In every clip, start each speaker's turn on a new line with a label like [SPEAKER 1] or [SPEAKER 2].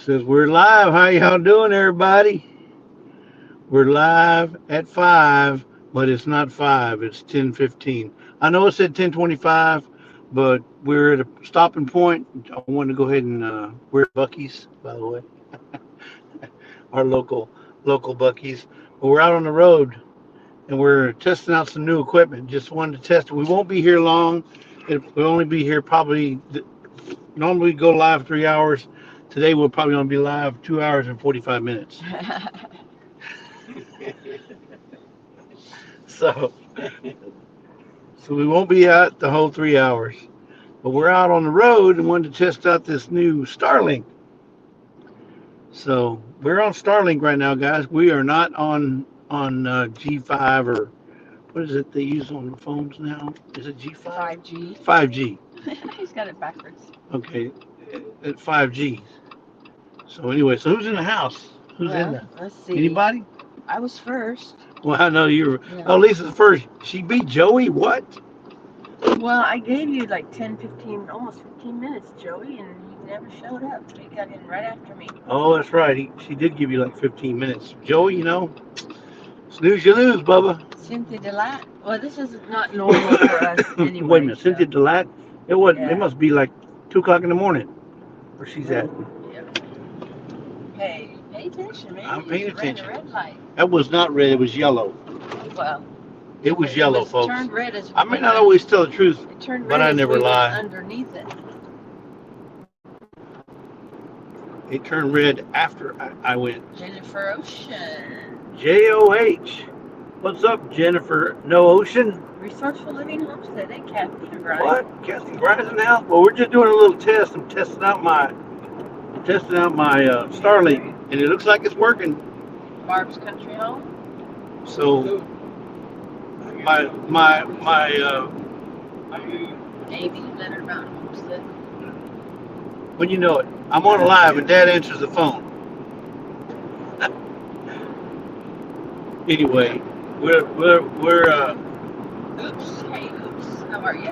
[SPEAKER 1] Says we're live. How y'all doing, everybody? We're live at 5, but it's not 5. It's 10:15. I know it said 10:25, but we're at a stopping point. I wanted to go ahead and we're at Bucky's, by the way, our local Bucky's. But we're out on the road and we're testing out some new equipment. Just wanted to test it. We won't be here long. We'll only be here probably. Normally we go live 3 hours. Today we'll probably gonna be live 2 hours and 45 minutes. So so we won't be out the whole 3 hours. But we're out on the road and wanted to test out this new Starlink. So we're on Starlink right now, guys. We are not on G5 or what is it they use on the phones now? Is it G5?
[SPEAKER 2] 5G.
[SPEAKER 1] 5G.
[SPEAKER 2] He's got it backwards.
[SPEAKER 1] Okay, at 5G. So anyway, so who's in the house? Who's in there?
[SPEAKER 2] Let's see.
[SPEAKER 1] Anybody?
[SPEAKER 2] I was first.
[SPEAKER 1] Well, I know you were.
[SPEAKER 2] Yeah.
[SPEAKER 1] Oh, Lisa's first. She beat Joey. What?
[SPEAKER 2] Well, I gave you like 10, 15, almost 15 minutes, Joey, and you never showed up. He got in right after me.
[SPEAKER 1] Oh, that's right. She did give you like 15 minutes. Joey, snooze you lose, Bubba.
[SPEAKER 2] Cynthia Delight. Well, this is not normal for us anyway.
[SPEAKER 1] Wait a minute, Cynthia Delight. It was.
[SPEAKER 2] Yeah.
[SPEAKER 1] It must be like 2 o'clock in the morning, where she's at.
[SPEAKER 2] Yeah. Hey, pay attention, man.
[SPEAKER 1] I'm paying
[SPEAKER 2] You ran
[SPEAKER 1] attention.
[SPEAKER 2] a red light.
[SPEAKER 1] That was not red. It was yellow.
[SPEAKER 2] Well,
[SPEAKER 1] It was yellow, folks.
[SPEAKER 2] Turned red as
[SPEAKER 1] I may not always tell the truth,
[SPEAKER 2] It turned red
[SPEAKER 1] but I
[SPEAKER 2] as
[SPEAKER 1] never
[SPEAKER 2] we went
[SPEAKER 1] lie.
[SPEAKER 2] underneath it.
[SPEAKER 1] It turned red after I went.
[SPEAKER 2] Jennifer Ocean.
[SPEAKER 1] JOH. What's up, Jennifer? No Ocean?
[SPEAKER 2] Resourceful Living Homestead. Hey, Kathy and Brian.
[SPEAKER 1] What? Kathy Bryant's in the house? Well, we're just doing a little test. I'm testing out my Starlink, and it looks like it's working.
[SPEAKER 2] Barb's Country Home.
[SPEAKER 1] So my
[SPEAKER 2] Amy Leonard Mountain Homestead.
[SPEAKER 1] when you know it, I'm on live and Dad answers the phone. Anyway, we're
[SPEAKER 2] Oops. Hey, Oops. How are you?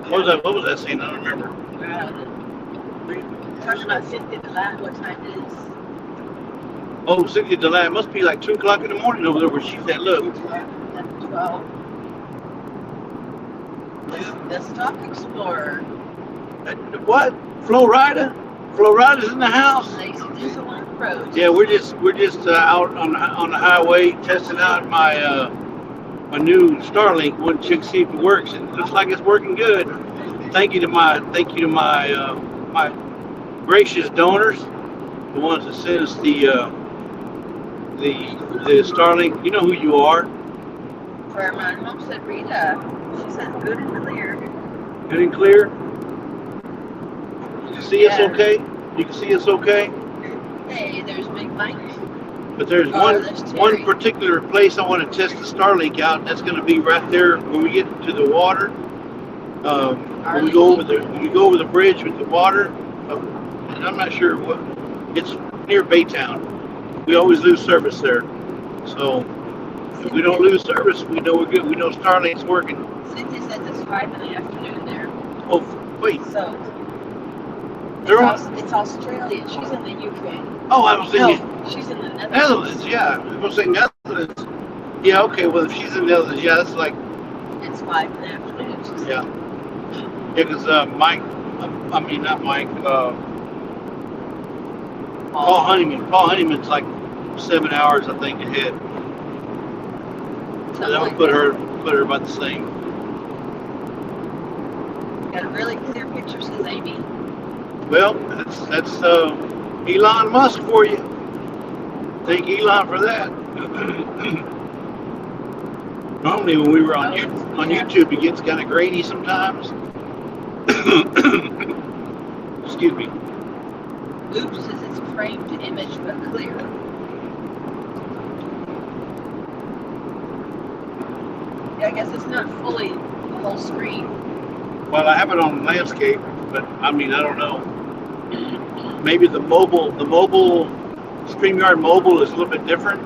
[SPEAKER 1] what was that scene? I don't remember.
[SPEAKER 2] Talking about Cynthia Delight, what time it is.
[SPEAKER 1] Oh, Cynthia Delight. It must be like 2 o'clock in the morning over there where she's at. Look.
[SPEAKER 2] At 12. The Stock Explorer.
[SPEAKER 1] What? Flo Rida? Flo Rida's in the house.
[SPEAKER 2] Lacey Diesel on the road.
[SPEAKER 1] Yeah, we're just out on the highway testing out my new Starlink. Want to check see if it works. It looks like it's working good. Thank you to my my gracious donors, the ones that sent us the Starlink. You know who you are.
[SPEAKER 2] Fairmont Homestead Rita. She said good and clear.
[SPEAKER 1] Good and clear. You can see us okay. You can see us okay.
[SPEAKER 2] Hey, there's Big Mike.
[SPEAKER 1] But there's
[SPEAKER 2] there's
[SPEAKER 1] one
[SPEAKER 2] Terry.
[SPEAKER 1] particular place I want to test the Starlink out. And that's going to be right there when we get to the water. When we go over the bridge with the water. And I'm not sure what. It's near Baytown. We always lose service there. So if we don't lose service, we know we're good. We know Starlink's working.
[SPEAKER 2] Cynthia says it's 5 in the afternoon there.
[SPEAKER 1] Oh wait,
[SPEAKER 2] So it's Australia. She's in the UK.
[SPEAKER 1] oh I was thinking.
[SPEAKER 2] No, she's in the Netherlands.
[SPEAKER 1] Netherlands, yeah. I was going to say Netherlands. Yeah, okay, well, if she's in Netherlands, yeah, that's like,
[SPEAKER 2] It's 5 in the afternoon. She said.
[SPEAKER 1] yeah. Yeah, because not Mike, Paul Honeyman. Paul Honeyman's like 7 hours, I think, ahead. So that would put her about the same.
[SPEAKER 2] Got a really clear picture, says Amy.
[SPEAKER 1] Well, that's Elon Musk for you. Thank Elon for that. Normally when we were on YouTube, it gets kind of grainy sometimes. Excuse me.
[SPEAKER 2] Oops says it's framed image but clear. Yeah, I guess it's not fully the whole screen.
[SPEAKER 1] Well, I have it on landscape, but I mean, I don't know. Maybe the mobile StreamYard mobile is a little bit different.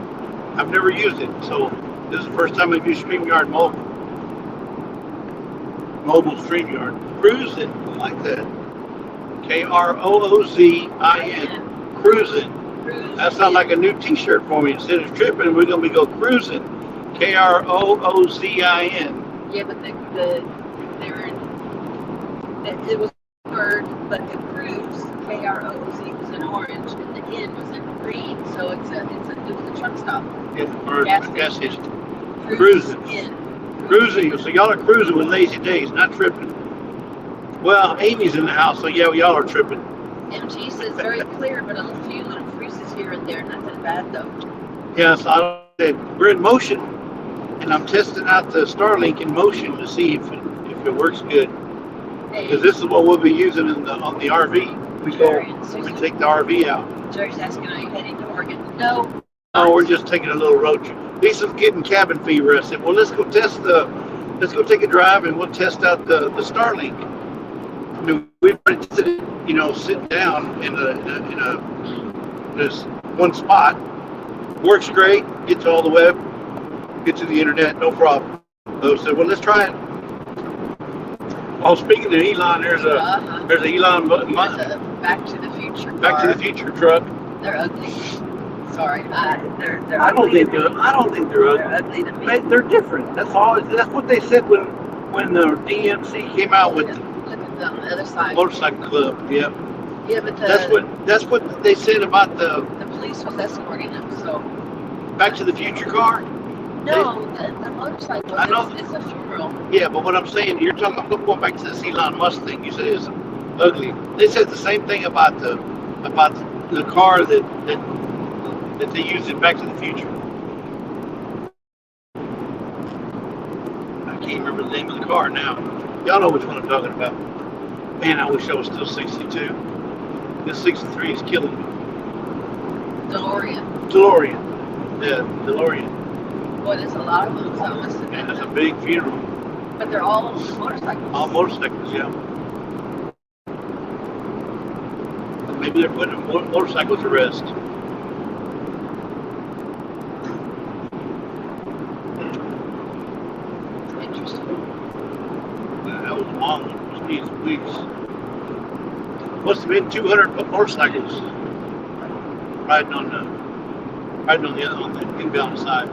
[SPEAKER 1] I've never used it, so this is the first time I've used StreamYard mobile. Mobile StreamYard. Cruise it like that. Kroozin. Cruising. That sounds like a new T-shirt for me. Instead of tripping, we're gonna be go cruising. Kroozin.
[SPEAKER 2] Yeah, but they were it was a word, but the cruise Krooz was in orange, and the N was in green, so it was a truck stop.
[SPEAKER 1] Yeah, or
[SPEAKER 2] Gas
[SPEAKER 1] gas
[SPEAKER 2] station.
[SPEAKER 1] station.
[SPEAKER 2] Cruising.
[SPEAKER 1] Cruising. So y'all are cruising with lazy days, not tripping. Well, Amy's in the house, so yeah, y'all are tripping.
[SPEAKER 2] MG says very clear, but a few little freezes here and there. Nothing bad though.
[SPEAKER 1] Yes, we're in motion, and I'm testing out the Starlink in motion to see if it works good. Because this is what we'll be using on the RV. We take the RV out.
[SPEAKER 2] Jerry's asking, are you heading to Oregon? No.
[SPEAKER 1] Oh, we're just taking a little road trip. Lisa's getting cabin fever. I said, well, let's go take a drive and we'll test out the Starlink. I mean, we've already tested it, sitting down in this one spot. Works great. Gets to all the web. Gets to the internet, no problem. So I said, well, let's try it. Oh, speaking of Elon, there's a Elon
[SPEAKER 2] Back to the Future car.
[SPEAKER 1] Back to the Future truck.
[SPEAKER 2] They're ugly. Sorry, they're
[SPEAKER 1] I don't think they're ugly.
[SPEAKER 2] They're ugly to me.
[SPEAKER 1] They're different. That's all. That's what they said when the DMC came out with
[SPEAKER 2] Look at them on the other side.
[SPEAKER 1] Motorcycle Club. Yep.
[SPEAKER 2] Yeah, but
[SPEAKER 1] that's what they said about the
[SPEAKER 2] police was escorting them. So
[SPEAKER 1] Back to the Future car.
[SPEAKER 2] no, the motorcycle.
[SPEAKER 1] I know.
[SPEAKER 2] It's a funeral.
[SPEAKER 1] Yeah, but what I'm saying, I'm going back to this Elon Musk thing. You said it's ugly. They said the same thing about the car that they used in Back to the Future. I can't remember the name of the car now. Y'all know which one I'm talking about. Man, I wish I was still 62. This 63 is killing me.
[SPEAKER 2] DeLorean.
[SPEAKER 1] Yeah, DeLorean.
[SPEAKER 2] Boy, there's a lot of them. So I must have
[SPEAKER 1] And it's a big funeral.
[SPEAKER 2] But they're all motorcycles.
[SPEAKER 1] All motorcycles, yeah. Maybe they're putting motorcycles to rest.
[SPEAKER 2] Interesting.
[SPEAKER 1] That was long. These weeks. Must have been 200 motorcycles riding on the inbound side.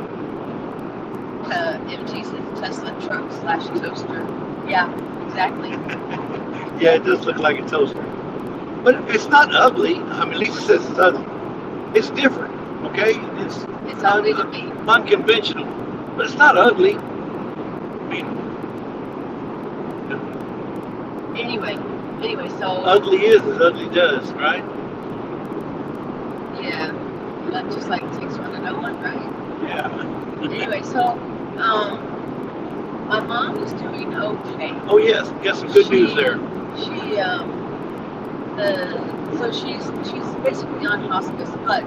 [SPEAKER 2] MG says Tesla truck / toaster. Yeah, exactly.
[SPEAKER 1] Yeah, it does look like a toaster. But it's not ugly. I mean, Lisa says it's ugly. It's different, okay?
[SPEAKER 2] It's ugly to me.
[SPEAKER 1] Unconventional. But it's not ugly. I mean,
[SPEAKER 2] Anyway, so
[SPEAKER 1] ugly is as ugly does, right?
[SPEAKER 2] yeah, but just like it takes one to know one, right?
[SPEAKER 1] Yeah.
[SPEAKER 2] Anyway, so my mom is doing okay.
[SPEAKER 1] Oh yes, got some good news there.
[SPEAKER 2] She's basically on hospice, but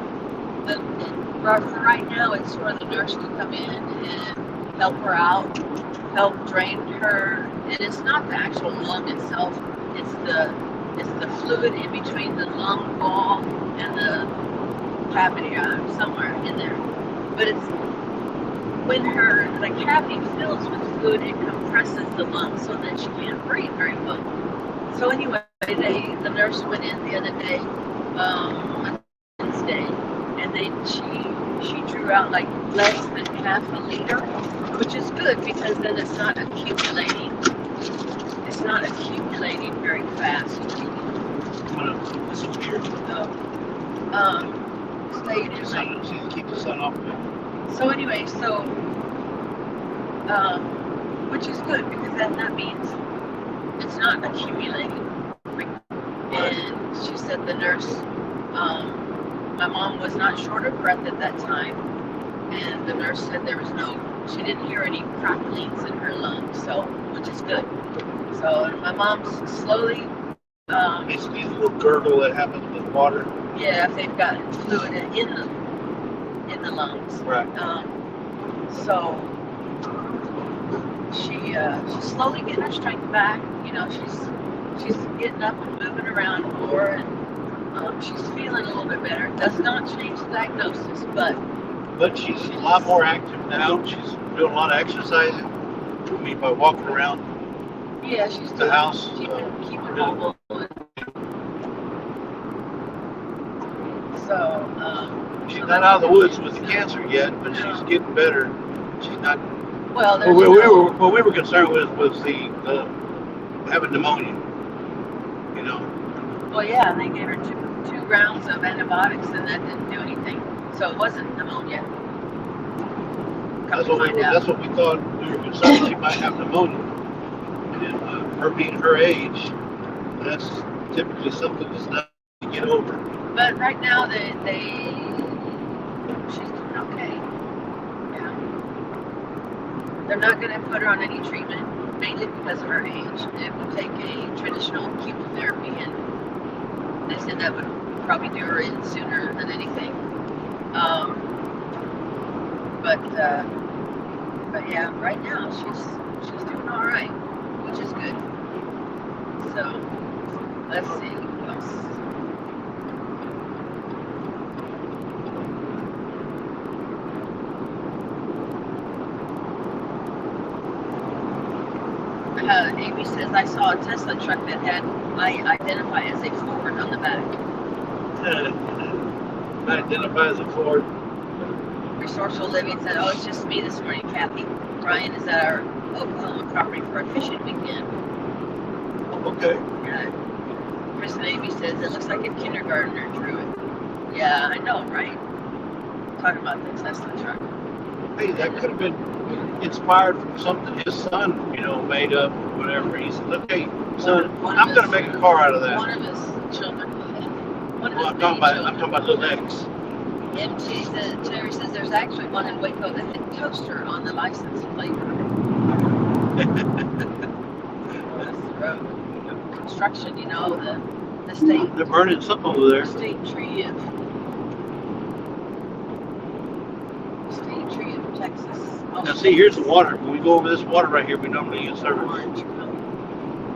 [SPEAKER 2] for right now it's where the nurse can come in and help her out, help drain her, and it's not the actual lung itself, it's the fluid in between the lung wall and the cavity somewhere in there. But it's when the cavity fills with fluid, it compresses the lung so that she can't breathe very well. So anyway, the nurse went in the other day, on Wednesday, and she drew out like less than half a liter, which is good because then it's not accumulating. It's not accumulating very fast.
[SPEAKER 1] Keep the sun off.
[SPEAKER 2] So anyway, which is good because that means it's not accumulating. And she said the nurse, my mom was not short of breath at that time, and the nurse said she didn't hear any cracklings in her lungs, so which is good. So my mom's slowly.
[SPEAKER 1] It's a little gurgle that happens with water.
[SPEAKER 2] Yeah, if they've got fluid in the lungs.
[SPEAKER 1] Right.
[SPEAKER 2] So she's slowly getting her strength back. She's getting up and moving around more, and she's feeling a little bit better. Does not change the diagnosis, but
[SPEAKER 1] she's a lot more active now. She's doing a lot of exercising. I mean, by walking around
[SPEAKER 2] yeah, she's
[SPEAKER 1] the house.
[SPEAKER 2] keeping mobile. So,
[SPEAKER 1] She's
[SPEAKER 2] so
[SPEAKER 1] not
[SPEAKER 2] that's
[SPEAKER 1] out of the
[SPEAKER 2] good
[SPEAKER 1] woods
[SPEAKER 2] news.
[SPEAKER 1] with the cancer yet, but
[SPEAKER 2] No.
[SPEAKER 1] she's getting better. She's not.
[SPEAKER 2] Well,
[SPEAKER 1] Well,
[SPEAKER 2] there's no.
[SPEAKER 1] what we were concerned with was the having pneumonia. You know,
[SPEAKER 2] Well, yeah, they gave her two rounds of antibiotics, and that didn't do anything. So it wasn't pneumonia. Come to find out.
[SPEAKER 1] that's what we thought. We were concerned she might have pneumonia, and her being her age, that's typically something that's not to get over.
[SPEAKER 2] But right now, she's doing okay. Yeah. They're not going to put her on any treatment, mainly because of her age. It would take a traditional chemotherapy, and they said that would probably do her in sooner than anything. But yeah, right now she's doing all right, which is good. So let's see what else. Amy says, I saw a Tesla truck that had I identify as a Ford on the back.
[SPEAKER 1] I identify as a Ford.
[SPEAKER 2] Resourceful Living said, oh, it's just me this morning, Kathy. Brian is at our Oklahoma property for a fishing weekend.
[SPEAKER 1] Okay.
[SPEAKER 2] Chris and Amy says, it looks like a kindergartner drew it. Yeah, I know, right? Talking about the Tesla truck.
[SPEAKER 1] Hey, that could have been inspired from something his son, made up, whatever. He said, "Look, hey, son, I'm going to make a car out of that."
[SPEAKER 2] One of his children.
[SPEAKER 1] I'm talking about little X.
[SPEAKER 2] MT says, Terry says, there's actually one in Waco that had toaster on the license plate. That's the road. Construction, the state.
[SPEAKER 1] They're burning something over there.
[SPEAKER 2] State tree of Texas.
[SPEAKER 1] Now see, here's the water. When we go over this water right here, we normally get service.
[SPEAKER 2] Orange.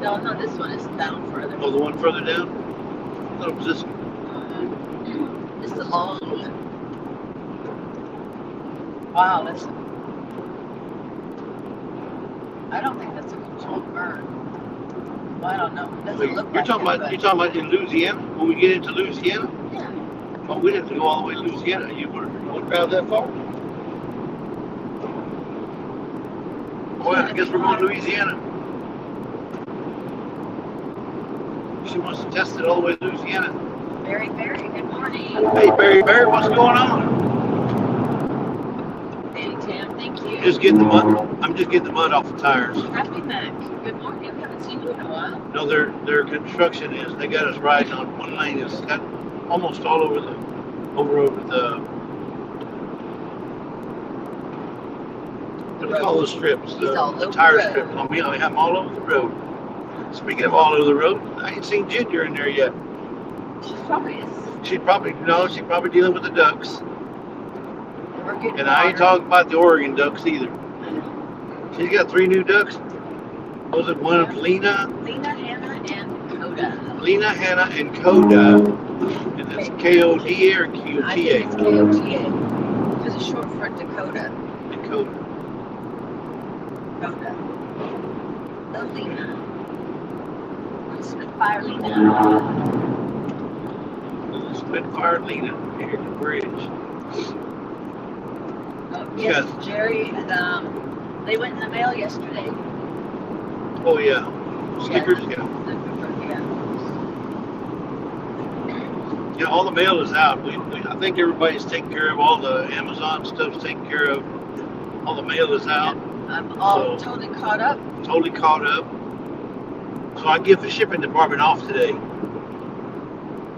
[SPEAKER 2] No, this one is down further.
[SPEAKER 1] Oh, the one further down? I thought it was this one.
[SPEAKER 2] It's the long one. Wow, I don't think that's a controlled burn. Well, I don't know. It doesn't look
[SPEAKER 1] You're talking about in Louisiana? When we get into Louisiana?
[SPEAKER 2] Yeah.
[SPEAKER 1] Oh, we'd have to go all the way to Louisiana. You want to drive that far? Well, I guess we're going to Louisiana. She wants to test it all the way to Louisiana.
[SPEAKER 2] Barry, good morning.
[SPEAKER 1] Hey, Barry, what's going on?
[SPEAKER 2] Danny Tam, thank you.
[SPEAKER 1] Just getting the mud. I'm just getting the mud off the tires.
[SPEAKER 2] Happy Mac, good morning. We haven't seen you in a while.
[SPEAKER 1] No, their construction is. They got us riding on one lane. It's got almost all over the what do you call those strips? The tire strips. I mean, I have them all over the road. Speaking of all over the road, I ain't seen Ginger in there yet. She's probably dealing with the ducks. And I ain't talking about the Oregon ducks either. She's got 3 new ducks. Was it one of Lena,
[SPEAKER 2] Hannah, and Coda.
[SPEAKER 1] Lena, Hannah, and Coda. And it's K-O-D-A or Q-T-A?
[SPEAKER 2] I think it's K-O-T-A. Because it's short for Dakota.
[SPEAKER 1] Dakota.
[SPEAKER 2] Coda. The Lena. Spitfire Lena.
[SPEAKER 1] Spitfire Lena. Here at the bridge.
[SPEAKER 2] Oh, yes, Jerry. They went in the mail yesterday.
[SPEAKER 1] Oh yeah. Stickers, yeah. Yeah, all the mail is out. I think everybody's taking care of all the Amazon stuff's taken care of. All the mail is out.
[SPEAKER 2] I'm all totally caught up.
[SPEAKER 1] Totally caught up. So I give the shipping department off today.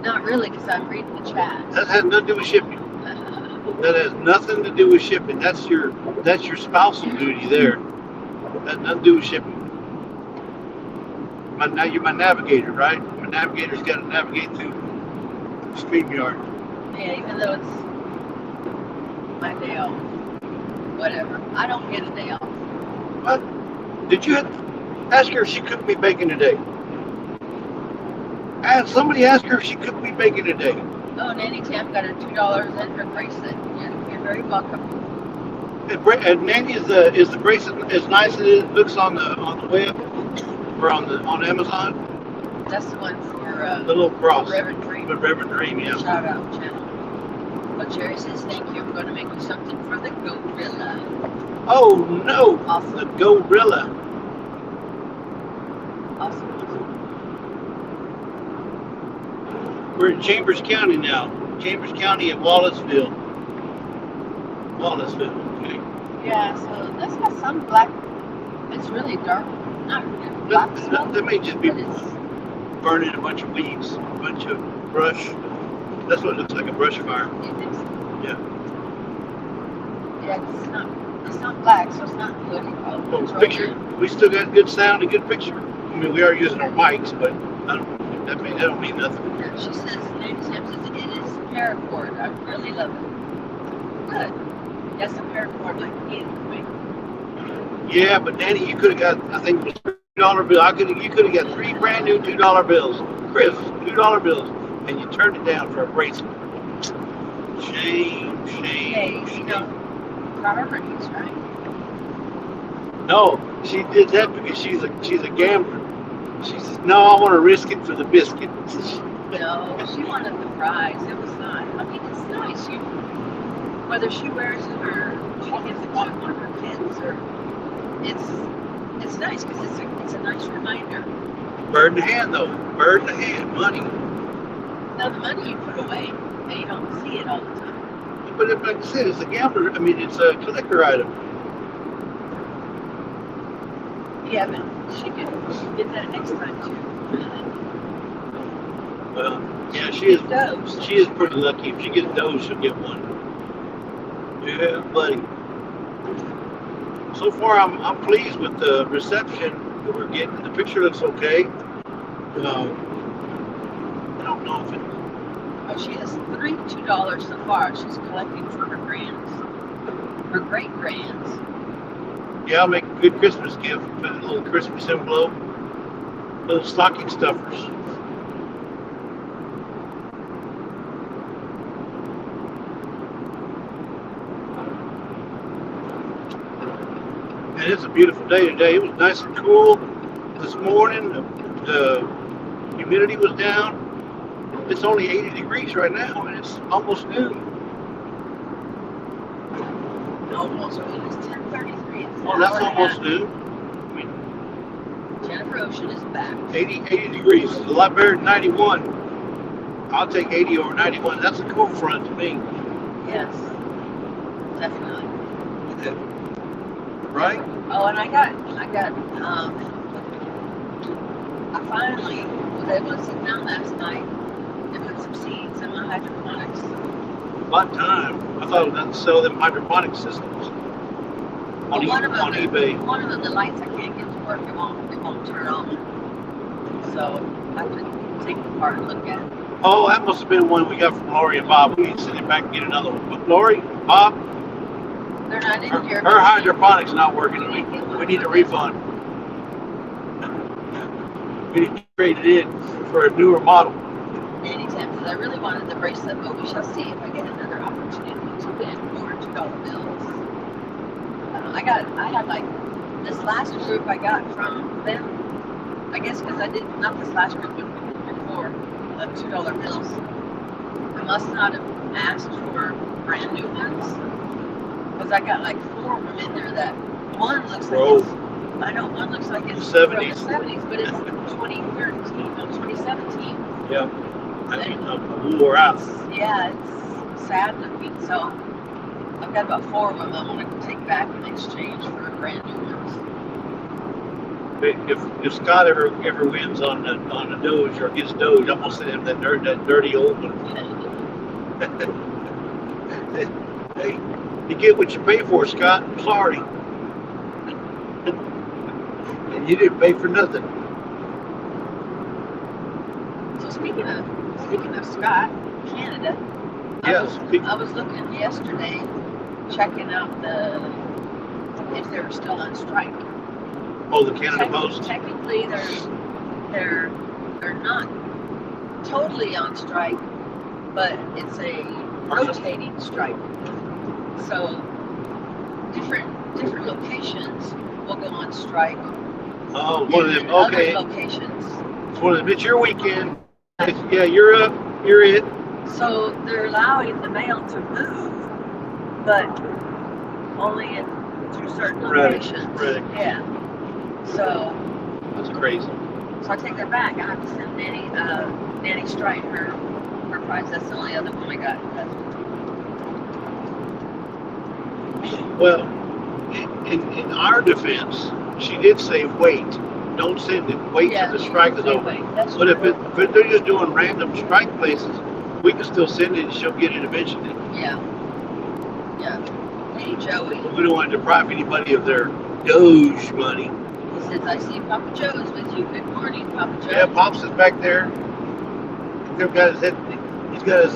[SPEAKER 2] Not really, because I'm reading the chat.
[SPEAKER 1] That has nothing to do with shipping. That has nothing to do with shipping. That's your spousal duty there. That has nothing to do with shipping. Now you're my navigator, right? My navigator's got to navigate through StreamYard.
[SPEAKER 2] Yeah, even though it's my day off. Whatever. I don't get a day off.
[SPEAKER 1] What? Did you ask her if she cooked me bacon today? Somebody asked her if she cooked me bacon today.
[SPEAKER 2] Oh, Nanny Tam got her $2 in her bracelet. You're very welcome.
[SPEAKER 1] And Nanny, is the bracelet as nice as it looks on the web or on Amazon?
[SPEAKER 2] That's the one for
[SPEAKER 1] the little cross.
[SPEAKER 2] Reverend Dream.
[SPEAKER 1] Reverend Dream, yeah.
[SPEAKER 2] Shout out channel. Oh, Jerry says thank you. I'm going to make you something for the gorilla.
[SPEAKER 1] Oh no, the
[SPEAKER 2] Awesome.
[SPEAKER 1] gorilla.
[SPEAKER 2] Awesome.
[SPEAKER 1] We're in Chambers County now. Chambers County at Wallaceville. Wallaceville. Okay.
[SPEAKER 2] Yeah, so that's got some black. It's really dark. Not really black smoke,
[SPEAKER 1] That may just be
[SPEAKER 2] but it's.
[SPEAKER 1] burning a bunch of weeds, a bunch of brush. That's what it looks like, a brush fire.
[SPEAKER 2] You think so?
[SPEAKER 1] Yeah.
[SPEAKER 2] Yeah, 'cause it's not. It's not black, so it's not good.
[SPEAKER 1] Well, picture. We still got good sound and good picture. I mean, we are using our mics, but that don't mean nothing.
[SPEAKER 2] Yeah, she says, Lady Sam says, it is paracord. I really love it. Good. That's a paracord like me.
[SPEAKER 1] Yeah, but Danny, you could have got. I think it was $3 bill. You could have got 3 brand new $2 bills, Chris, $2 bills, and you turned it down for a bracelet. Shame,
[SPEAKER 2] Hey,
[SPEAKER 1] shame.
[SPEAKER 2] priorities, right?
[SPEAKER 1] No, she did that because she's a gambler. She says, no, I want to risk it for the biscuit.
[SPEAKER 2] No, she wanted the prize. It was not. I mean, it's nice. Whether she wears it or she gives it to one of her kids, or it's nice because it's a nice reminder.
[SPEAKER 1] Bird in the hand, though. Bird in the hand, money.
[SPEAKER 2] Now the money you put away, and you don't see it all the time.
[SPEAKER 1] But like I said, it's a gambler. I mean, it's a collector item.
[SPEAKER 2] Yeah, but she could get that next time too.
[SPEAKER 1] Well, yeah, she
[SPEAKER 2] Get
[SPEAKER 1] is.
[SPEAKER 2] those.
[SPEAKER 1] She is pretty lucky. If she gets those, she'll get one. Yeah, buddy. So far, I'm pleased with the reception that we're getting. The picture looks okay. I don't know if it.
[SPEAKER 2] Oh, she has $32 so far. She's collecting for her grands, her great grands.
[SPEAKER 1] Yeah, I'll make a good Christmas gift. Put a little Christmas envelope, little stocking stuffers. And it's a beautiful day today. It was nice and cool this morning. The humidity was down. It's only 80 degrees right now, and it's almost noon.
[SPEAKER 2] Almost. It was 10:33.
[SPEAKER 1] Well, that's almost noon. I mean,
[SPEAKER 2] Jennifer Ocean is back.
[SPEAKER 1] 80 degrees is a lot better than 91. I'll take 80 over 91. That's a cool front to me.
[SPEAKER 2] Yes, definitely.
[SPEAKER 1] Right?
[SPEAKER 2] Oh, and I finally was able to sit down last night and put some seeds in my hydroponics.
[SPEAKER 1] About time. I thought I was going to sell them hydroponic systems on,
[SPEAKER 2] One of them,
[SPEAKER 1] on eBay.
[SPEAKER 2] One of them, the lights I can't get to work. It won't turn on. So I have to take it apart and look at it.
[SPEAKER 1] Oh, that must have been one we got from Lori and Bob. We need to send it back and get another one. But Lori, Bob,
[SPEAKER 2] They're not in here.
[SPEAKER 1] her hydroponics not working. We need a refund. We need to trade it in for a newer model.
[SPEAKER 2] Anytime, because I really wanted the bracelet, but we shall see if I get another opportunity to get more $2 bills. I had like this last group I got from them. I guess because I did not this last group, but before the $2 bills. I must not have asked for brand new ones because I got like 4 of them in there. That one looks like it's. I know one looks like it's from the 70s, but it's 2013 or 2017.
[SPEAKER 1] Yeah. I think wore out.
[SPEAKER 2] Yeah, it's sad looking. So I've got about 4 of them I want to take back in exchange for brand new ones.
[SPEAKER 1] If Scott ever wins on the Doge or gets Doge, I'm gonna send him that dirty old one. Hey, you get what you pay for, Scott. I'm sorry. And you didn't pay for nothing.
[SPEAKER 2] So speaking of Scott, Canada,
[SPEAKER 1] Yes.
[SPEAKER 2] I was looking yesterday, checking out if they were still on strike.
[SPEAKER 1] Oh, the Canada Post.
[SPEAKER 2] Technically, they're not totally on strike, but it's a rotating strike. So different locations will go on strike.
[SPEAKER 1] Oh, one of them. Okay.
[SPEAKER 2] Other locations.
[SPEAKER 1] It's one of them. It's your weekend. Yeah, you're up. You're it.
[SPEAKER 2] So they're allowing the mail to move, but only in to certain
[SPEAKER 1] Right,
[SPEAKER 2] locations.
[SPEAKER 1] right.
[SPEAKER 2] Yeah. So
[SPEAKER 1] That's crazy.
[SPEAKER 2] I take that back. I have to send Nanny Strike her prize. That's the only other one I got.
[SPEAKER 1] Well, in our defense, she did say wait. Don't send it. Wait till
[SPEAKER 2] Yeah,
[SPEAKER 1] the
[SPEAKER 2] she
[SPEAKER 1] strike
[SPEAKER 2] did
[SPEAKER 1] is
[SPEAKER 2] say
[SPEAKER 1] over.
[SPEAKER 2] wait. That's
[SPEAKER 1] But
[SPEAKER 2] true.
[SPEAKER 1] if they're just doing random strike places, we can still send it and she'll get it eventually.
[SPEAKER 2] Yeah. Yeah. Hey, Joey.
[SPEAKER 1] We don't want to deprive anybody of their Doge money.
[SPEAKER 2] He says, I see Papa Joe's with you. Good morning, Papa Joe.
[SPEAKER 1] Yeah, Pops is back there. He's got his head. He's got his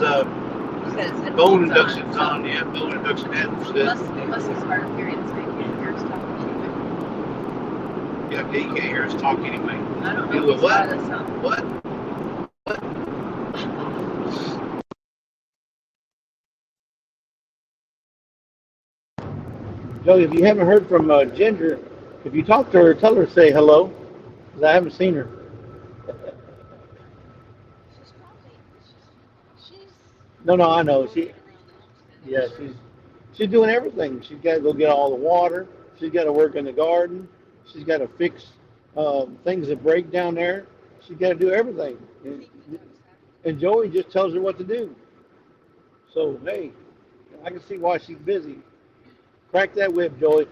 [SPEAKER 2] He's got his
[SPEAKER 1] bone
[SPEAKER 2] headphones
[SPEAKER 1] inductions
[SPEAKER 2] on.
[SPEAKER 1] on. Yeah, bone induction headphones.
[SPEAKER 2] Unless he's hard of hearing, so he can't hear us talking anyway.
[SPEAKER 1] Yeah, you can't hear us talk anyway.
[SPEAKER 2] I don't
[SPEAKER 1] You
[SPEAKER 2] know
[SPEAKER 1] go,
[SPEAKER 2] if he's
[SPEAKER 1] what?
[SPEAKER 2] got us on.
[SPEAKER 1] What? Joey, if you haven't heard from Ginger, if you talk to her, tell her to say hello, because I haven't seen her.
[SPEAKER 2] She's probably, she's
[SPEAKER 1] No, no, I know.
[SPEAKER 2] moving around the homestead,
[SPEAKER 1] Yeah,
[SPEAKER 2] isn't she?
[SPEAKER 1] she's doing everything. She's got to go get all the water. She's got to work in the garden. She's got to fix things that break down there. She's got to do everything. And Joey just tells her what to do. So hey, I can see why she's busy. Crack that whip, Joey.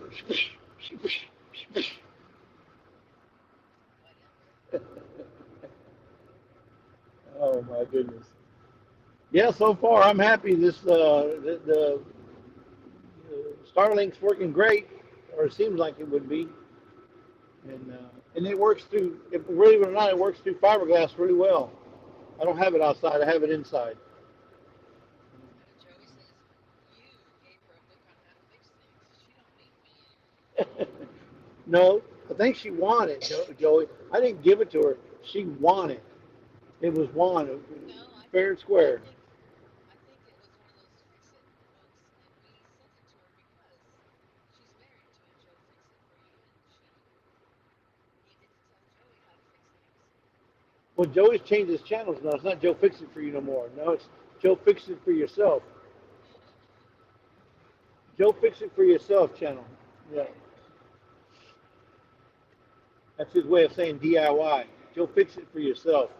[SPEAKER 1] Oh my goodness. Yeah, so far I'm happy. The Starlink's working great, or it seems like it would be, and it works through. If believe it or not, it works through fiberglass really well. I don't have it outside. I have it inside.
[SPEAKER 2] Joey says, you gave her a book on how to fix things. She don't need me anymore.
[SPEAKER 1] No, I think she wanted Joey. I didn't give it to her. She wanted. It was wanted,
[SPEAKER 2] No,
[SPEAKER 1] fair and
[SPEAKER 2] I
[SPEAKER 1] square.
[SPEAKER 2] think I think it was one of those fix it books, and we sent it to her because she's married to a Joe Fix It for you, and she needed to tell Joey how to fix things.
[SPEAKER 1] Well, Joey's changed his channels now. It's not Joe Fix It for you no more. No, it's Joe Fix It for yourself. Joe Fix It for yourself channel. Yeah, that's his way of saying DIY. Joe Fix It for yourself.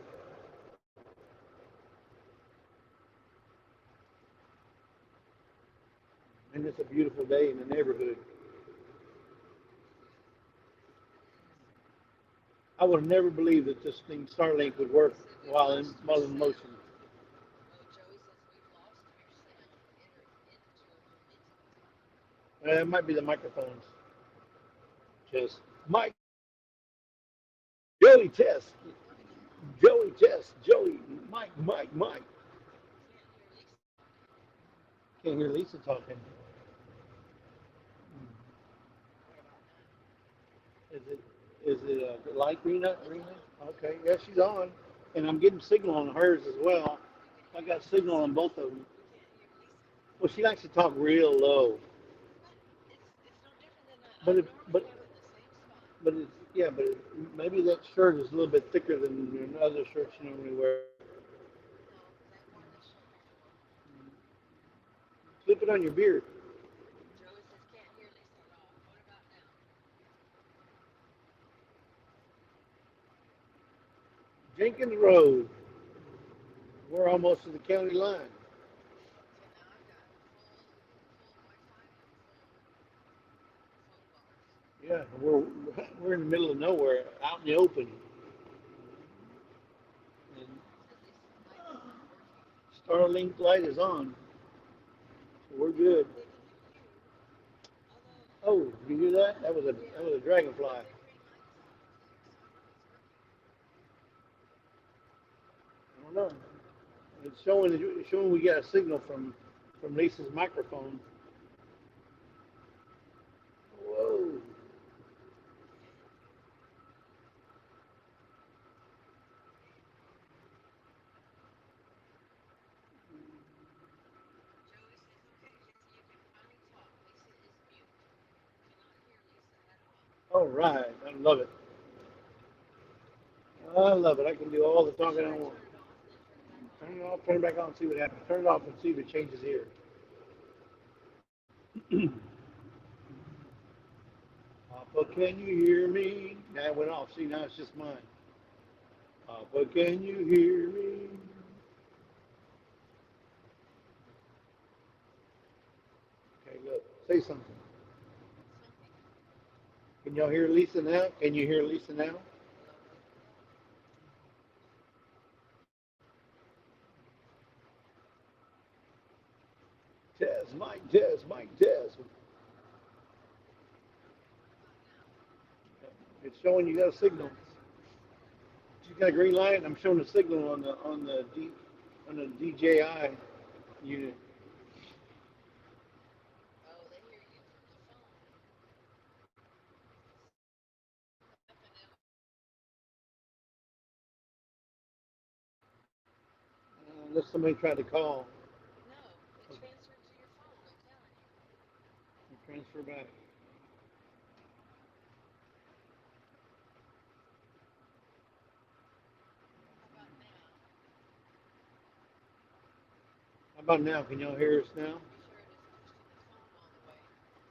[SPEAKER 1] And it's a beautiful day in the neighborhood. I would have never believed that this thing Starlink would work
[SPEAKER 2] He said, we've
[SPEAKER 1] while
[SPEAKER 2] lost
[SPEAKER 1] in
[SPEAKER 2] your
[SPEAKER 1] motion.
[SPEAKER 2] sound. Oh, Joey says, we've lost your sound. Intermittent.
[SPEAKER 1] It might be the microphones. Just Mike, Joey test, Joey test, Joey, Mike.
[SPEAKER 2] Can't hear Lisa.
[SPEAKER 1] Can't hear Lisa talking.
[SPEAKER 2] What about now?
[SPEAKER 1] Is it the light Rena?
[SPEAKER 2] It's
[SPEAKER 1] Rena?
[SPEAKER 2] on.
[SPEAKER 1] Okay, yeah, she's on, and I'm getting signal on hers as well.
[SPEAKER 2] You can
[SPEAKER 1] I
[SPEAKER 2] hear
[SPEAKER 1] got signal
[SPEAKER 2] Lisa.
[SPEAKER 1] on both of them.
[SPEAKER 2] You can't hear Lisa.
[SPEAKER 1] Well, she likes to talk real low,
[SPEAKER 2] But it's no different than that. I
[SPEAKER 1] but it,
[SPEAKER 2] normally
[SPEAKER 1] but
[SPEAKER 2] have it in the same spot.
[SPEAKER 1] but it's yeah, but maybe that shirt is a little bit thicker than the other shirts you normally wear.
[SPEAKER 2] No, because I haven't worn this shirt before.
[SPEAKER 1] Flip it on your beard.
[SPEAKER 2] Joey says can't hear Lisa at all. What about now?
[SPEAKER 1] Jenkins Road. We're almost to the county line.
[SPEAKER 2] So now I've got full Wi-Fi and full phone bars.
[SPEAKER 1] Yeah, we're in the middle of nowhere, out in the open, and
[SPEAKER 2] Says Lisa's mic is not working.
[SPEAKER 1] Starlink light is on, so we're good.
[SPEAKER 2] They can hear you. Although
[SPEAKER 1] Oh, you hear that?
[SPEAKER 2] yeah,
[SPEAKER 1] That was a dragonfly.
[SPEAKER 2] they're pretty mighty soft over there, so I don't know if it's working.
[SPEAKER 1] I don't know. It's showing we got a signal from Lisa's microphone. Whoa!
[SPEAKER 2] Joey says, okay, Lisa, you can finally talk. Lisa is mute. Cannot hear Lisa at all.
[SPEAKER 1] All right, I love it. I love it. I can do all the
[SPEAKER 2] Should
[SPEAKER 1] talking I
[SPEAKER 2] I
[SPEAKER 1] want.
[SPEAKER 2] turn it off and then turn it back on?
[SPEAKER 1] Turn it off, turn it back on, see what happens. Turn it off and see if it changes here. Papa, can you hear me? Now it went off. See, now it's just mine. Papa, can you hear me? Okay, look. Say something.
[SPEAKER 2] Something.
[SPEAKER 1] Can y'all hear Lisa now? Can you hear Lisa now?
[SPEAKER 2] Hello, hello, hello.
[SPEAKER 1] Test, Mike, test, Mike, test.
[SPEAKER 2] What about now?
[SPEAKER 1] It's showing you got a signal. She's got a green light, and I'm showing a signal on the DJI unit.
[SPEAKER 2] Oh, they hear you from the phone. Definitely.
[SPEAKER 1] Unless somebody tried to call
[SPEAKER 2] No, it transferred to your phone. I'm telling you.
[SPEAKER 1] and transfer back.
[SPEAKER 2] How about now?
[SPEAKER 1] How about now? Can y'all hear us now?
[SPEAKER 2] Are you sure it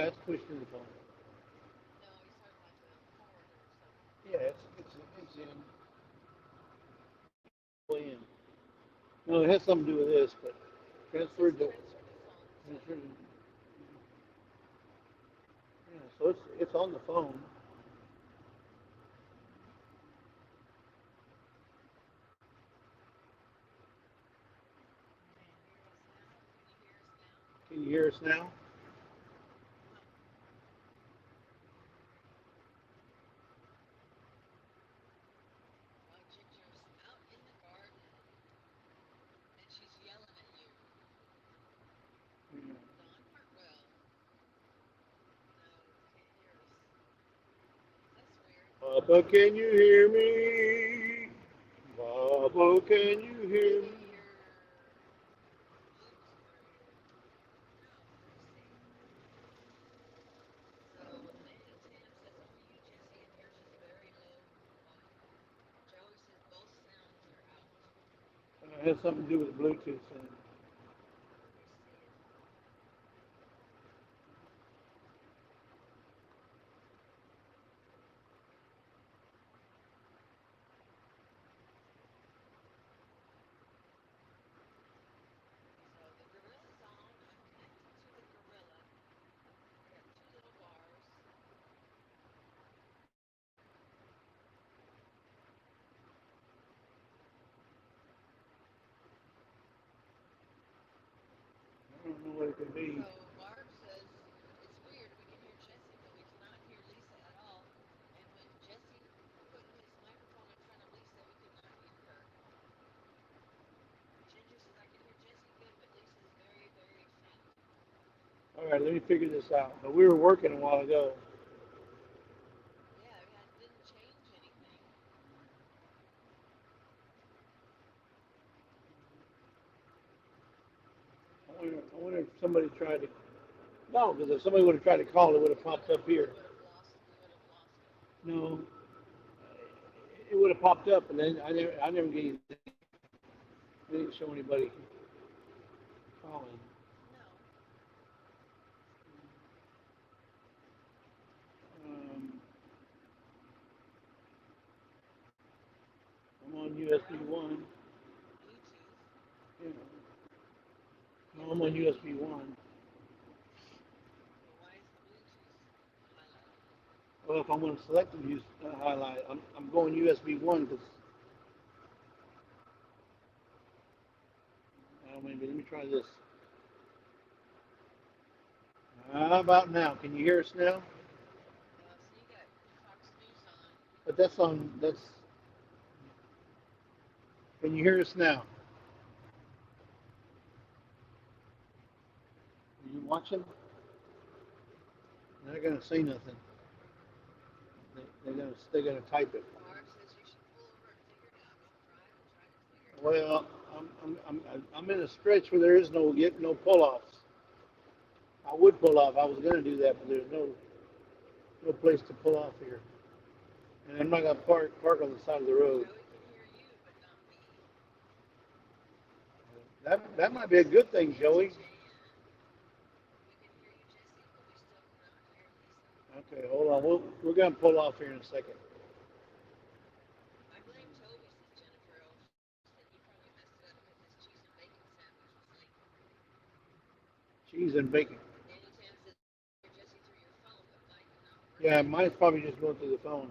[SPEAKER 2] is pushed in the phone all the way?
[SPEAKER 1] Yeah, it's pushed in the phone.
[SPEAKER 2] No, he's talking about the cord or something.
[SPEAKER 1] Yeah, it's in. No, it has something to do with this, but
[SPEAKER 2] It says
[SPEAKER 1] transferred to
[SPEAKER 2] transfer to phone, so
[SPEAKER 1] transferred. Yeah, so it's on the phone.
[SPEAKER 2] can you hear us now? Can you hear us now?
[SPEAKER 1] Can you hear us now?
[SPEAKER 2] Huh. While Ginger's out in the garden and she's yelling at you.
[SPEAKER 1] Yeah.
[SPEAKER 2] Dawn Hartwell. No, can't hear us. That's weird.
[SPEAKER 1] Papa, can you hear me? Papa, can you hear me?
[SPEAKER 2] Maybe your Bluetooth or your. No, let me see. So Amanda Tam says only you, Jesse, and yours is very low volume. Joey says both sounds are out.
[SPEAKER 1] It has something to do with Bluetooth.
[SPEAKER 2] Let me see if so. The gorilla's on. I'm connected to the gorilla. I got two little bars.
[SPEAKER 1] I don't know what it could be.
[SPEAKER 2] So Barb says it's weird. We can hear Jesse, but we cannot hear Lisa at all. And when Jesse put his microphone in front of Lisa, we could not hear her. Ginger says I can hear Jesse good, but Lisa is very, very faint.
[SPEAKER 1] All right, let me figure this out. But we were working a while ago.
[SPEAKER 2] Yeah, I didn't change anything.
[SPEAKER 1] I wonder if somebody tried to. No, because if somebody would have tried to call, it would have popped up
[SPEAKER 2] We
[SPEAKER 1] here.
[SPEAKER 2] would have lost. We would have lost it.
[SPEAKER 1] No, it would have popped up, and then I never gave. I didn't show anybody calling.
[SPEAKER 2] No.
[SPEAKER 1] Um, I'm on
[SPEAKER 2] You're
[SPEAKER 1] USB
[SPEAKER 2] on
[SPEAKER 1] one.
[SPEAKER 2] Bluetooth.
[SPEAKER 1] You know,
[SPEAKER 2] Yeah,
[SPEAKER 1] no, I'm
[SPEAKER 2] but
[SPEAKER 1] on USB one.
[SPEAKER 2] but why is the Bluetooth highlighted?
[SPEAKER 1] Well, if I'm going to select and use highlight, I'm going USB one because maybe let me try this. How about now? Can you hear us now?
[SPEAKER 2] So you got Fox News on.
[SPEAKER 1] But that's on. That's. Can you hear us now? Are you watching? They're not gonna say nothing. They're gonna type it.
[SPEAKER 2] Barb says you should pull over and figure it out. Don't drive and try to figure it out.
[SPEAKER 1] Well, I'm in a stretch where there is no pull offs. I would pull off. I was gonna do that, but there's no place to pull off here, and I'm not gonna park on the side of the road.
[SPEAKER 2] Joey can hear you, but not me.
[SPEAKER 1] That might be a good thing,
[SPEAKER 2] It's a
[SPEAKER 1] Joey.
[SPEAKER 2] jam. We can hear you, Jesse, but we still cannot hear Lisa.
[SPEAKER 1] Okay, hold on. We're gonna pull off here in a second.
[SPEAKER 2] I blame Toby, says Jennifer O. She said he probably messed it up because his cheese and bacon sandwich was leaking.
[SPEAKER 1] Cheese and bacon.
[SPEAKER 2] Danny Tam says, I can hear Jesse through your phone, but mine cannot work.
[SPEAKER 1] Yeah, mine's probably just going through the phone.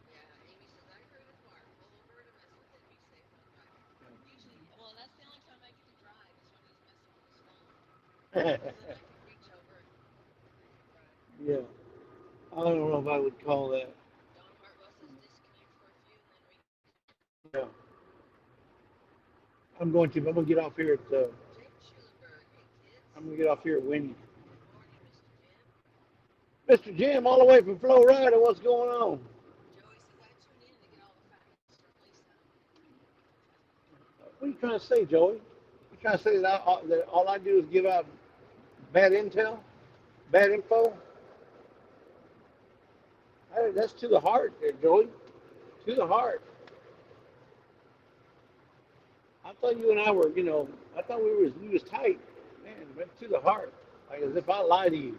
[SPEAKER 2] Yeah, Amy says, I agree with Mark. Pull over to mess with it. Be safe while driving. Usually, well, that's the only time I get to drive is when he's messing with his phone. Because then I can reach over and I can drive.
[SPEAKER 1] Yeah, I don't know if I would call that.
[SPEAKER 2] Dawn Hartwell says, disconnect for a few and then reconnect.
[SPEAKER 1] Yeah, I'm gonna get off here at
[SPEAKER 2] James Schulenberg, hey kids.
[SPEAKER 1] I'm gonna get off here at Winnie.
[SPEAKER 2] Good morning, Mr. Jim.
[SPEAKER 1] Mr. Jim, all the way from Florida. What's going on?
[SPEAKER 2] Joey says, I tune in to get all the facts from Lisa.
[SPEAKER 1] What are you trying to say, Joey? You trying to say that all I do is give out bad intel, bad info? That's to the heart, there, Joey. To the heart. I thought you and I were, I thought we was tight, man. But to the heart, like as if I lie to you.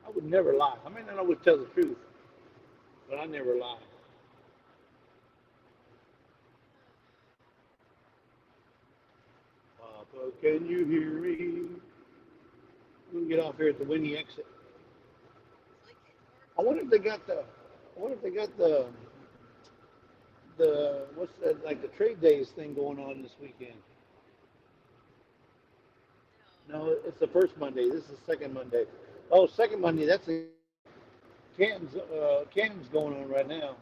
[SPEAKER 1] I would never lie. I may not always tell the truth, but I never lie. Papa, can you hear me? We can get off here at the Winnie exit.
[SPEAKER 2] Click it or
[SPEAKER 1] I
[SPEAKER 2] click
[SPEAKER 1] wonder if
[SPEAKER 2] it.
[SPEAKER 1] they got the. I wonder if they got the what's that like the trade days thing going on this weekend. No,
[SPEAKER 2] No.
[SPEAKER 1] it's the first Monday. This is the second Monday. Oh, second Monday. That's the Canton's going on right now.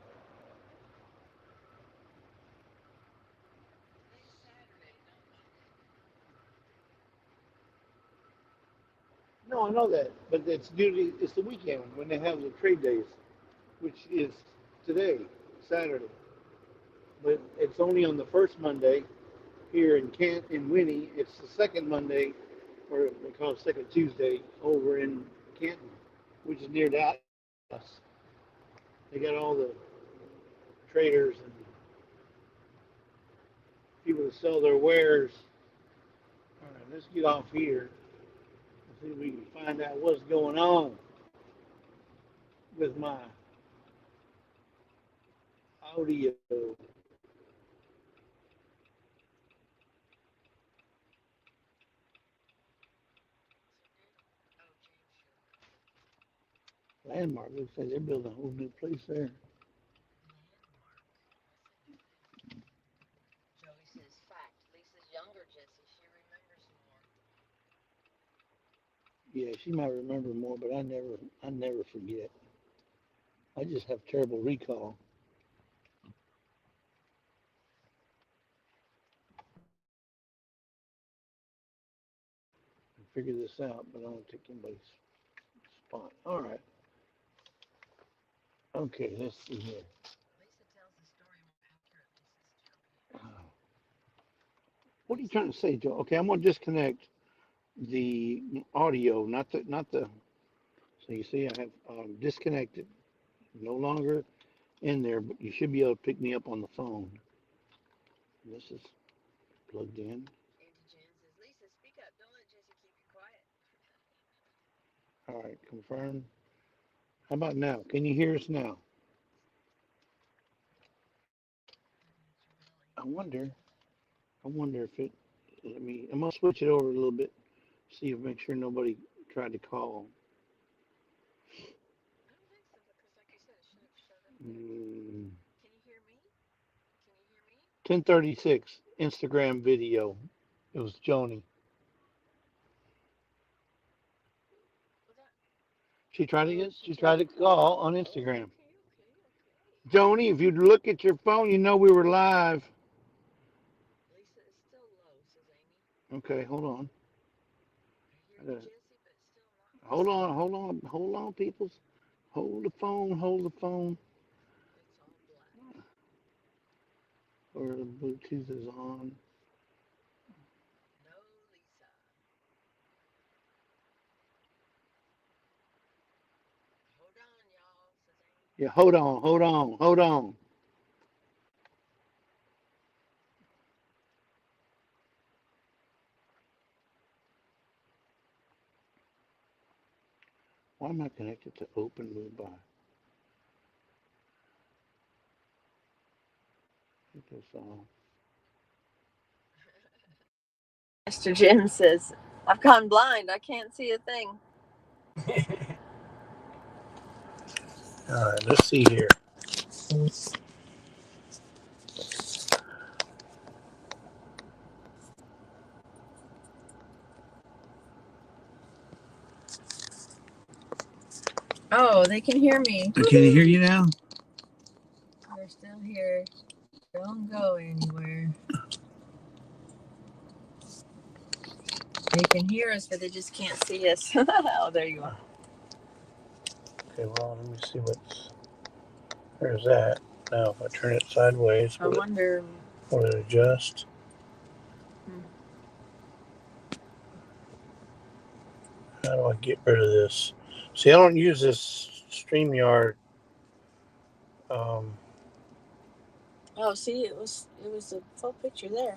[SPEAKER 2] Today's Saturday, not Monday.
[SPEAKER 1] No, I know that, but it's the weekend when they have the trade days, which is today, Saturday. But it's only on the first Monday here in Kent in Winnie. It's the second Monday, or they call it second Tuesday, over in Canton, which is near Dallas. They got all the traders and people that sell their wares. All right, let's get off here and see if we can find out what's going on with my audio.
[SPEAKER 2] What's her name? Oh, James Schulenberg.
[SPEAKER 1] Landmark looks like they're building a whole new place there.
[SPEAKER 2] Landmark. That's a new thing. Joey says, fact. Lisa's younger, Jesse. She remembers more.
[SPEAKER 1] Yeah, she might remember more, but I never forget. I just have terrible recall. I figure this out, but I don't take anybody's spot. All right. Okay, let's see here.
[SPEAKER 2] Lisa tells the story more accurately, says Joey.
[SPEAKER 1] Uh, what are you
[SPEAKER 2] Lisa,
[SPEAKER 1] trying to say, Joe? Okay, I'm gonna disconnect the audio, not the. So you see, I have disconnected, no longer in there, but you should be able to pick me up on the phone. This is plugged in.
[SPEAKER 2] Auntie Jan says, Lisa, speak up. Don't let Jesse keep you quiet.
[SPEAKER 1] All right, confirm. How about now? Can you hear us now?
[SPEAKER 2] It's
[SPEAKER 1] I
[SPEAKER 2] really.
[SPEAKER 1] wonder. I wonder if it. I'm gonna switch it over a little bit. See if make sure nobody tried to call.
[SPEAKER 2] I don't think so because, like you said, it should have showed up there.
[SPEAKER 1] Mm,
[SPEAKER 2] Can you hear me? Can you hear me?
[SPEAKER 1] 10:36 Instagram video. It was Joni.
[SPEAKER 2] Was that?
[SPEAKER 1] She tried to
[SPEAKER 2] Oh,
[SPEAKER 1] get.
[SPEAKER 2] she
[SPEAKER 1] She
[SPEAKER 2] tried
[SPEAKER 1] tried
[SPEAKER 2] to
[SPEAKER 1] to
[SPEAKER 2] call.
[SPEAKER 1] call on
[SPEAKER 2] Oh,
[SPEAKER 1] Instagram.
[SPEAKER 2] okay, okay, okay.
[SPEAKER 1] Joni, if you'd look at your phone, you know we were live.
[SPEAKER 2] Lisa is still low, says Amy.
[SPEAKER 1] Okay, hold on.
[SPEAKER 2] I hear you, Jesse, but still not
[SPEAKER 1] Hold
[SPEAKER 2] Lisa.
[SPEAKER 1] on, hold on, hold on, peoples. Hold the phone, hold the phone.
[SPEAKER 2] It's all black.
[SPEAKER 1] Or the Bluetooth is on.
[SPEAKER 2] No, Lisa. Hold on, y'all, says Amy.
[SPEAKER 1] Yeah, hold on, hold on, hold on. Why am I connected to open move by? Because,
[SPEAKER 2] Mr. Jim says, I've gone blind. I can't see a thing.
[SPEAKER 1] all right, let's see here.
[SPEAKER 2] Oh, they can hear me.
[SPEAKER 1] Can you hear you now?
[SPEAKER 2] They're still here. Don't go anywhere. They can hear us, but they just can't see us. Oh, there you are.
[SPEAKER 1] Okay, well, let me see what's. There's that. Now, if I turn it sideways,
[SPEAKER 2] I wonder.
[SPEAKER 1] Will it adjust? How do I get rid of this? See, I don't use this StreamYard.
[SPEAKER 2] Oh, see, it was a full picture there,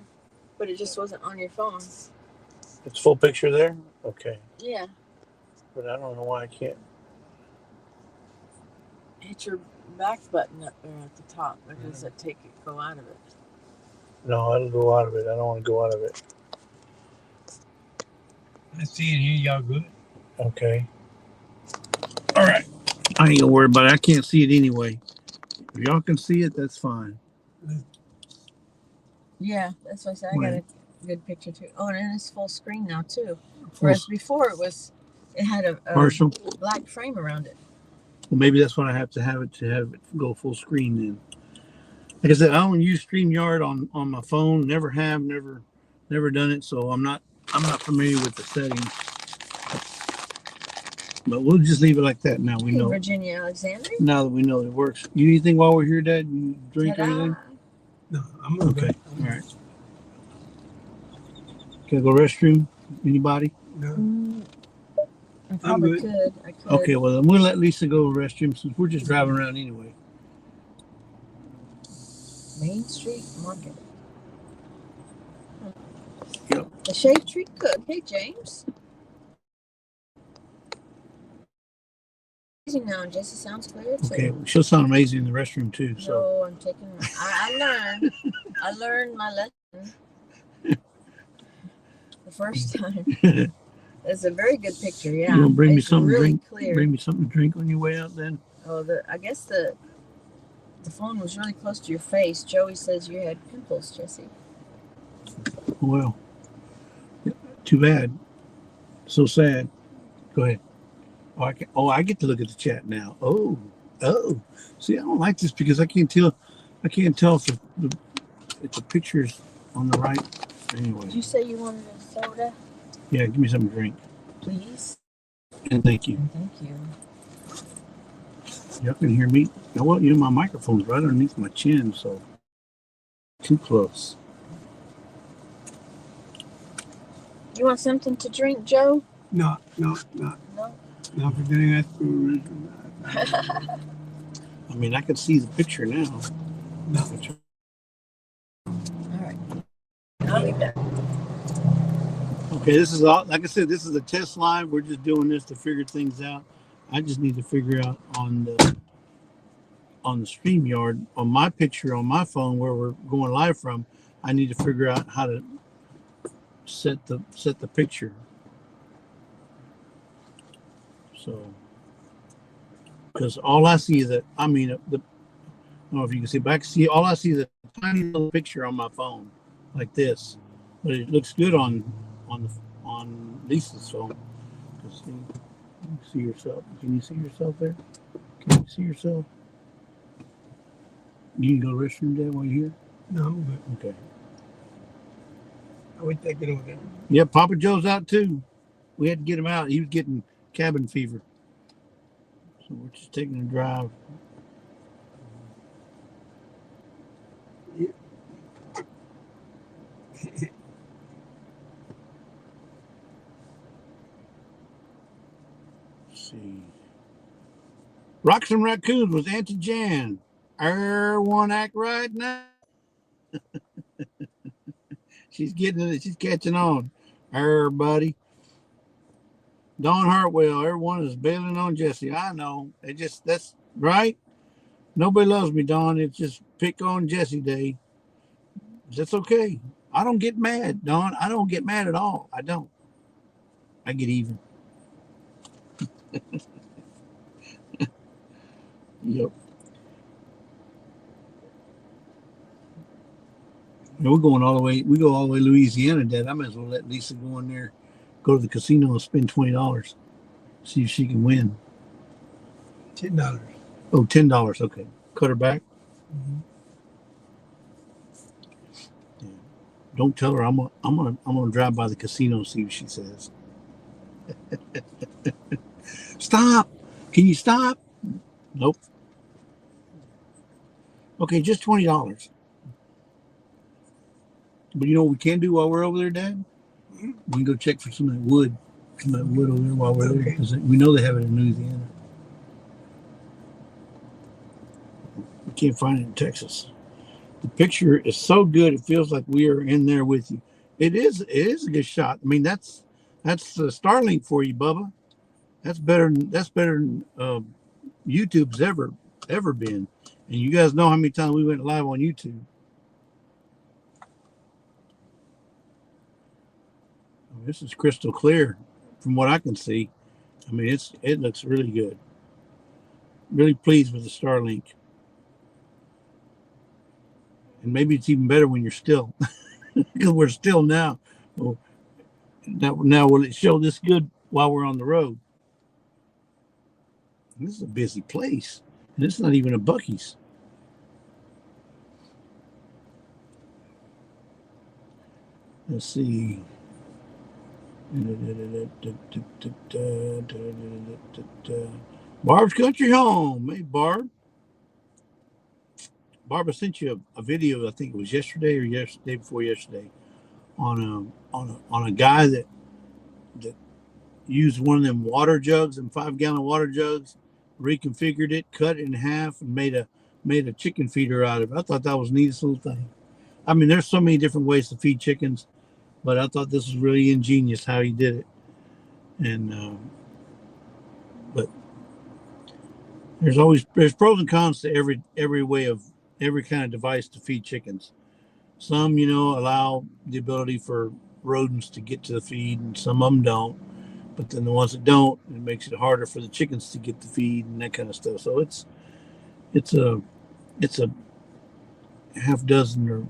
[SPEAKER 2] but it just wasn't on your phone.
[SPEAKER 1] It's full picture there? Okay.
[SPEAKER 2] Yeah.
[SPEAKER 1] But I don't know why I can't.
[SPEAKER 2] Hit your back button up there at the top, or does it go out of it?
[SPEAKER 1] No, it'll go out of it. I don't want to go out of it.
[SPEAKER 3] I see and hear y'all good.
[SPEAKER 1] Okay. All right. I ain't gonna worry about it. I can't see it anyway. If y'all can see it, that's fine.
[SPEAKER 2] Yeah, that's what I said. I got a good picture too. Oh, and it's full screen now too. Whereas before it had a
[SPEAKER 1] partial
[SPEAKER 2] black frame around it.
[SPEAKER 1] Well, maybe that's what I have to have it go full screen then. Like I said, I don't use StreamYard on my phone. Never have, never done it. So I'm not familiar with the settings. But we'll just leave it like that now. We know.
[SPEAKER 2] Virginia Alexander.
[SPEAKER 1] Now that we know it works. You need anything while we're here, Dad? You drink or anything?
[SPEAKER 3] No, I'm okay.
[SPEAKER 1] All right. Can I go restroom? Anybody?
[SPEAKER 3] No.
[SPEAKER 2] I probably could. I could.
[SPEAKER 1] Okay, well, then we'll let Lisa go to the restroom since we're just driving around anyway.
[SPEAKER 2] Main Street Market.
[SPEAKER 1] Yep.
[SPEAKER 2] The Shade Tree Cook. Hey, James. Now, Jesse sounds clear too.
[SPEAKER 1] Okay, she'll sound amazing in the restroom too. So.
[SPEAKER 2] No, I'm taking. I learned. I learned my lesson the first time. It's a very good picture. Yeah.
[SPEAKER 1] You gonna bring me something
[SPEAKER 2] really
[SPEAKER 1] to drink?
[SPEAKER 2] Clear.
[SPEAKER 1] Bring me something to drink on your way out then.
[SPEAKER 2] Oh, I guess the phone was really close to your face. Joey says you had pimples, Jesse.
[SPEAKER 1] Well, too bad. So sad. Go ahead. I get to look at the chat now. Oh. See, I don't like this because I can't tell if the picture's on the right. Anyway.
[SPEAKER 2] Did you say you wanted a soda?
[SPEAKER 1] Yeah, give me something to drink.
[SPEAKER 2] Please.
[SPEAKER 1] And thank you.
[SPEAKER 2] Thank you.
[SPEAKER 1] Y'all can hear me. Well, my microphone's right underneath my chin, so too close.
[SPEAKER 2] You want something to drink, Joe?
[SPEAKER 3] No.
[SPEAKER 2] No.
[SPEAKER 3] Not for getting that food.
[SPEAKER 1] I mean, I can see the picture now.
[SPEAKER 3] No.
[SPEAKER 2] All right. I'll be back.
[SPEAKER 1] Okay, this is all. Like I said, this is a test live. We're just doing this to figure things out. I just need to figure out on the StreamYard, on my picture on my phone where we're going live from. I need to figure out how to set the picture. So, because all I see is I don't know if you can see, but I can see all I see is a tiny little picture on my phone, like this. But it looks good on Lisa's phone. See yourself. Can you see yourself there? Can you see yourself? You can go to the restroom, Dad, while you're here?
[SPEAKER 3] No, I'm good.
[SPEAKER 1] Okay.
[SPEAKER 3] I would take it over there.
[SPEAKER 1] Yeah, Papa Joe's out too. We had to get him out. He was getting cabin fever. So we're just taking a drive.
[SPEAKER 3] Yeah.
[SPEAKER 1] Let's see. Rocks and Raccoons was Auntie Jan. One act right now. She's getting it. She's catching on. Buddy. Don Hartwell, everyone is bailing on Jesse. I know. That's right. Nobody loves me, Don. It's just pick on Jesse Day. That's okay. I don't get mad, Don. I don't get mad at all. I don't. I get even. Yep. And we're going all the way. We go all the way to Louisiana, Dad. I might as well let Lisa go in there, go to the casino and spend $20. See if she can win.
[SPEAKER 3] $10.
[SPEAKER 1] Oh, $10. Okay. Cut her back.
[SPEAKER 3] Mm-hmm.
[SPEAKER 1] Yeah. Don't tell her I'm gonna drive by the casino and see what she says. Stop. Can you stop? Nope. Okay, just $20. But you know what we can do while we're over there, Dad?
[SPEAKER 3] Mm-hmm.
[SPEAKER 1] We can go check for some of that wood. Some of that wood over there while we're there.
[SPEAKER 3] Okay.
[SPEAKER 1] Because we know they have it in Louisiana. We can't find it in Texas. The picture is so good it feels like we are in there with you. It is a good shot. I mean that's Starlink for you, Bubba. That's better than YouTube's ever been. And you guys know how many times we went live on YouTube. This is crystal clear from what I can see. I mean it looks really good. Really pleased with the Starlink. And maybe it's even better when you're still because we're still now. Well, now will it show this good while we're on the road? This is a busy place, and it's not even a Bucky's. Let's see. Barb's Country Home. Hey, Barb. Barb, I sent you a video. I think it was yesterday or yesterday before yesterday on a guy that used one of them water jugs and 5-gallon water jugs, reconfigured it, cut it in half, and made a chicken feeder out of it. I thought that was the neatest little thing. I mean, there's so many different ways to feed chickens, but I thought this was really ingenious how he did it. And but there's pros and cons to every way of every kind of device to feed chickens. Some, allow the ability for rodents to get to the feed, and some of them don't. But then the ones that don't, it makes it harder for the chickens to get the feed and that kind of stuff. So it's a it's a half dozen, or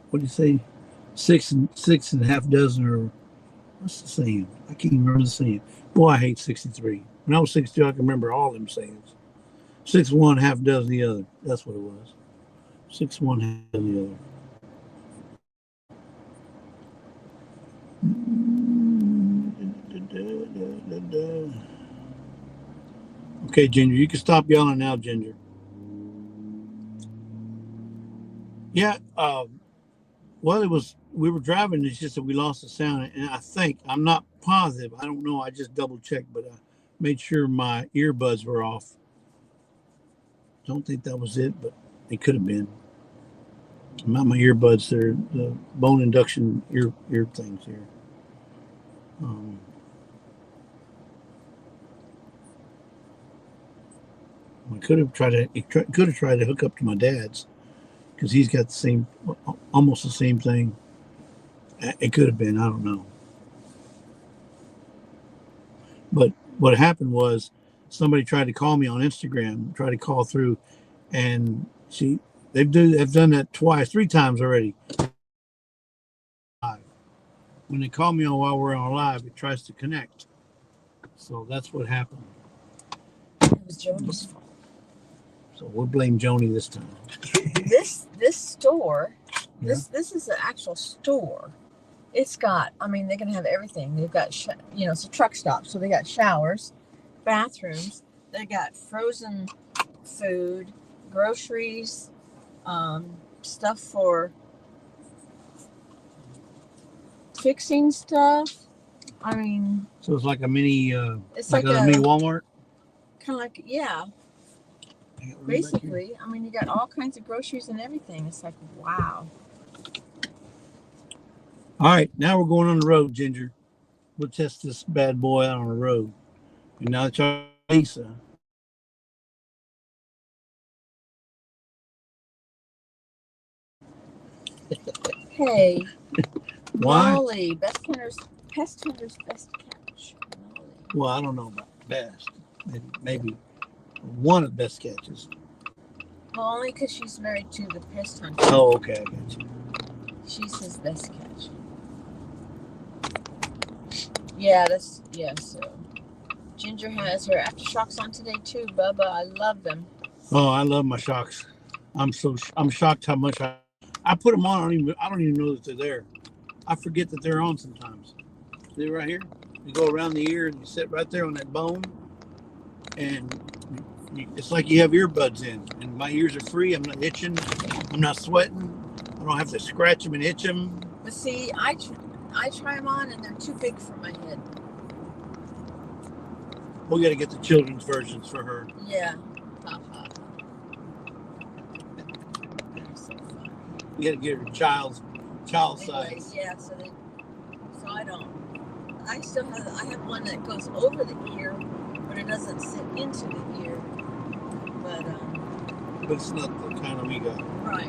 [SPEAKER 1] what do you say, six and a half dozen, or what's the saying? I can't even remember the saying. Boy, I hate 63. When I was 62, I can remember all them sayings. 6 one, half dozen the other. That's what it was. 6 one, half dozen the other. Okay, Ginger, you can stop yelling now, Ginger. Yeah, well, we were driving. It's just that we lost the sound, and I'm not positive. I don't know. I just double checked, but I made sure my earbuds were off. Don't think that was it, but it could have been. Not my earbuds. They're the bone induction ear things here. I could have tried to hook up to my dad's because he's got almost the same thing. It could have been. I don't know. But what happened was somebody tried to call me on Instagram, tried to call through, and they've done that twice, 3 times already. When they call me on while we're on live, it tries to connect. So that's what happened.
[SPEAKER 2] It was Joni's fault.
[SPEAKER 1] So we'll blame Joni this time.
[SPEAKER 2] This store, this is an actual store. It's got, I mean, they're going to have everything. They've got, it's a truck stop. So they got showers, bathrooms. They got frozen food, groceries, stuff for fixing stuff. I mean,
[SPEAKER 1] so it's like a mini,
[SPEAKER 2] it's
[SPEAKER 1] like a mini Walmart.
[SPEAKER 2] Kind of like, yeah. Basically, I mean, you got all kinds of groceries and everything. It's like, wow.
[SPEAKER 1] All right, now we're going on the road, Ginger. We'll test this bad boy out on the road. And now that y'all Lisa.
[SPEAKER 2] Hey,
[SPEAKER 1] Why?
[SPEAKER 2] Molly, pest tender's best catch. Molly.
[SPEAKER 1] Well, I don't know about best. Maybe one of the best catches.
[SPEAKER 2] Well, only because she's married to the pest hunter.
[SPEAKER 1] Oh, okay, I got you.
[SPEAKER 2] She's his best catch. Yeah, so Ginger has her aftershocks on today too, Bubba. I love them.
[SPEAKER 1] Oh, I love my shocks. I'm shocked how much I put them on. I don't even know that they're there. I forget that they're on sometimes. See right here? You go around the ear and you sit right there on that bone, and it's like you have earbuds in. And my ears are free. I'm not itching. I'm not sweating. I don't have to scratch them and itch them.
[SPEAKER 2] But see, I try them on and they're too big for my head.
[SPEAKER 1] We got to get the children's versions for her.
[SPEAKER 2] Yeah. So fun.
[SPEAKER 1] You got to get her child
[SPEAKER 2] Anyway,
[SPEAKER 1] size.
[SPEAKER 2] yeah, so I don't. I have one that goes over the ear, but it doesn't sit into the ear. But
[SPEAKER 1] it's not the kind of we got.
[SPEAKER 2] Right.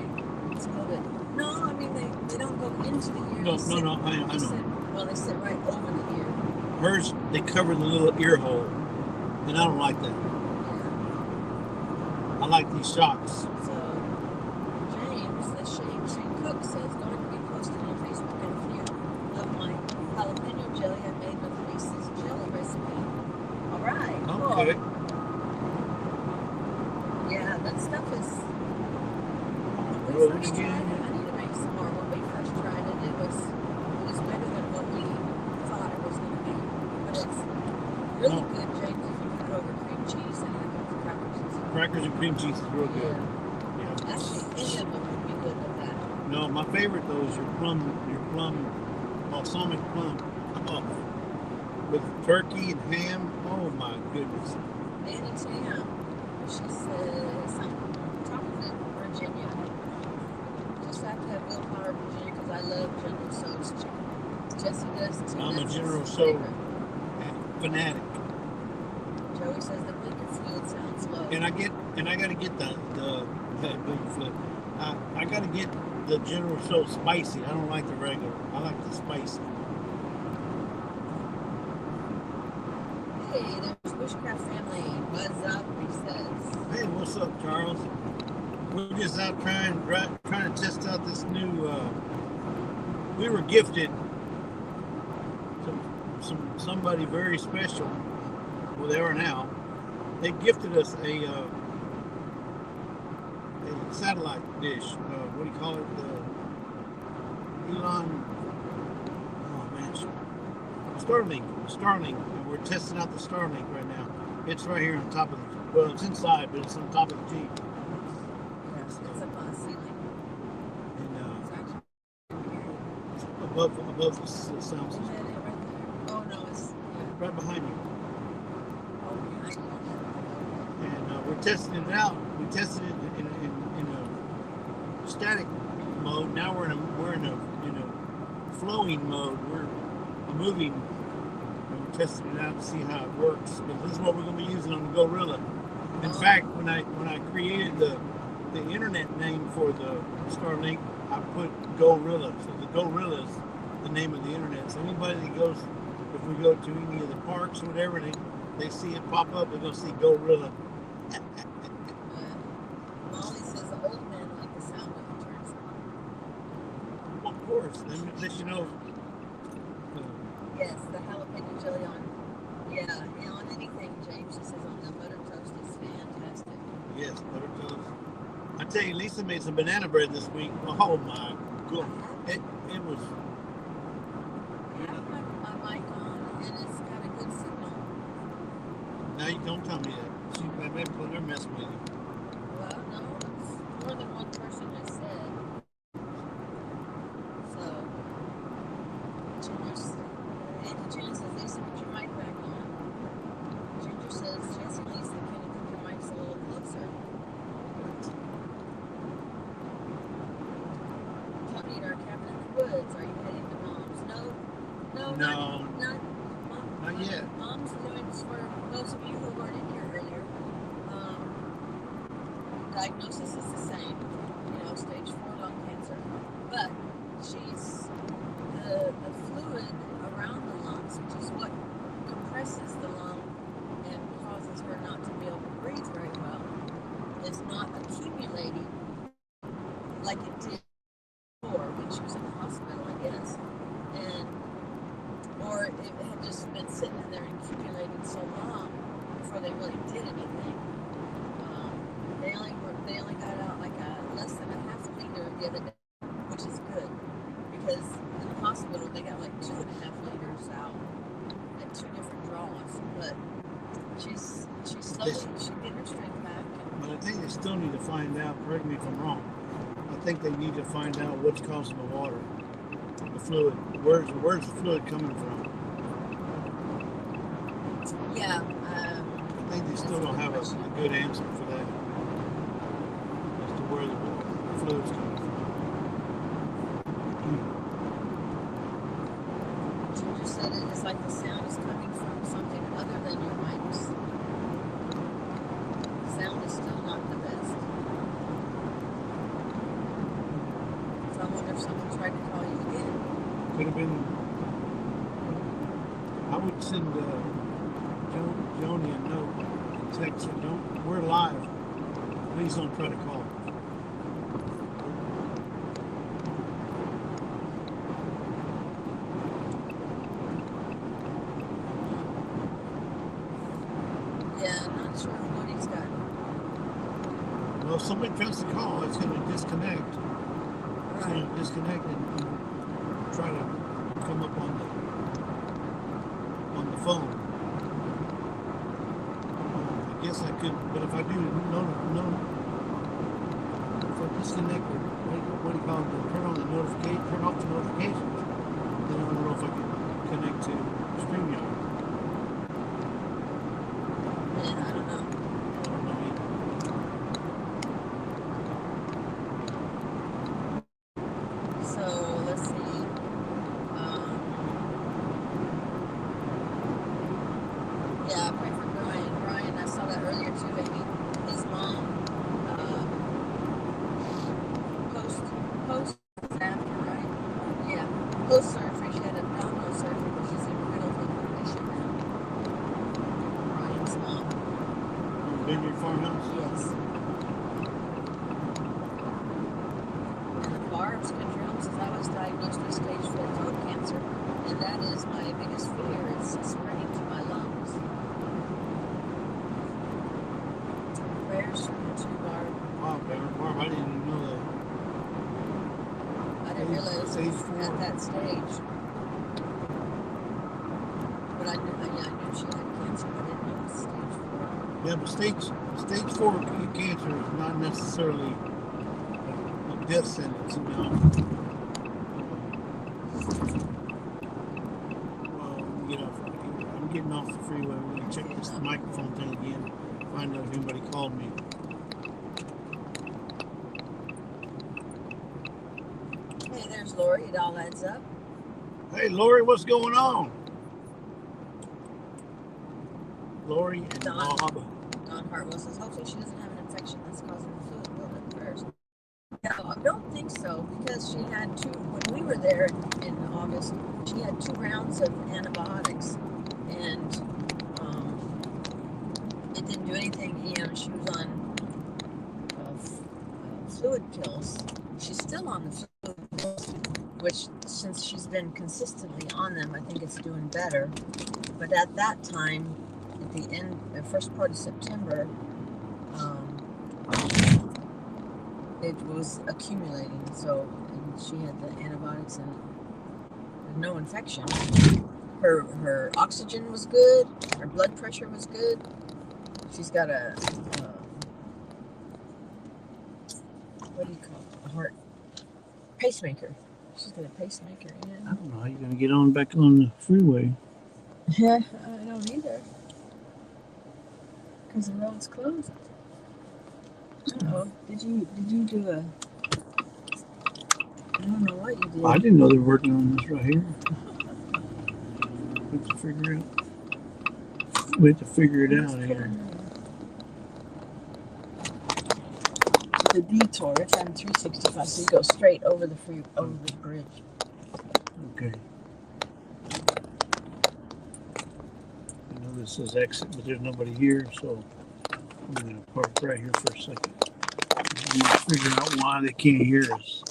[SPEAKER 2] It's a little bit. No, I mean they don't go into the ear.
[SPEAKER 1] No, I know.
[SPEAKER 2] They sit right over the ear.
[SPEAKER 1] Hers, they cover the little ear hole, and I don't like that.
[SPEAKER 2] Yeah.
[SPEAKER 1] I like these shocks.
[SPEAKER 2] So James, the Shane Cook says going to be posting on Facebook a few of my jalapeno jelly I made with Lisa's jelly recipe. All right.
[SPEAKER 1] Okay.
[SPEAKER 2] Cool. Yeah, that stuff is. When we first tried it, I need to make some more. When we first tried it, it was better than what we thought it was going to be. But it's really good, James, if you put it over cream cheese and have it with crackers and stuff.
[SPEAKER 1] Crackers and cream cheese is real good.
[SPEAKER 2] Yeah. Actually, any of them would be good with that.
[SPEAKER 1] No, my favorite though is your plum balsamic plum. Oh, with turkey and ham. Oh my goodness.
[SPEAKER 2] Annie Tam, she says, I'm talking to Virginia. Just have to have willpower, Virginia, because I love General Tso's chicken. Jesse does too.
[SPEAKER 1] I'm a
[SPEAKER 2] That's
[SPEAKER 1] General
[SPEAKER 2] his
[SPEAKER 1] Tso
[SPEAKER 2] favorite.
[SPEAKER 1] fanatic.
[SPEAKER 2] Joey says the blinking fluid sounds low.
[SPEAKER 1] And I gotta get I gotta get the General Tso spicy. I don't like the regular. I like the spicy.
[SPEAKER 2] Hey, there's Bushcraft family. What's up? He says.
[SPEAKER 1] Hey, what's up, Charles? We're just out trying to test out this new. We were gifted somebody very special. Well, they are now. They gifted us a satellite dish. What do you call it? Elon. Oh man, Starlink. And we're testing out the Starlink right now. It's right here on top of the. Well, it's inside, but it's on top of the Jeep.
[SPEAKER 2] Yes, it's up on the ceiling.
[SPEAKER 1] And
[SPEAKER 2] It's actually
[SPEAKER 1] above the sound system.
[SPEAKER 2] right there. Oh no, it's
[SPEAKER 1] Right behind you.
[SPEAKER 2] behind you.
[SPEAKER 1] And we're testing it out. We tested it in a static mode. Now we're in a flowing mode. We're moving. And we're testing it out to see how it works. But this is what we're going to be using on the Gorilla. In fact, when I created the internet name for the Starlink, I put Gorilla. So the Gorilla is the name of the internet. So anybody that goes, if we go to any of the parks or whatever, they see it pop up, they're going to see Gorilla.
[SPEAKER 2] Molly says the old man like the sound when it turns on.
[SPEAKER 1] Of course, let you know.
[SPEAKER 2] Yes, the jalapeno jelly on. Yeah, on anything, James. She says on the butter toast is fantastic.
[SPEAKER 1] Yes, butter toast. I tell you, Lisa made some banana bread this week. Oh my god, it was.
[SPEAKER 2] I have my mic on, and it's got a good signal.
[SPEAKER 1] Now you don't tell me that. She maybe put her messing with you.
[SPEAKER 2] Well, no, it's more than one person has said. So, Andy Jen says, Lisa, put your mic back on. Ginger says, Jesse, Lisa, can you put your mics a little closer? Tony, our cabin in the woods. Are you heading to Mom's? No,
[SPEAKER 1] No.
[SPEAKER 2] not for those of you who weren't in here earlier, diagnosis is the same, stage 4 lung cancer, but she's the fluid around the lungs, which is what compresses the lung and causes her not to be able to breathe very well, is not accumulating like it did before when she was in the hospital, I guess, or it had just been sitting in there and accumulating so long before they really did anything. They only got out like less than a half liter the other day, which is good, because in the hospital they got like 2.5 liters out at 2 different draws. But she's slowly getting her strength back.
[SPEAKER 1] But I think they still need to find out, correct me if I'm wrong, I think they need to find out what's causing the water, the fluid. Where's the fluid coming from?
[SPEAKER 2] Yeah.
[SPEAKER 1] I think they still don't have a good answer for that, as to where the fluid's coming from.
[SPEAKER 2] You just said it's like the sound is coming from something other than your mics. The sound is still not the best. So I wonder if someone tried to call you again.
[SPEAKER 1] Could have been. I would send Joni a note and text her, we're live. Please don't try to call.
[SPEAKER 2] Yeah, I'm not sure what he's got.
[SPEAKER 1] Well, if somebody tries to call, it's going to disconnect. It's going to disconnect and try to come up on the phone. I guess I could, but if I do, if I disconnect, what do you call it? Turn off the notifications. Then I don't know if I can connect to StreamYard.
[SPEAKER 2] Man, I don't know.
[SPEAKER 1] I don't know either.
[SPEAKER 2] So let's see. Yeah, pray for Brian. Brian, I saw that earlier too, baby. His mom, post after, right? Yeah, post surgery. She had abdominal surgery, but she's in critical condition now. Brian's mom.
[SPEAKER 1] Vineyard Farmhouse?
[SPEAKER 2] Yes. Barb's country home says I was diagnosed with stage 4 throat cancer, and that is my biggest fear. It's spreading to my lungs. Prayers for you too, Barb.
[SPEAKER 1] Wow, Barb, I didn't even know that.
[SPEAKER 2] I didn't realize it
[SPEAKER 1] Stage
[SPEAKER 2] was
[SPEAKER 1] 4.
[SPEAKER 2] at that stage. But I knew she had cancer, but I didn't know it was stage 4.
[SPEAKER 1] Yeah, but stage 4 cancer is not necessarily a death sentence. Well, I'm getting off the freeway. We're going to check this microphone thing again. Find out if anybody called me.
[SPEAKER 2] Hey, there's Lori. It all adds up.
[SPEAKER 1] Hey, Lori, what's going on? Lori and Bob.
[SPEAKER 2] Don Hartwell says, hopefully she doesn't have an infection that's causing the fluid buildup first. No, I don't think so, because she had when we were there in August, she had 2 rounds of antibiotics, and it didn't do anything. She was on fluid pills. She's still on the fluid pills, which since she's been consistently on them, I think it's doing better. But at that time, at the first part of September, it was accumulating. So, and she had the antibiotics and no infection. Her oxygen was good. Her blood pressure was good. She's got a what do you call it? A heart pacemaker. She's got a pacemaker. Yeah.
[SPEAKER 1] I don't know how you're going to get on back on the freeway.
[SPEAKER 2] Yeah, I don't either. Because the road's closed. Uh-oh. Did you do a... I don't know what you did.
[SPEAKER 1] I didn't know they were working on this right here. Let's figure out. We have to figure it out here.
[SPEAKER 2] The detour, it's on 365, so you go straight over the bridge.
[SPEAKER 1] Okay. I know this is exit, but there's nobody here, so I'm going to park right here for a second. I'm going to figure out why they can't hear us.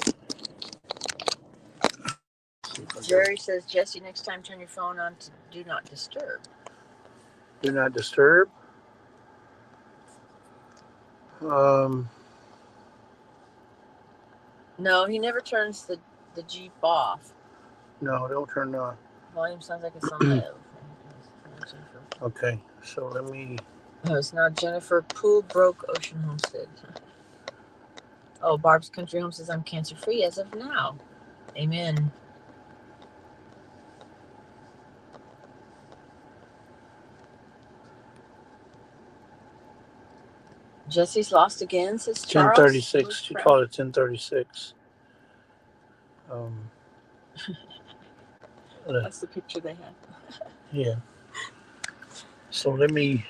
[SPEAKER 2] Jerry says, Jesse, next time turn your phone on to do not disturb.
[SPEAKER 1] Do not disturb.
[SPEAKER 2] No, he never turns the Jeep off.
[SPEAKER 1] No, don't turn it on.
[SPEAKER 2] Volume sounds like it's on low.
[SPEAKER 1] Okay, so let me.
[SPEAKER 2] Oh, it's now Jennifer Pool Broke Ocean Homestead. Oh, Barb's Country Home says, I'm cancer free as of now. Amen. Jesse's lost again, says Charles.
[SPEAKER 1] 1036. She called it 1036.
[SPEAKER 2] That's the picture they had.
[SPEAKER 1] Yeah. So let me.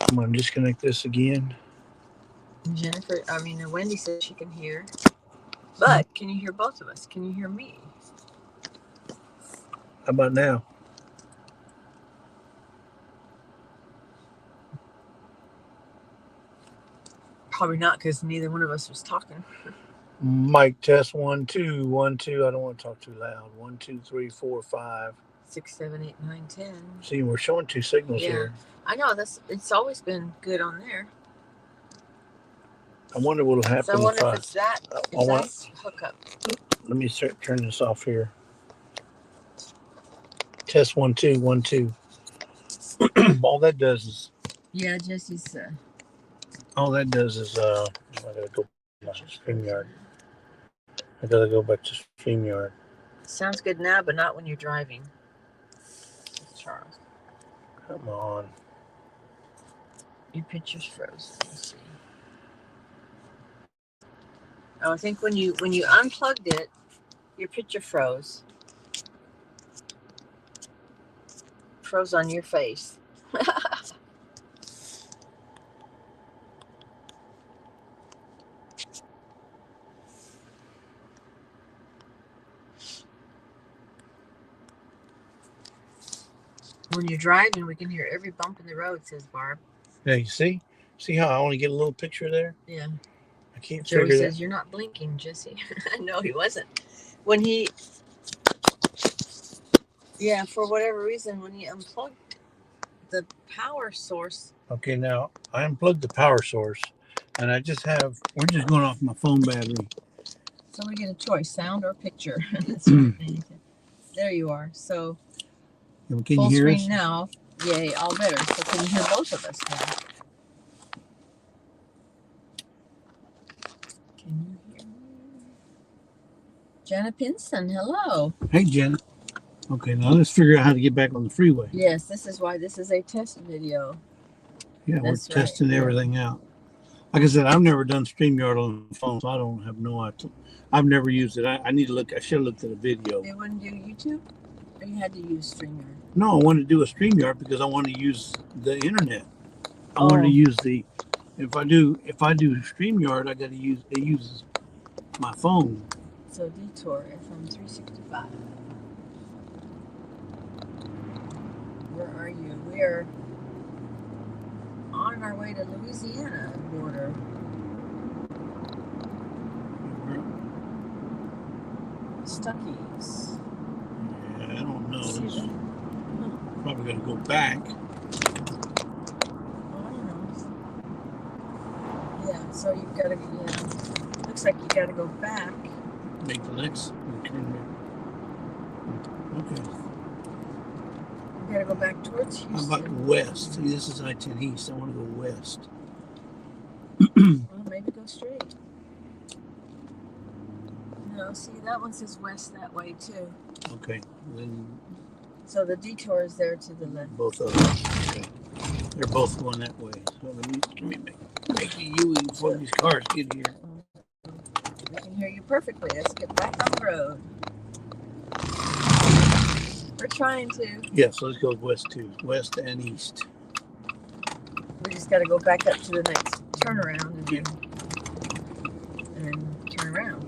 [SPEAKER 1] I'm going to disconnect this again.
[SPEAKER 2] Wendy says she can hear. But can you hear both of us? Can you hear me?
[SPEAKER 1] How about now?
[SPEAKER 2] Probably not, because neither one of us was talking.
[SPEAKER 1] Mic test 1 2 1 2. I don't want to talk too loud. 1 2 3 4 5
[SPEAKER 2] 6 7 8 9 10.
[SPEAKER 1] See, we're showing two signals here.
[SPEAKER 2] I know it's always been good on there.
[SPEAKER 1] I wonder what'll happen.
[SPEAKER 2] So I wonder if it's that. That's hookup.
[SPEAKER 1] Let me turn this off here. Test 1 2 1 2. All that does is.
[SPEAKER 2] Yeah, Jesse's.
[SPEAKER 1] All that does is I gotta go back to StreamYard. I gotta go back to StreamYard.
[SPEAKER 2] Sounds good now, but not when you're driving. Charles.
[SPEAKER 1] Come on.
[SPEAKER 2] Your picture's frozen. Let's see. Oh, I think when you unplugged it, your picture froze. Froze on your face. When you're driving, we can hear every bump in the road, says Barb.
[SPEAKER 1] Yeah, you see? See how I only get a little picture there?
[SPEAKER 2] Yeah.
[SPEAKER 1] I can't
[SPEAKER 2] Joey
[SPEAKER 1] figure
[SPEAKER 2] says,
[SPEAKER 1] that.
[SPEAKER 2] you're not blinking, Jesse. No, he wasn't. When he... Yeah, for whatever reason, when he unplugged the power source...
[SPEAKER 1] Okay, now, I unplugged the power source, and we're just going off my phone battery.
[SPEAKER 2] So we get a choice, sound or picture. That's right. There you are. So...
[SPEAKER 1] Can
[SPEAKER 2] full
[SPEAKER 1] you hear
[SPEAKER 2] screen
[SPEAKER 1] us?
[SPEAKER 2] now. Yay, all better. So can you hear both of us now? Can you hear me? Jenna Pinson, hello.
[SPEAKER 1] Hey, Jenna. Okay, now let's figure out how to get back on the freeway.
[SPEAKER 2] Yes, this is why this is a test video.
[SPEAKER 1] Yeah,
[SPEAKER 2] That's
[SPEAKER 1] we're testing everything out. Like I said, I've never done StreamYard on the phone, so I don't have no idea. I've never used it. I need to look. I should have looked at a video.
[SPEAKER 2] They wouldn't do YouTube? Or you had to use StreamYard?
[SPEAKER 1] No, I wanted to do a StreamYard because I want to use the internet. I wanted to use the. If I do StreamYard, I got to use. It uses my phone.
[SPEAKER 2] So Detour FM 365. Where are you? We're on our way to Louisiana border. Stuckies.
[SPEAKER 1] Yeah, I don't know. Probably got to go back.
[SPEAKER 2] Oh, I don't know. Yeah, so you've got to. Yeah, looks like you got to go back.
[SPEAKER 1] Make the next turn there. Okay.
[SPEAKER 2] You got to go back towards Houston.
[SPEAKER 1] How about west? See, this is I-10 East. I want to go west.
[SPEAKER 2] Well, maybe go straight. No, see, that one says west that way too.
[SPEAKER 1] Okay, then.
[SPEAKER 2] So the detour is there to the left.
[SPEAKER 1] Both of them. Okay. They're both going that way. So let me make a U-turn before these cars get here.
[SPEAKER 2] We can hear you perfectly. Let's get back on the road. We're trying to.
[SPEAKER 1] Yeah, so let's go west too. West and east.
[SPEAKER 2] We just got to go back up to the next turnaround and then turn around.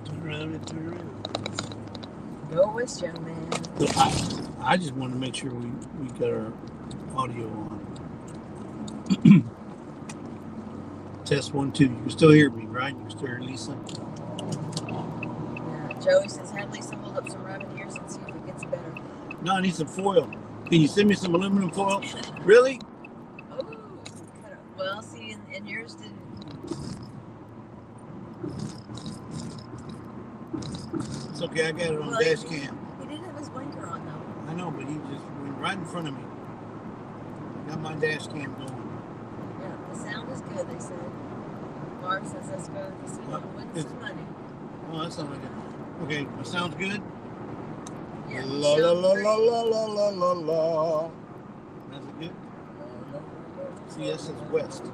[SPEAKER 1] Turn around and turn around.
[SPEAKER 2] Go west, young man.
[SPEAKER 1] So I just want to make sure we got our audio on. Test 1, 2. You can still hear me, right? You can still hear Lisa?
[SPEAKER 2] Yeah, Joey says, have Lisa hold up some rabbit ears and see if it gets better.
[SPEAKER 1] No, I need some foil. Can you send me some aluminum foil? Really?
[SPEAKER 2] Oh, well, see, and yours didn't.
[SPEAKER 1] It's okay, I got it on
[SPEAKER 2] Well,
[SPEAKER 1] dash cam.
[SPEAKER 2] He didn't have his blinker on, though.
[SPEAKER 1] I know, but he just went right in front of me. Got my dash cam going.
[SPEAKER 2] Yeah, the sound is good, they said. Mark says that's good. He said, win some money.
[SPEAKER 1] Oh, that sounds like it. Okay, that sounds good.
[SPEAKER 2] Yeah,
[SPEAKER 1] La la la la la la la la la. That's it good? See, this is west.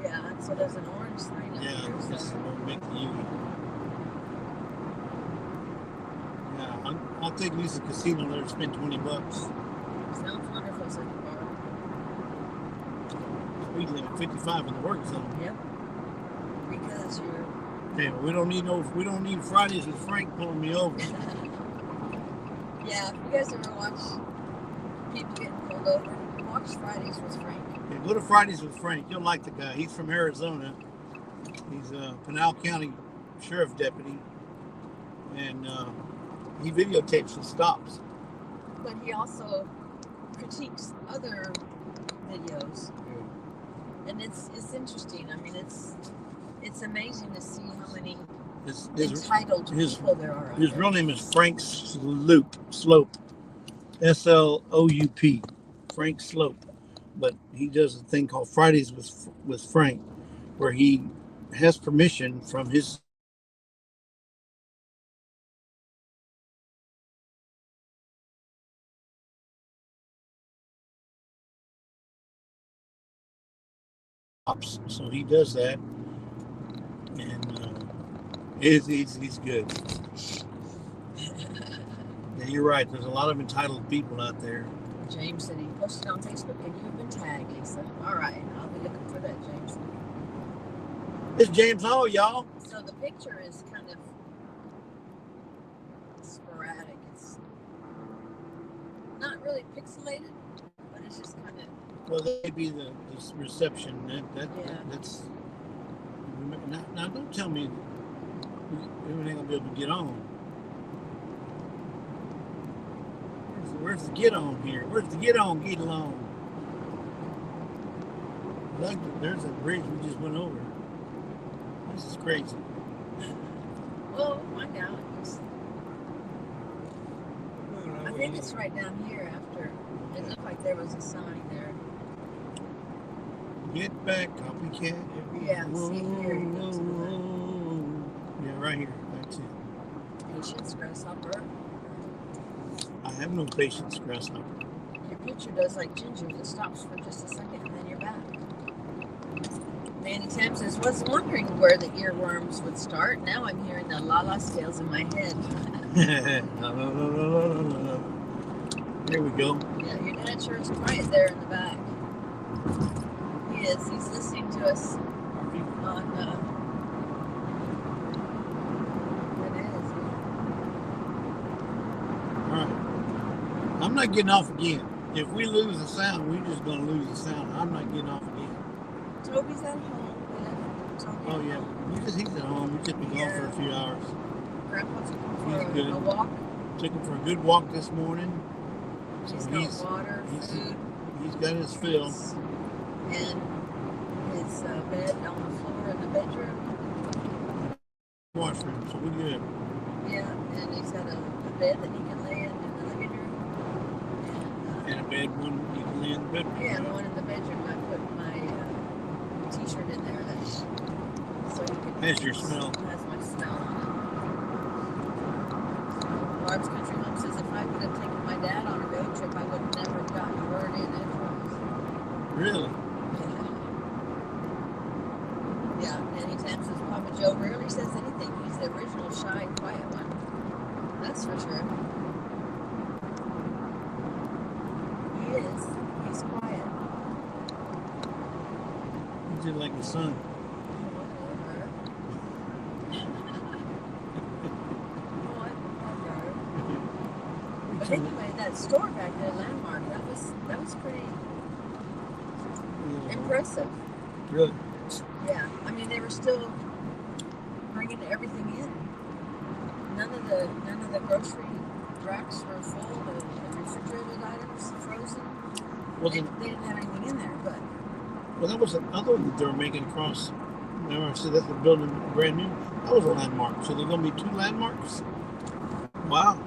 [SPEAKER 2] Yeah, so there's an orange sign up
[SPEAKER 1] Yeah,
[SPEAKER 2] here.
[SPEAKER 1] this is what make the U. Yeah, I'll take Lisa Casino there and spend $20.
[SPEAKER 2] Sounds wonderful, so far.
[SPEAKER 1] Speed limit 55 in the work zone.
[SPEAKER 2] Yep. Because you're.
[SPEAKER 1] Yeah, we don't need Fridays with Frank pulling me over.
[SPEAKER 2] Yeah, if you guys ever watch people getting pulled over, watch Fridays with Frank.
[SPEAKER 1] Yeah, go to Fridays with Frank. You'll like the guy. He's from Arizona. He's a Pinal County Sheriff Deputy. And he videotapes and stops.
[SPEAKER 2] But he also critiques other videos.
[SPEAKER 1] Yeah.
[SPEAKER 2] And it's interesting. I mean, it's amazing to see how many
[SPEAKER 1] His
[SPEAKER 2] entitled people there are.
[SPEAKER 1] His real name is Frank Slope. S-L-O-U-P. Frank Slope. But he does a thing called Fridays with Frank, where he has permission from his ops. So he does that. And he's good. Yeah, you're right. There's a lot of entitled people out there.
[SPEAKER 2] James said he posted on Facebook and you've been tagged, Lisa. All right, I'll be looking for that, James.
[SPEAKER 1] It's James Hall, y'all.
[SPEAKER 2] So the picture is kind of sporadic. It's not really pixelated, but it's just kind of.
[SPEAKER 1] Well, that may be the reception. That's. Now, don't tell me everything will be able to get on. Where's the get on here? Where's the get on? Get along. Look, there's a bridge we just went over. This is crazy.
[SPEAKER 2] Well, find out. I think it's right down here after. It looked like there was a sign there.
[SPEAKER 1] Get back, copycat.
[SPEAKER 2] Yeah, see here he goes.
[SPEAKER 1] Yeah, right here. That's it.
[SPEAKER 2] Patience, grasshopper.
[SPEAKER 1] I have no patience, grasshopper.
[SPEAKER 2] Your picture does like Ginger. It stops for just a second and then you're back. Manny Tam says, was wondering where the earworms would start. Now I'm hearing the la-la scales in my head.
[SPEAKER 1] No. Here we go.
[SPEAKER 2] Yeah, your dad sure is quiet there in the back. He is. He's listening to us on, it is.
[SPEAKER 1] All right. I'm not getting off again. If we lose the sound, we're just going to lose the sound. I'm not getting off again.
[SPEAKER 2] Toby's at home. Yeah.
[SPEAKER 1] Oh, yeah. He's at home. We took him gone for a few hours.
[SPEAKER 2] Grandpa took him
[SPEAKER 1] He's
[SPEAKER 2] for
[SPEAKER 1] good.
[SPEAKER 2] a walk.
[SPEAKER 1] Took him for a good walk this morning. So
[SPEAKER 2] He's got water, food.
[SPEAKER 1] He's got his fill.
[SPEAKER 2] And his bed on the floor in the bedroom.
[SPEAKER 1] Washroom, so we're good.
[SPEAKER 2] Yeah, and he's got a bed that he can lay in the living room.
[SPEAKER 1] And a bed one you can lay in the bedroom.
[SPEAKER 2] Yeah, the one in the bedroom. I put my t-shirt in there so he can.
[SPEAKER 1] Has your smell.
[SPEAKER 2] Has my smell on it. Barb's Country Home says if I could have taken my dad on a road trip, I would never have gotten a word in edgewise.
[SPEAKER 1] Really?
[SPEAKER 2] Yeah, Manny Tam says Papa Joe rarely says anything. He's the original shy, quiet one. That's for sure. He is. He's quiet.
[SPEAKER 1] He's just like the sun.
[SPEAKER 2] But anyway, that store back there, Landmark, that was pretty impressive.
[SPEAKER 1] Really?
[SPEAKER 2] Yeah, I mean they were still bringing everything in. None of the grocery racks were full. The refrigerated items frozen.
[SPEAKER 1] Well,
[SPEAKER 2] they didn't have anything in there, but.
[SPEAKER 1] Well, that was another one that they were making across. Remember, I said that's the building brand new. That was a landmark. So there's going to be 2 landmarks. Wow.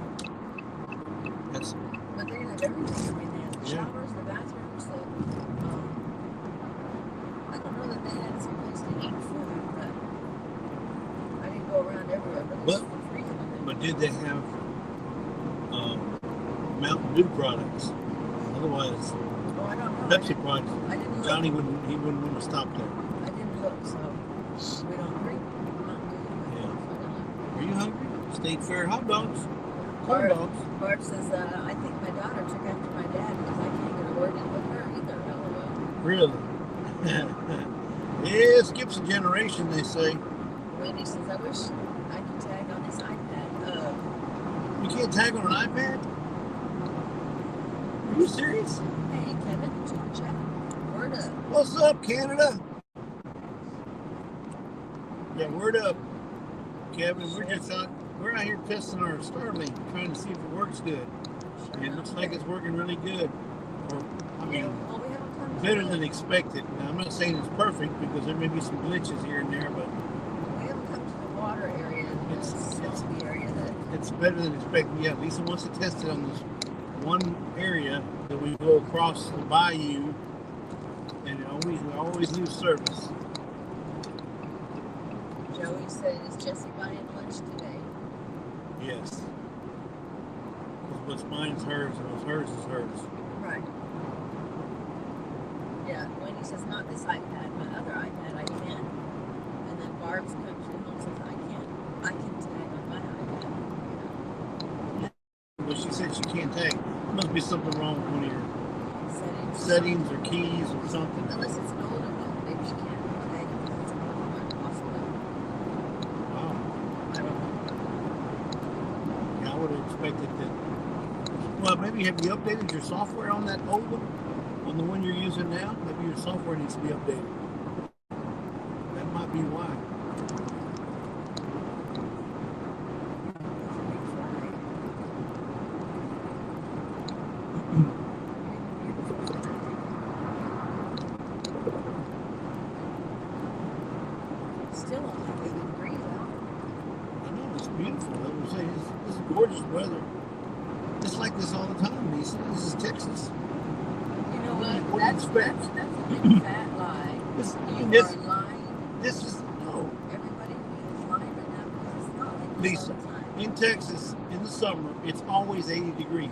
[SPEAKER 1] That's.
[SPEAKER 2] But they're gonna have everything. I mean, they have the showers, the bathrooms, I don't know that they had some place to eat food, but I didn't go around everywhere. But free.
[SPEAKER 1] But did they have Mountain Dew products? Otherwise,
[SPEAKER 2] oh, I don't know.
[SPEAKER 1] Pepsi products.
[SPEAKER 2] I didn't look.
[SPEAKER 1] Johnny wouldn't want to stop there.
[SPEAKER 2] I didn't look, so we don't drink Mountain Dew.
[SPEAKER 1] Yeah. Are you hungry? State Fair hot dogs. Corn dogs.
[SPEAKER 2] Barb says, I think my daughter took after my dad because I can't get a word in with her either. LOL.
[SPEAKER 1] Really? Yeah, it skips a generation, they say.
[SPEAKER 2] Wendy says, I wish I could tag on this iPad.
[SPEAKER 1] You can't tag on an iPad? Are you serious?
[SPEAKER 2] Hey, Kevin, chat. Word up.
[SPEAKER 1] What's up, Canada? Yeah, word up, Kevin. We're out here testing our Starlink, trying to see if it works good. And it looks like it's working really good. Or, I mean, better than expected. Now, I'm not saying it's perfect because there may be some glitches here and there, but
[SPEAKER 2] we haven't come to the water area. It's the area that
[SPEAKER 1] it's better than expected. Yeah, Lisa wants to test it on this one area that we go across the bayou, and we always lose service.
[SPEAKER 2] Joey said, "Is Jesse buying lunch today?"
[SPEAKER 1] Yes. What's mine is hers, and what's hers is hers.
[SPEAKER 2] Right. Yeah, Wendy says, not this iPad, my other iPad I can. And then Barb's country home says, I can tag on my iPad.
[SPEAKER 1] But she said she can't tag. There must be something wrong with one of your settings or keys or something.
[SPEAKER 2] Unless it's an older one, maybe she can't tag it because it's an older one, possibly.
[SPEAKER 1] Wow.
[SPEAKER 2] I don't know.
[SPEAKER 1] Yeah, I would have expected that. Well, maybe have you updated your software on that old one? On the one you're using now? Maybe your software needs to be updated. That might be why.
[SPEAKER 2] Still only 80 degrees out.
[SPEAKER 1] I know, it's beautiful. I would say this is gorgeous weather. It's like this all the time, Lisa. This is Texas.
[SPEAKER 2] You know what?
[SPEAKER 1] What
[SPEAKER 2] That's
[SPEAKER 1] do you expect?
[SPEAKER 2] a big fat lie. You are lying.
[SPEAKER 1] This is, no.
[SPEAKER 2] Everybody is lying right now because it's not like this
[SPEAKER 1] Lisa,
[SPEAKER 2] all the time.
[SPEAKER 1] in Texas, in the summer, it's always 80 degrees.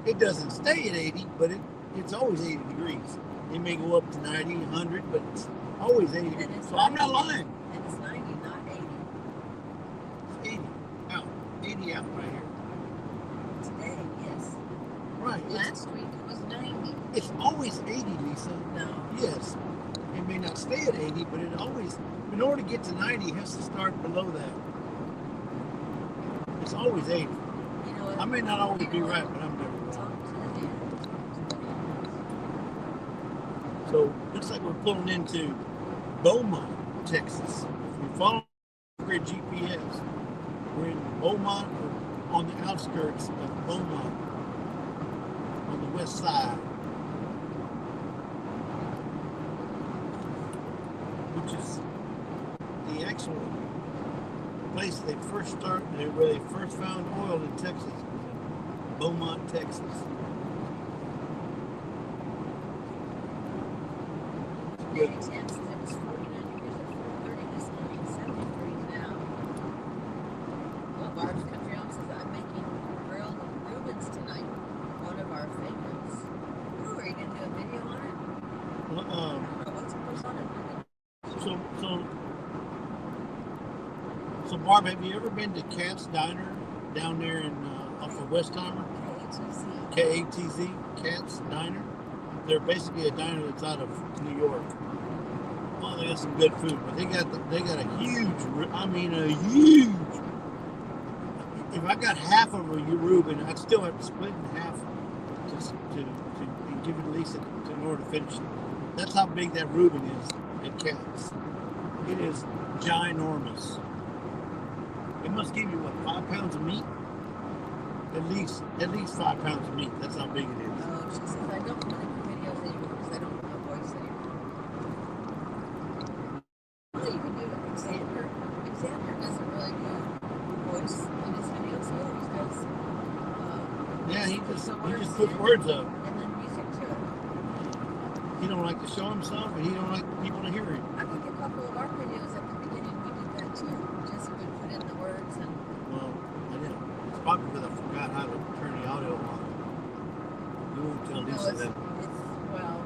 [SPEAKER 1] It doesn't stay at 80, but it's always 80 degrees. It may go up to 90, 100, but it's always 80 degrees. So I'm not lying.
[SPEAKER 2] And it's 90, not 80.
[SPEAKER 1] It's 80 out. 80 out right here.
[SPEAKER 2] Today, yes.
[SPEAKER 1] Right.
[SPEAKER 2] Last week it was 90.
[SPEAKER 1] It's always 80, Lisa.
[SPEAKER 2] No.
[SPEAKER 1] Yes. It may not stay at 80, but it always, in order to get to 90, it has to start below that. It's always 80.
[SPEAKER 2] You know what?
[SPEAKER 1] I may not always be right, but I'm never
[SPEAKER 2] Talk
[SPEAKER 1] wrong.
[SPEAKER 2] to the Dan.
[SPEAKER 1] So, looks like we're pulling into Beaumont, Texas. If you follow your GPS, we're in Beaumont, or on the outskirts of Beaumont, on the west side, which is the actual place they first started, where they first found oil in Texas, was in Beaumont, Texas.
[SPEAKER 2] Today, Tim says it was 49 degrees at 4:30 this morning, 70 degrees now. Well, Barb's Country Home says, I'm making grilled Reubens tonight. One of our favorites. Ooh, are you going to do a video on it?
[SPEAKER 1] Well,
[SPEAKER 2] I don't know what's supposed on it.
[SPEAKER 1] So Barb, have you ever been to Cat's Diner down there in off of Westheimer, KATZ, Cats Diner. They're basically a diner that's out of New York. Oh, they got some good food, but they got a huge. I mean, a huge. If I got half of a Reuben, I'd still have to split in half to give it at least in order to finish it. That's how big that Reuben is at Cats. It is ginormous. It must give you what, 5 pounds of meat? At least 5 pounds of meat. That's how big it is.
[SPEAKER 2] Oh, she says I don't want to do videos anymore because I don't have a voice anymore. Well, you can do it. Xander does a really good voice in his videos. He always does.
[SPEAKER 1] Yeah, he just puts words up.
[SPEAKER 2] And then music to it.
[SPEAKER 1] He don't like to show himself, and he don't like people to hear him.
[SPEAKER 2] I think a couple of our videos at the beginning we did that too. Just we put in the words and.
[SPEAKER 1] Well, I didn't. It's probably because I forgot how to turn the audio on. You won't tell Lisa that.
[SPEAKER 2] Well,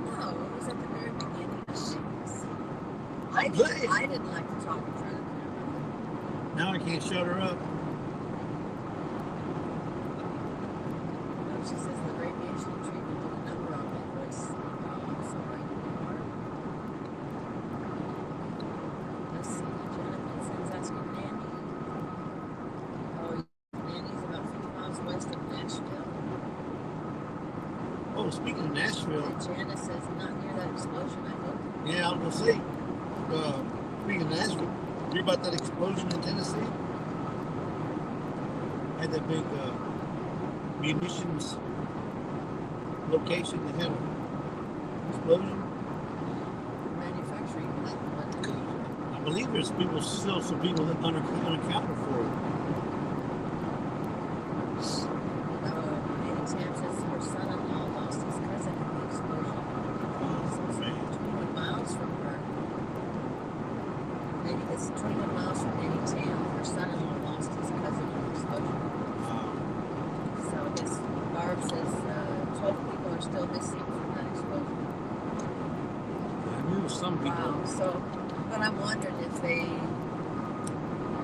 [SPEAKER 2] no, it was at the very beginning. I didn't like to talk in front of the camera.
[SPEAKER 1] Now I can't shut her up.
[SPEAKER 2] No, she says the radiation treatment did a number on my voice. I'm sorry. Let's see. Jonathan says asking Nanny. Oh, Nanny's about 50 miles west of Nashville.
[SPEAKER 1] Oh, speaking of Nashville.
[SPEAKER 2] And Janice says not near that explosion, I hope.
[SPEAKER 1] Yeah, I was gonna say. Speaking of Nashville, hear about that explosion in Tennessee? Had that big munitions location that had an explosion.
[SPEAKER 2] Manufacturing that one.
[SPEAKER 1] I believe there's some people that unaccounted for it.
[SPEAKER 2] Nanny Tam says her son-in-law lost his cousin in the explosion. So it's 21 miles from her. It's 21 miles from Nanny Tam. Her son-in-law lost his cousin in the explosion. So I guess Barb says 12 people are still missing from that explosion.
[SPEAKER 1] I knew some people.
[SPEAKER 2] Wow. So, but I'm wondering if they,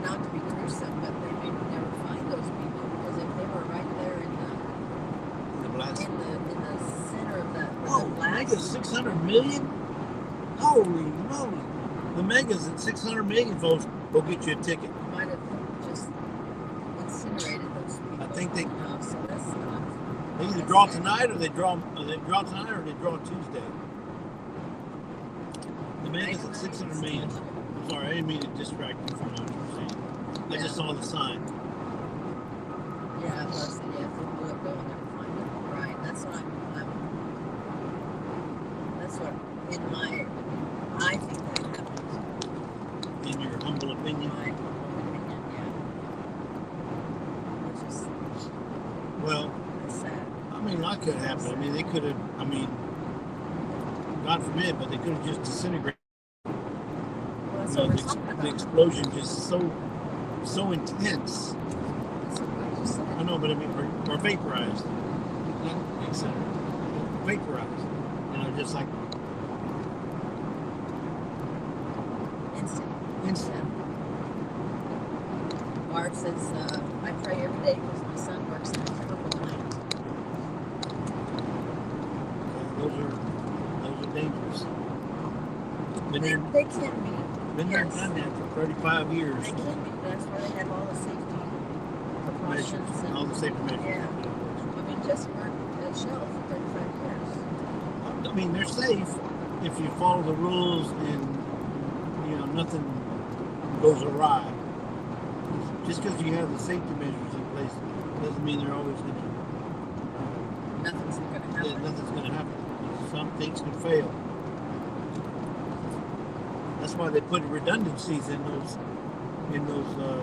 [SPEAKER 2] not to be gruesome, but they maybe never find those people because if they were right there in the
[SPEAKER 1] blast.
[SPEAKER 2] in the center of the blast.
[SPEAKER 1] Mega 600 million? Holy moly! The Mega's at 600 million, folks. Go get you a ticket.
[SPEAKER 2] Might have just incinerated those people.
[SPEAKER 1] I think they.
[SPEAKER 2] So that's not.
[SPEAKER 1] They either draw tonight or they draw Tuesday. The Mega's at 600 million. I'm sorry, I didn't mean to distract you from what you were saying. I just saw the sign.
[SPEAKER 2] Yeah, plus yeah, if they blew up, they'll never find it. Right. That's what that's what I think that happened.
[SPEAKER 1] In your humble opinion?
[SPEAKER 2] My humble opinion, yeah. Which is
[SPEAKER 1] Well,
[SPEAKER 2] sad.
[SPEAKER 1] I mean, a lot could happen. I mean, they could have, God forbid, but they could have just disintegrated.
[SPEAKER 2] Well, that's
[SPEAKER 1] You know,
[SPEAKER 2] what we're talking about.
[SPEAKER 1] the explosion just so intense.
[SPEAKER 2] That's what we just said.
[SPEAKER 1] I know, but I mean, or vaporized. Not incinerated. Vaporized. You know, just like instant.
[SPEAKER 2] Barb says, I pray every day because my son works in a chemical plant.
[SPEAKER 1] Those are dangerous.
[SPEAKER 2] They can be.
[SPEAKER 1] Been there and done that for 35 years.
[SPEAKER 2] They can be. That's why they have all the safety precautions. And,
[SPEAKER 1] all the safety measures.
[SPEAKER 2] Yeah. I mean, just worked at Shell for 35 years.
[SPEAKER 1] I mean, they're safe if you follow the rules and, you know, nothing goes awry. Just because you have the safety measures in place doesn't mean they're always going to.
[SPEAKER 2] Nothing's going to happen.
[SPEAKER 1] Yeah, nothing's going to happen. Some things can fail. That's why they put redundancies in those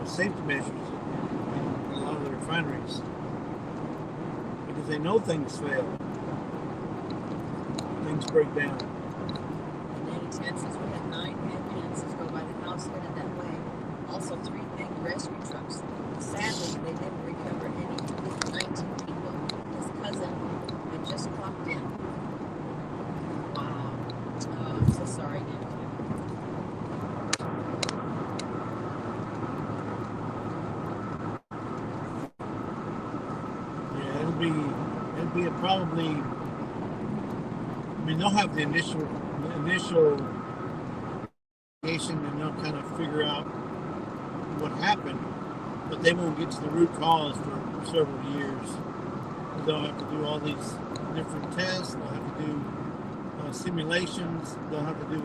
[SPEAKER 1] safety measures in a lot of the refineries, because they know things fail, things break down.
[SPEAKER 2] And then chances we had 9 ambulances go by the house headed that way. Also 3 big rescue trucks. Sadly, they didn't recover any 19 people. His cousin had just clocked in. Wow. I'm so sorry, Nick.
[SPEAKER 4] probably, they'll have the initial investigation, and they'll kind of figure out what happened, but they won't get to the root cause for several years. They'll have to do all these different tests. They'll have to do simulations. They'll have to do,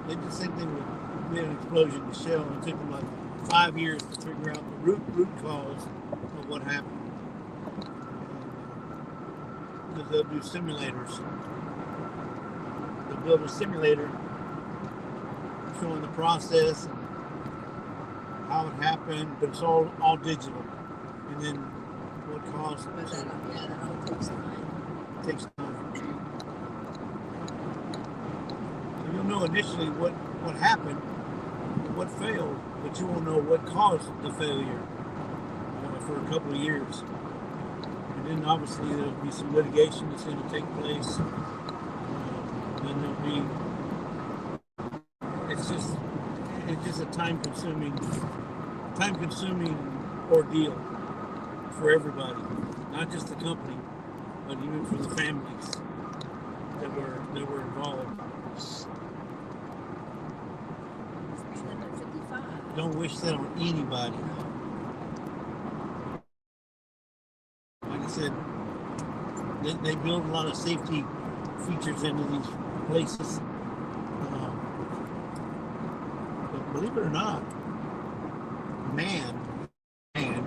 [SPEAKER 4] they did the same thing with we had an explosion in the shell, and it took them like 5 years to figure out the root cause of what happened. Because they'll do simulators. They'll build a simulator showing the process and how it happened, but it's all digital. And then what caused it.
[SPEAKER 2] But that all takes time.
[SPEAKER 4] It takes time. So you'll know initially what happened, what failed, but you won't know what caused the failure for a couple of years. And then obviously there'll be some litigation that's going to take place. Then there'll be, it's just a time-consuming ordeal for everybody, not just the company, but even for the families that were involved.
[SPEAKER 2] 355.
[SPEAKER 4] Don't wish that on anybody. Like I said, they build a lot of safety features into these places. But believe it or not, man,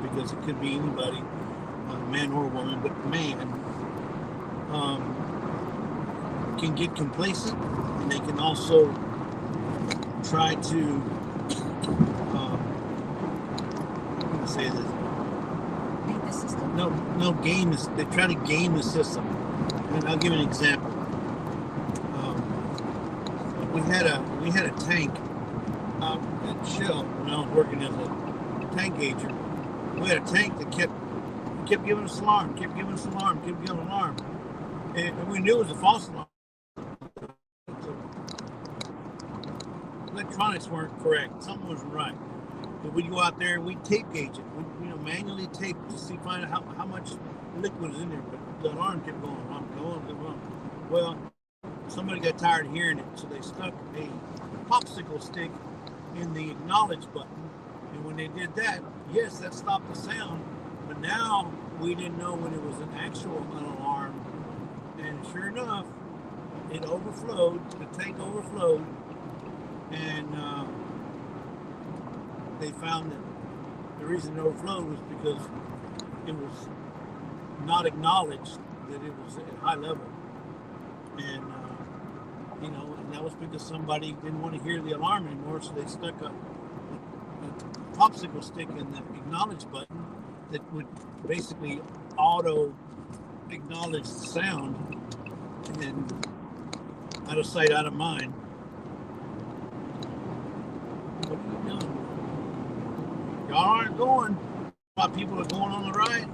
[SPEAKER 4] because it could be anybody, man or woman, but man can get complacent, and they can also try to, I'm going to say this.
[SPEAKER 2] Beat the system.
[SPEAKER 4] No, game is. They try to game the system. And I'll give an example. We had a tank at Shell when I was working as a tank gauger. We had a tank that kept giving us alarm, kept giving us alarm, and we knew it was a false alarm. Electronics weren't correct. Something wasn't right. But we'd go out there and we'd tape gauge it. We'd manually tape to see, find out how much liquid is in there. But the alarm kept going wrong. Well, somebody got tired of hearing it, so they stuck a popsicle stick in the acknowledge button. And when they did that, yes, that stopped the sound. But now we didn't know when it was an actual alarm. And sure enough, it overflowed. The tank overflowed. And they found that the reason it overflowed was because it was not acknowledged that it was at high level. And, and that was because somebody didn't want to hear the alarm anymore, so they stuck a popsicle stick in the acknowledge button that would basically auto acknowledge the sound, and then out of sight, out of mind. What are you doing? Y'all aren't going. While people are going on the right.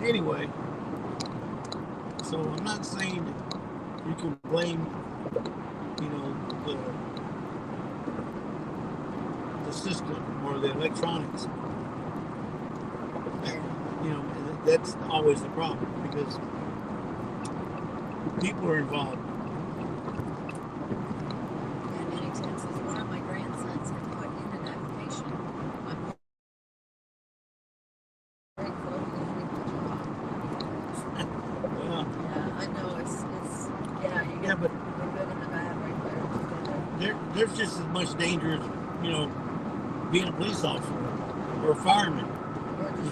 [SPEAKER 4] Anyway, so I'm not saying that you can blame, the system or the electronics. That's always the problem because people are involved.
[SPEAKER 2] And inexpensive. One of my grandsons had put in an application. I'm grateful he did a good job.
[SPEAKER 4] Well,
[SPEAKER 2] Yeah, I know it's
[SPEAKER 4] but
[SPEAKER 2] the good and the bad right there.
[SPEAKER 4] there's just as much danger as, being a police officer or a fireman.
[SPEAKER 2] Or just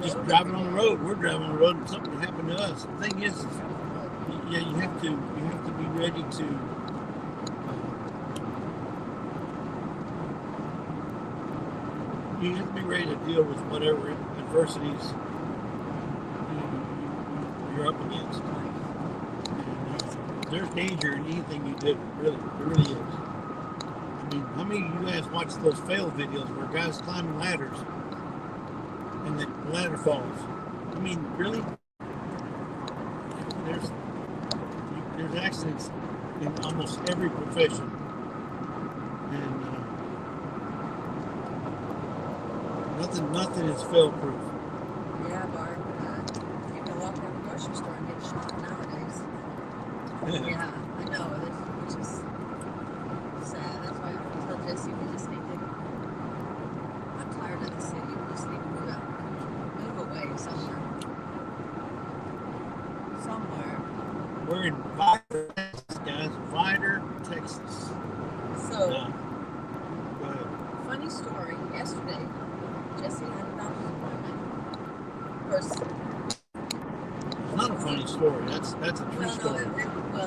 [SPEAKER 4] Just
[SPEAKER 2] driving on the road.
[SPEAKER 4] driving on the road. We're driving on the road and something happened to us. The thing is, you have to be ready to deal with whatever adversities you're up against. There's danger in anything you do. Really, there really is. How many of you guys watch those fail videos where guys climbing ladders and the ladder falls? Really? There's accidents in almost every profession, and nothing is fail-proof.
[SPEAKER 2] Yeah, I know, which is sad. That's why I tell Jesse we just need to. I'm tired of the city. We just need to move out, move away somewhere. Somewhere.
[SPEAKER 4] We're in Vidor, Texas, guys. Vidor, Texas.
[SPEAKER 2] So,
[SPEAKER 4] Go ahead.
[SPEAKER 2] funny story. Yesterday, Jesse had a doctor's appointment. Of course,
[SPEAKER 4] It's not a funny story. That's a true
[SPEAKER 2] well,
[SPEAKER 4] story.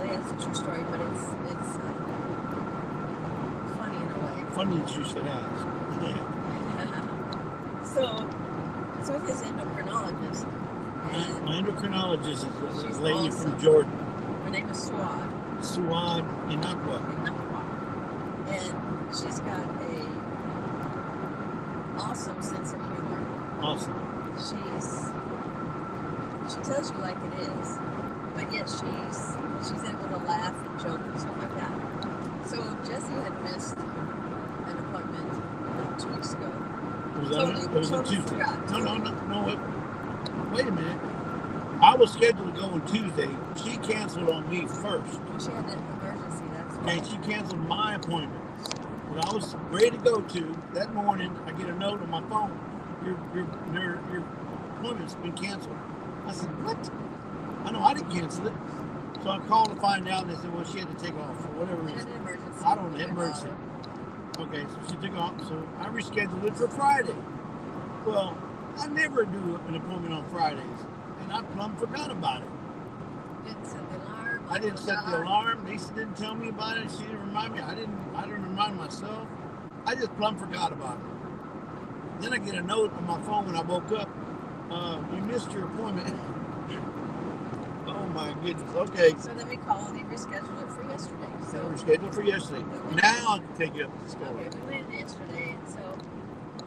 [SPEAKER 2] yeah, it's a true story, but it's funny in a way.
[SPEAKER 4] Funny that you should ask. Yeah.
[SPEAKER 2] So with his endocrinologist, and
[SPEAKER 4] My endocrinologist is
[SPEAKER 2] she's
[SPEAKER 4] a lady
[SPEAKER 2] awesome.
[SPEAKER 4] from Jordan,
[SPEAKER 2] her name is Suad,
[SPEAKER 4] Suad Inakwa.
[SPEAKER 2] and she's got a awesome sense of humor.
[SPEAKER 4] Awesome.
[SPEAKER 2] She tells you like it is, but yet she's able to laugh and joke and stuff like that. So Jesse had missed an appointment like 2 weeks ago.
[SPEAKER 4] It was a
[SPEAKER 2] Totally
[SPEAKER 4] Tuesday.
[SPEAKER 2] forgot.
[SPEAKER 4] No. Wait a minute. I was scheduled to go on Tuesday. She canceled on me first.
[SPEAKER 2] She had an emergency, that's why.
[SPEAKER 4] Okay, she canceled my appointment. When I was ready to go to, that morning, I get a note on my phone. Your appointment's been canceled. I said, what? I know I didn't cancel it. So I called to find out, and they said, well, she had to take off for whatever
[SPEAKER 2] She had
[SPEAKER 4] reason.
[SPEAKER 2] an emergency.
[SPEAKER 4] I don't have emergency. Okay, so she took off, so I rescheduled it for Friday. Well, I never do an appointment on Fridays, and I plumb forgot about it.
[SPEAKER 2] Didn't set the alarm.
[SPEAKER 4] I didn't set the alarm. Lisa didn't tell me about it. She didn't remind me. I didn't remind myself. I just plumb forgot about it. Then I get a note on my phone when I woke up. You missed your appointment. Oh my goodness. Okay.
[SPEAKER 2] So then we called and he rescheduled it for yesterday.
[SPEAKER 4] So
[SPEAKER 2] So
[SPEAKER 4] we're scheduled for yesterday. Now I can take you up to the store.
[SPEAKER 2] okay, we went in yesterday, and so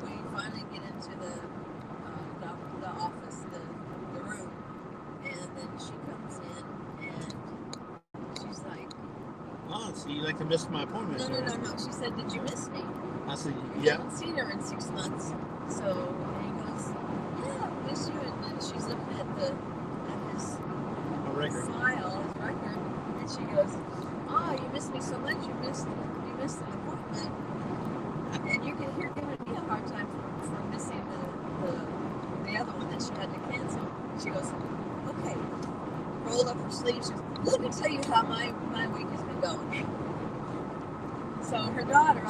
[SPEAKER 2] we finally get into the office, the room, and then she comes in and she's like,
[SPEAKER 4] Oh, so you like to miss my appointment?
[SPEAKER 2] no. She said, did you miss me?
[SPEAKER 4] I said,
[SPEAKER 2] We
[SPEAKER 4] yeah.
[SPEAKER 2] haven't seen her in 6 months. So he goes, yeah, I miss you. And then she's looking at his
[SPEAKER 4] A record.
[SPEAKER 2] file, his record, and she goes, you missed me so much. You missed an appointment. And you can hear giving me a hard time for missing the other one that she had to cancel. She goes, okay. Rolled up her sleeves. She goes, let me tell you how my week has been going. So her daughter,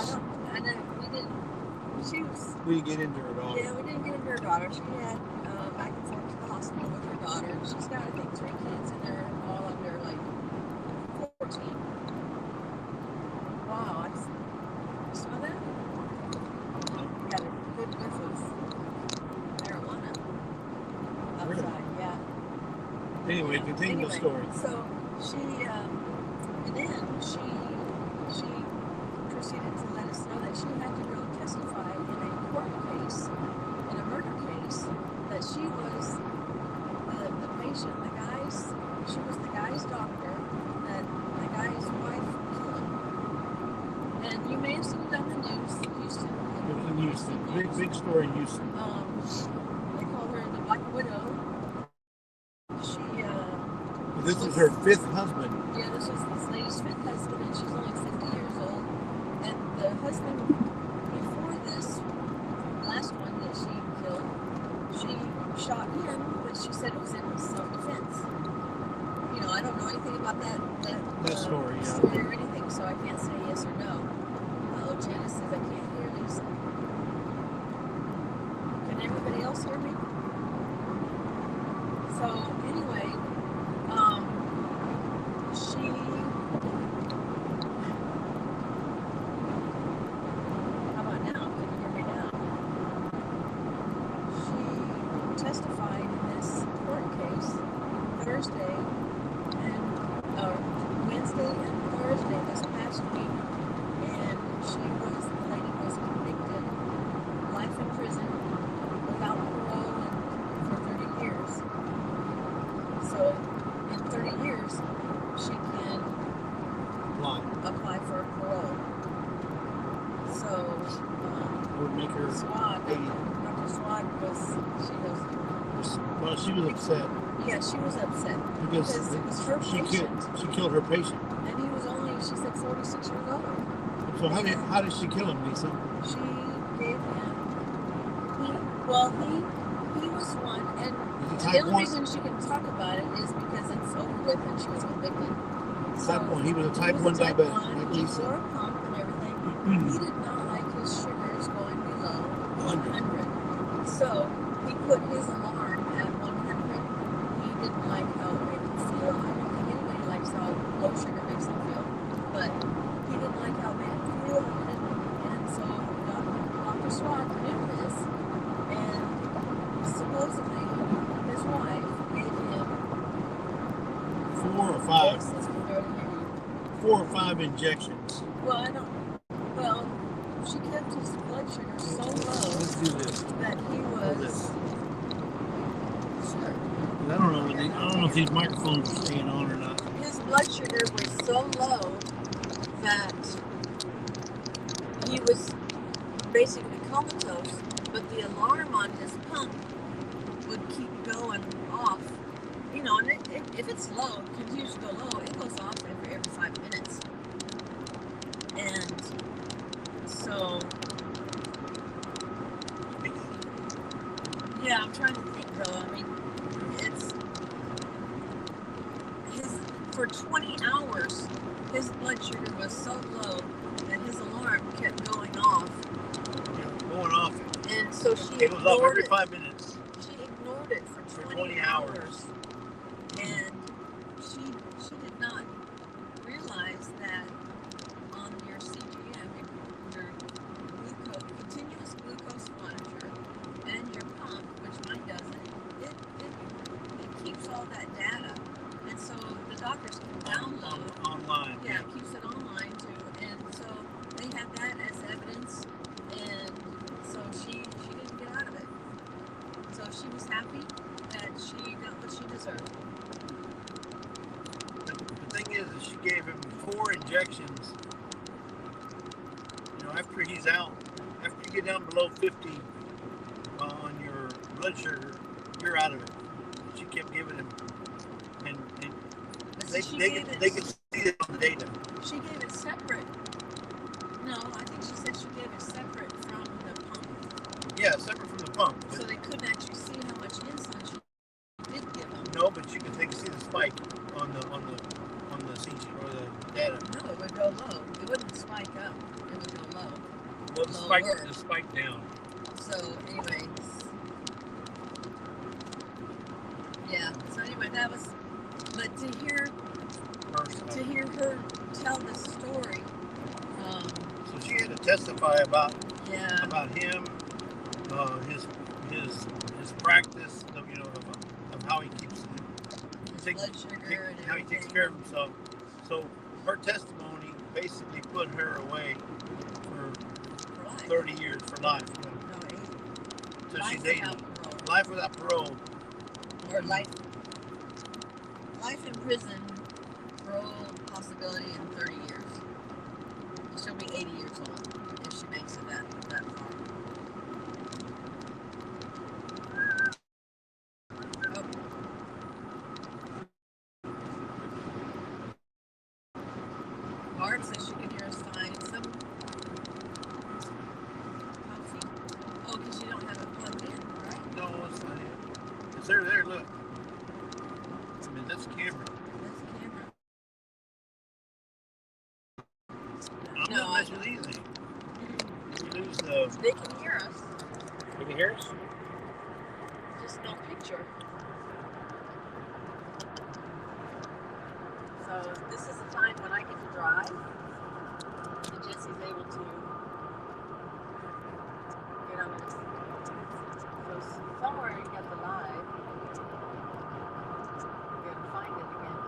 [SPEAKER 4] We didn't get into it all.
[SPEAKER 2] yeah, we didn't get into her daughter. She had back and forth to the hospital with her daughter. She's got, I think, 3 kids, and they're all under like 14. Wow, you smell that? Got a good whiff of marijuana outside, yeah.
[SPEAKER 4] Anyway, continue the story.
[SPEAKER 2] So she, and then she proceeded to let us know that she had to go testify in a court case, in a murder case, that she was the patient, she was the guy's doctor that the guy's wife killed. And you may have seen it on the news, Houston.
[SPEAKER 4] It was in Houston. Big story in Houston.
[SPEAKER 2] They call her the Black Widow.
[SPEAKER 4] This is her 5th husband.
[SPEAKER 2] Yeah, this is this lady's 5th husband, and she's only 50 years old. And the husband before this last one that she killed, she shot him, but she said it was in self-defense. You know, I don't know anything about that
[SPEAKER 4] story, yeah.
[SPEAKER 2] story or anything, so I can't say yes or no. Janice says I can't hear Lisa. Can everybody else hear me? So anyway, she how about now? Can you hear me now? She testified in this court case Wednesday and Thursday this past week, and the lady was convicted life in prison without parole for 30 years. So in 30 years she can apply for parole. So
[SPEAKER 4] Would make her
[SPEAKER 2] Dr. Swad
[SPEAKER 4] well, she was upset.
[SPEAKER 2] Yeah, she was upset
[SPEAKER 4] because
[SPEAKER 2] because it was her
[SPEAKER 4] she
[SPEAKER 2] patient,
[SPEAKER 4] killed her patient.
[SPEAKER 2] and he was only, she said, 46 years old.
[SPEAKER 4] So how did she kill him, Lisa?
[SPEAKER 2] She gave him, he was one, and the only reason she can talk about it is because it's over with and she was convicted.
[SPEAKER 4] Type 1. He was a type 1 diabetic. Like
[SPEAKER 2] He
[SPEAKER 4] Lisa.
[SPEAKER 2] wore a pump and everything. He did not like his sugars going below 100. So he put his alarm at 100. He didn't like how it made him feel. I don't think anybody likes how low sugar makes them feel. But he didn't like how it made him feel. And so Dr. Swat knew this. And supposedly his wife gave him
[SPEAKER 4] 4 or 5.
[SPEAKER 2] Yes, it's been very heavy.
[SPEAKER 4] 4 or 5 injections.
[SPEAKER 2] Well, I don't. Well, she kept his blood sugar so low
[SPEAKER 4] Let's do this.
[SPEAKER 2] that he was. Sure.
[SPEAKER 4] I don't know if these microphones are staying on or not.
[SPEAKER 2] His blood sugar was so low that he was basically comatose, but the alarm on his pump would keep going off. You know, and if it's low, continues to go low, it goes off every 5 minutes. And so, yeah, I'm trying to think though. I mean, it's for 20 hours, his blood sugar was so low that his alarm kept going off.
[SPEAKER 4] Yeah, going off.
[SPEAKER 2] And so she
[SPEAKER 4] It goes off
[SPEAKER 2] ignored
[SPEAKER 4] every
[SPEAKER 2] it.
[SPEAKER 4] 5 minutes.
[SPEAKER 2] She ignored it for 20
[SPEAKER 4] hours.
[SPEAKER 2] And she did not realize that on your CGM, your continuous glucose monitor, and your pump, which mine doesn't, it keeps all that data. And so the doctors can download.
[SPEAKER 4] Online.
[SPEAKER 2] Yeah, it keeps it online too. And so they had that as evidence. And so she didn't get out of it. So she was happy that she got what she deserved.
[SPEAKER 4] The thing is she gave him 4 injections. You know, after he's out, after you get down below 50 on your blood sugar, you're out of it. She kept giving him, and they can see it on the data.
[SPEAKER 2] She gave it separate. No, I think she said she gave it separate from the pump.
[SPEAKER 4] Yeah, separate from the pump.
[SPEAKER 2] So they couldn't actually see how much insulin she did give him.
[SPEAKER 4] No, but they can see the spike on the CG or the data.
[SPEAKER 2] No, it would go low. It wouldn't spike up. It would go low.
[SPEAKER 4] Well, the spike down.
[SPEAKER 2] So, anyways. Yeah. So anyway, that was. But to hear her tell this story.
[SPEAKER 4] So she had to testify about him, his practice, of how he keeps
[SPEAKER 2] blood sugar and
[SPEAKER 4] how he takes care of himself. So her testimony basically put her away for 30 years for life.
[SPEAKER 2] No, 80.
[SPEAKER 4] So
[SPEAKER 2] Life
[SPEAKER 4] she's 80.
[SPEAKER 2] without parole.
[SPEAKER 4] Life without parole.
[SPEAKER 2] Or life in prison, parole possibility in 30 years. She'll be 80 years old if she makes it that far. Barb says she can hear us fine. Oh, because you don't have it plugged in, right?
[SPEAKER 4] No, it's not it. It's there, look. I mean, that's camera.
[SPEAKER 2] That's camera.
[SPEAKER 4] I'm not messing with anything. You lose the...
[SPEAKER 2] They can hear us.
[SPEAKER 4] They can hear us?
[SPEAKER 2] Just no picture. So this is the time when I get to drive, and Jesse's able to get on this. So somewhere you got the live. You gotta find it again.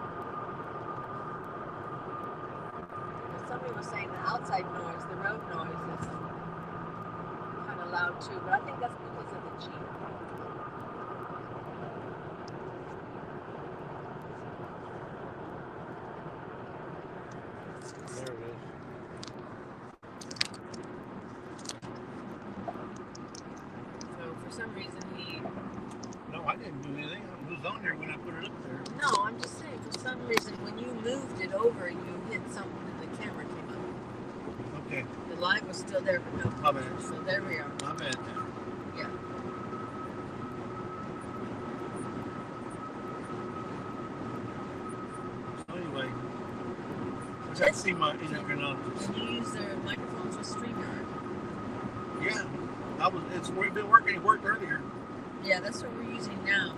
[SPEAKER 2] And somebody was saying the outside noise, the road noise, is kind of loud too, but I think that's because of the Jeep.
[SPEAKER 4] There it is.
[SPEAKER 2] So for some reason he...
[SPEAKER 4] No, I didn't do anything. It was on there when I put it up there.
[SPEAKER 2] No, I'm just saying, for some reason, when you moved it over, you hit something and the camera came up.
[SPEAKER 4] Okay.
[SPEAKER 2] The light was still there, but no
[SPEAKER 4] My
[SPEAKER 2] picture.
[SPEAKER 4] bad.
[SPEAKER 2] So there we are.
[SPEAKER 4] My bad.
[SPEAKER 2] Yeah.
[SPEAKER 4] So anyway, I got to see my endocrinologist.
[SPEAKER 2] Can you use their microphones with StreamYard?
[SPEAKER 4] Yeah, it's been working. It worked earlier.
[SPEAKER 2] Yeah, that's what we're using now.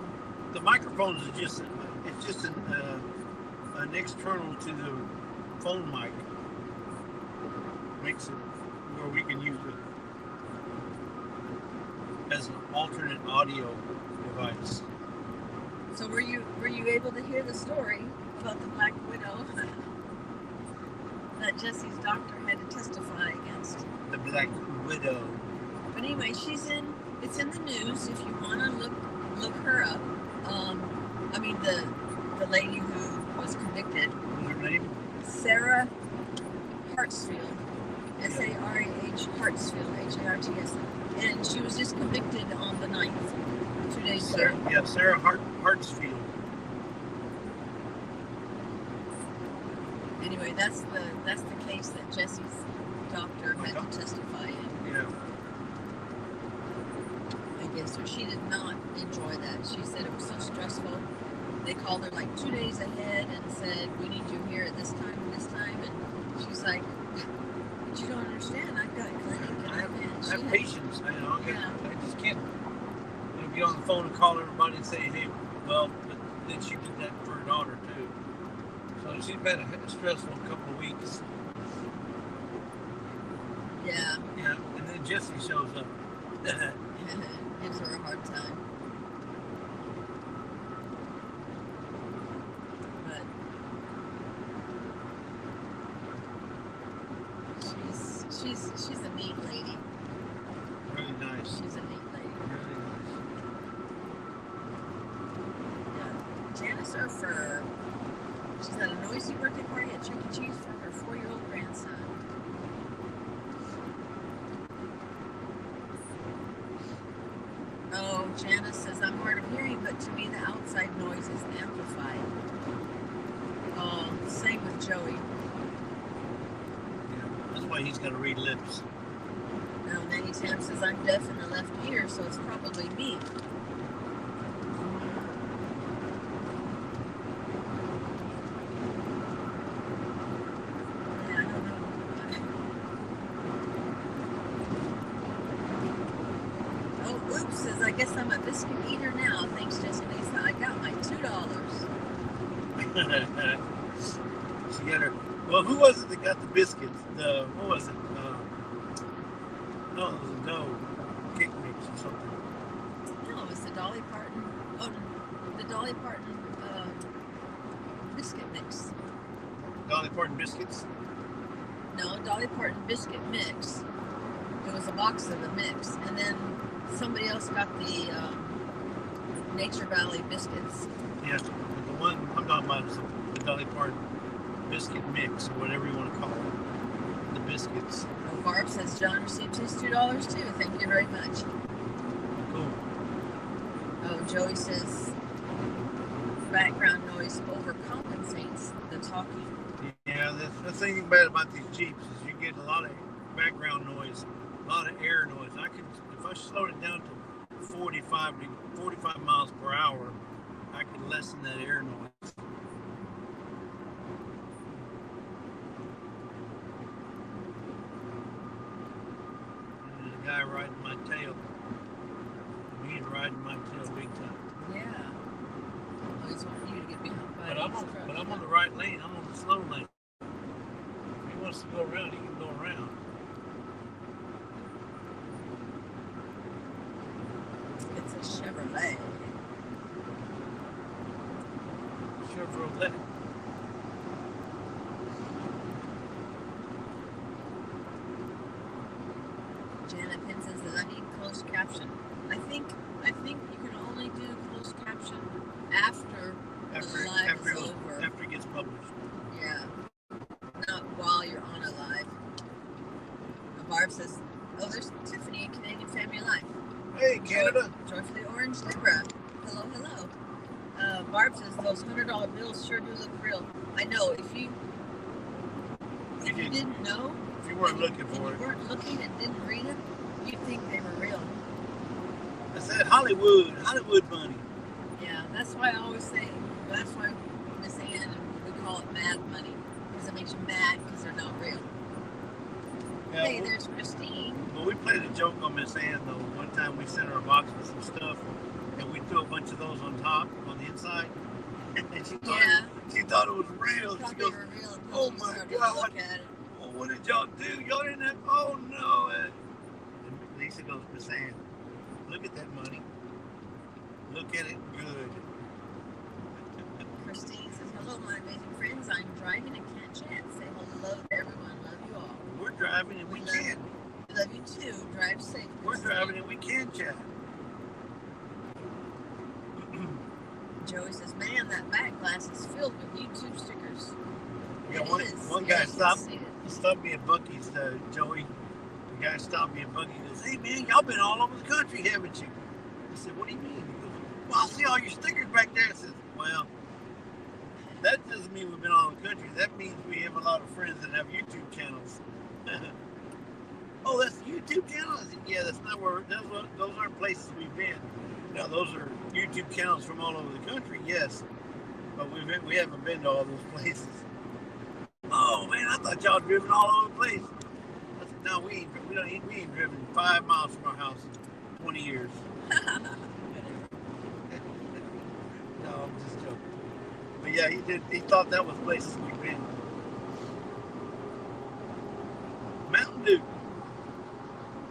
[SPEAKER 4] The microphones is just an external to the phone mic. Makes it where we can use it as an alternate audio device.
[SPEAKER 2] So were you able to hear the story about the Black Widow that Jesse's doctor had to testify against?
[SPEAKER 4] The Black Widow.
[SPEAKER 2] But anyway, it's in the news if you want to look her up. I mean the lady who was convicted.
[SPEAKER 4] What's her name?
[SPEAKER 2] Sarah Hartsfield. S-A-R-A-H Hartsfield, H-A-R-T-S. And she was just convicted on the 9th, 2 days ago.
[SPEAKER 4] Sarah Hartsfield.
[SPEAKER 2] Anyway, that's the case that Jesse's doctor had to testify in.
[SPEAKER 4] Yeah.
[SPEAKER 2] Against her. She did not enjoy that. She said it was so stressful. They called her like 2 days ahead and said, we need you here at this time and this time. And she's like, but you don't understand. I've got a clinic and I
[SPEAKER 4] I have patience. I just can't get on the phone and call everybody and say, hey, well, but then she did that for her daughter too. So she's been a stressful couple of weeks.
[SPEAKER 2] Yeah.
[SPEAKER 4] Yeah, and then Jesse shows up.
[SPEAKER 2] Gives her a hard time. But she's a neat lady.
[SPEAKER 4] Really nice.
[SPEAKER 2] She's a neat lady.
[SPEAKER 4] Really nice.
[SPEAKER 2] Yeah. Janice Urfer. She's at a noisy birthday party at Chuck E. Cheese for her 4-year-old grandson. Oh, Janice says, I'm hard of hearing, but to me the outside noise is amplified. Same with Joey.
[SPEAKER 4] Yeah, that's why he's got to read lips.
[SPEAKER 2] Now, Nanny Tam says, I'm deaf in the left ear, so it's probably me. Yeah, I don't know. Oh, oops, says, I guess I'm a biscuit eater now. Thanks, Jesse Lisa. I got my $2.
[SPEAKER 4] She got her. Well, who was it that got the biscuits? What was it? No, it was a dough cake mix or something.
[SPEAKER 2] No, it was the Dolly Parton. Oh, the Dolly Parton biscuit mix.
[SPEAKER 4] Dolly Parton biscuits.
[SPEAKER 2] No, Dolly Parton biscuit mix. It was a box of the mix, and then somebody else got the Nature Valley biscuits.
[SPEAKER 4] Yeah, the one I'm talking about is the Dolly Parton biscuit mix, or whatever you want to call it. The biscuits.
[SPEAKER 2] Oh, Barb says John received his $2 too. Thank you very much.
[SPEAKER 4] Cool.
[SPEAKER 2] Oh, Joey says background noise overcompensates the talking.
[SPEAKER 4] Yeah, the thing bad about these Jeeps is you get a lot of background noise, a lot of air noise. If I slowed it down to 45 miles per hour, I could lessen that air noise. There's a guy riding my tail. He's riding my tail big time.
[SPEAKER 2] Yeah. Always want you to get behind by
[SPEAKER 4] But I'm on the right lane. I'm on the slow lane. If he wants to go around, he can go around.
[SPEAKER 2] It's a Chevrolet.
[SPEAKER 4] Chevrolet.
[SPEAKER 2] Janet Pinson says, I need closed caption. I think you can only do closed caption after the live is over.
[SPEAKER 4] After it gets published.
[SPEAKER 2] Yeah. Not while you're on a live. And Barb says, oh, there's Tiffany in Canadian Family Life.
[SPEAKER 4] Hey, Canada.
[SPEAKER 2] Joyfully Orange Deborah. Hello, hello. those $100 bills sure do look real. I know if you didn't know,
[SPEAKER 4] if you weren't looking
[SPEAKER 2] and
[SPEAKER 4] for
[SPEAKER 2] you
[SPEAKER 4] it,
[SPEAKER 2] weren't looking and didn't read them, you'd think they were real.
[SPEAKER 4] I said Hollywood money.
[SPEAKER 2] Yeah, that's why I always say. That's why Miss Ann, we call it mad money, because it makes you mad because they're not real.
[SPEAKER 4] Yeah,
[SPEAKER 2] Hey, there's Christine.
[SPEAKER 4] Well, we played a joke on Miss Ann though. One time we sent her a box with some stuff, and we threw a bunch of those on top, on the inside, and she thought it was real. She goes, "Oh my God!
[SPEAKER 2] Look at it.
[SPEAKER 4] Well, what did y'all do? Y'all didn't have? Oh no!" And Lisa goes, "Miss Ann, look at that money. Look at it good."
[SPEAKER 2] Christine says, "Hello, my amazing friends. I'm driving and can't chat. Say hello to everyone. Love you all.
[SPEAKER 4] We're driving and we can't.
[SPEAKER 2] We love you too. Drive safe.
[SPEAKER 4] We're driving and we can chat."
[SPEAKER 2] Joey says, "Man, that back glass is filled with YouTube stickers."
[SPEAKER 4] Yeah,
[SPEAKER 2] It is.
[SPEAKER 4] one
[SPEAKER 2] Yeah,
[SPEAKER 4] guy
[SPEAKER 2] you can
[SPEAKER 4] stopped
[SPEAKER 2] see it.
[SPEAKER 4] me at Buc-ee's, Joey. The guy stopped me at Buc-ee's and goes, "Hey man, y'all been all over the country, haven't you?" I said, "What do you mean?" He goes, "Well, I see all your stickers back there." I said, "Well, that doesn't mean we've been all over the country. That means we have a lot of friends that have YouTube channels." "Oh, that's the YouTube channel?" I said, "Yeah, that's not where, those aren't places we've been. Now, those are YouTube channels from all over the country, yes, but we haven't been to all those places." "Oh man, I thought y'all driven all over the place." I said, "No, we ain't driven 5 miles from our house in 20 years." No, I'm just joking. But yeah, he thought that was places we've been. Mountain Dew.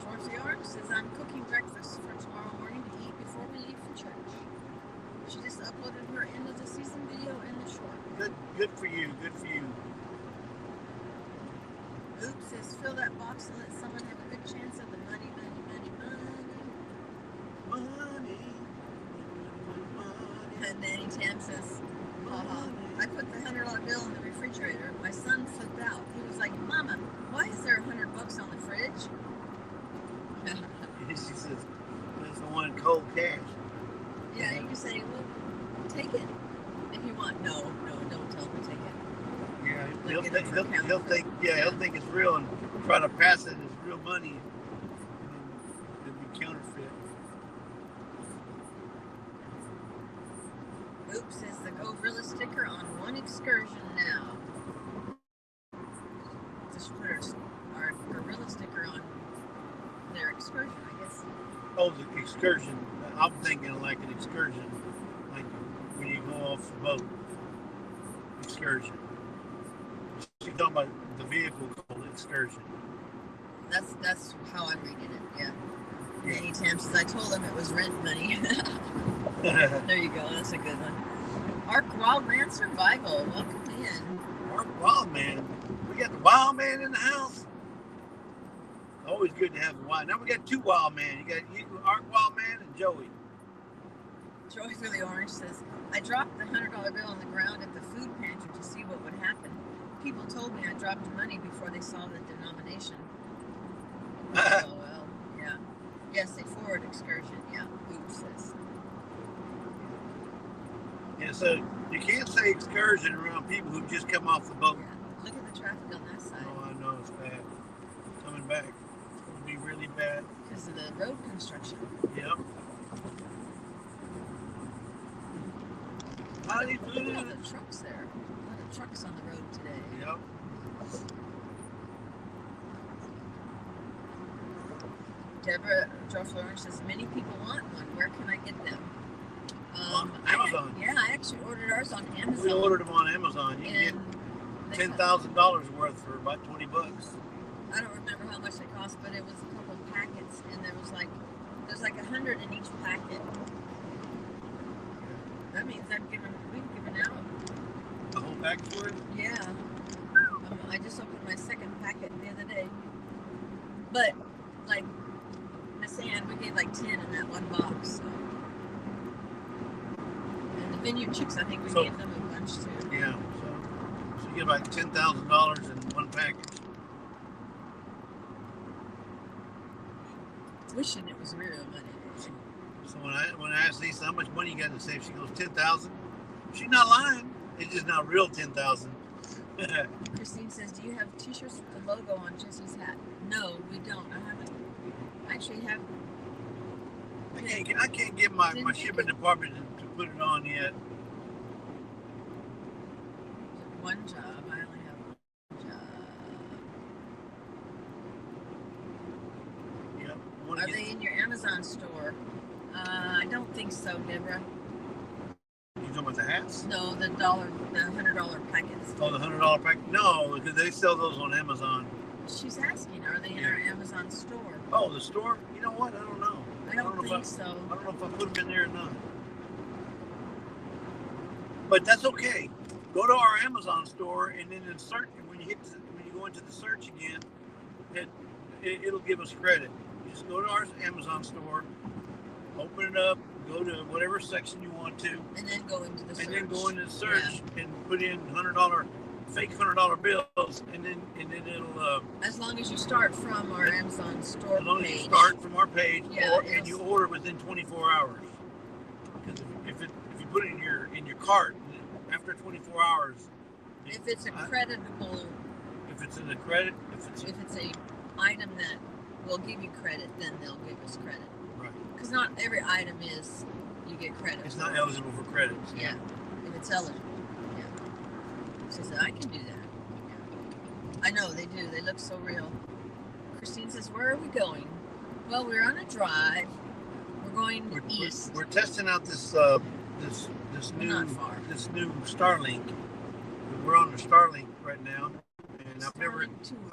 [SPEAKER 2] Dorothy Ark says, "I'm cooking breakfast for tomorrow morning to eat before we leave for church." She just uploaded her end of the season video in the short.
[SPEAKER 4] Good for you. Good for you.
[SPEAKER 2] Oops says, "Fill that box and let someone have a good chance at the money, money, money, money." And Nanny Tam says, "I put the $100 bill in the refrigerator. My son flipped out. He was like, 'Mama, why is there $100 on the fridge?'"
[SPEAKER 4] She says, "That's the one cold cash."
[SPEAKER 2] Yeah, you can say, "Well, take it if you want." No, don't tell him to take it.
[SPEAKER 4] Yeah,
[SPEAKER 2] Look at it for
[SPEAKER 4] he'll
[SPEAKER 2] counterfeit.
[SPEAKER 4] he'll think it's real and try to pass it as real money, and it'll be counterfeit.
[SPEAKER 2] Oops says, "The Go Gorilla sticker on one excursion now." Just put our gorilla sticker on their excursion, I guess.
[SPEAKER 4] Oh, the excursion. I'm thinking like an excursion, like when you go off the boat. Excursion. She's talking about the vehicle called excursion.
[SPEAKER 2] That's how I'm reading it. Yeah. Nanny Tam says, "I told him it was rent money." There you go. That's a good one. Ark Wildman Survival. Welcome in.
[SPEAKER 4] Our wild man. We got the wild man in the house. Always good to have the wild. Now we got 2 wild men. You got Art Wild Man and Joey.
[SPEAKER 2] Joey Really Orange says, "I dropped the $100 bill on the ground at the food pantry to see what would happen. People told me I dropped money before they saw the denomination." Oh, well, yeah. Yes, a forward excursion. Yeah, Oops says.
[SPEAKER 4] Yeah, so you can't say excursion around people who just come off the boat.
[SPEAKER 2] Yeah. Look at the traffic on that side.
[SPEAKER 4] Oh, I know it's bad. Coming back. It's going to be really bad.
[SPEAKER 2] Because of the road construction.
[SPEAKER 4] Yep. How do you
[SPEAKER 2] Look
[SPEAKER 4] do
[SPEAKER 2] at all
[SPEAKER 4] it?
[SPEAKER 2] the trucks there. A lot of trucks on the road today.
[SPEAKER 4] Yep.
[SPEAKER 2] Deborah Joyful Orange says, "Many people want one. Where can I get them?"
[SPEAKER 4] Amazon.
[SPEAKER 2] I actually ordered ours on Amazon.
[SPEAKER 4] We ordered them on Amazon. You can
[SPEAKER 2] and
[SPEAKER 4] get $10,000 worth for about $20.
[SPEAKER 2] I don't remember how much they cost, but it was a couple of packets, and there's like 100 in each packet. That means we've given out.
[SPEAKER 4] The whole package for it?
[SPEAKER 2] Yeah. I just opened my second packet the other day. But, like, Miss Ann, we gave like 10 in that one box. So. And the Vineyard Chicks, I think we gave them a bunch too.
[SPEAKER 4] Yeah. So you get about $10,000 in one package.
[SPEAKER 2] Wishing it was real money.
[SPEAKER 4] So when I asked Lisa how much money you got in the safe, she goes, 10,000. She's not lying. It's just not real 10,000.
[SPEAKER 2] Christine says, "Do you have T-shirts with the logo on Jesse's hat?" No, we don't. I haven't. Actually, have.
[SPEAKER 4] I can't get my shipping department to put it on yet.
[SPEAKER 2] One job. I only have one job.
[SPEAKER 4] Yep.
[SPEAKER 2] Are they in your Amazon store? I don't think so, Deborah.
[SPEAKER 4] You talking about the hats?
[SPEAKER 2] No, the $100 packets.
[SPEAKER 4] Oh, the $100 packet? No, because they sell those on Amazon.
[SPEAKER 2] She's asking, are they in our Amazon store?
[SPEAKER 4] Oh, the store? You know what? I don't know.
[SPEAKER 2] I don't think so.
[SPEAKER 4] I don't know if I put them in there or not. But that's okay. Go to our Amazon store and then insert. And when you go into the search again, it'll give us credit. You just go to our Amazon store, open it up, go to whatever section you want to,
[SPEAKER 2] and then go into the search.
[SPEAKER 4] And then go into the search and put in fake $100 bills, and then it'll.
[SPEAKER 2] As long as you start from our Amazon store page.
[SPEAKER 4] As long as you start from our page, and you order within 24 hours. Because if you put it in your cart after 24 hours.
[SPEAKER 2] If it's a creditable.
[SPEAKER 4] If it's in the credit, if it's
[SPEAKER 2] a item that will give you credit, then they'll give us credit.
[SPEAKER 4] Right.
[SPEAKER 2] Because not every item is you get credit.
[SPEAKER 4] It's not eligible for credit.
[SPEAKER 2] Yeah. If it's eligible. Yeah. She said, I can do that. Yeah. I know they do. They look so real. Christine says, where are we going? Well, we're on a drive. We're going east.
[SPEAKER 4] We're testing out this new Starlink. We're on the Starlink right now, and I've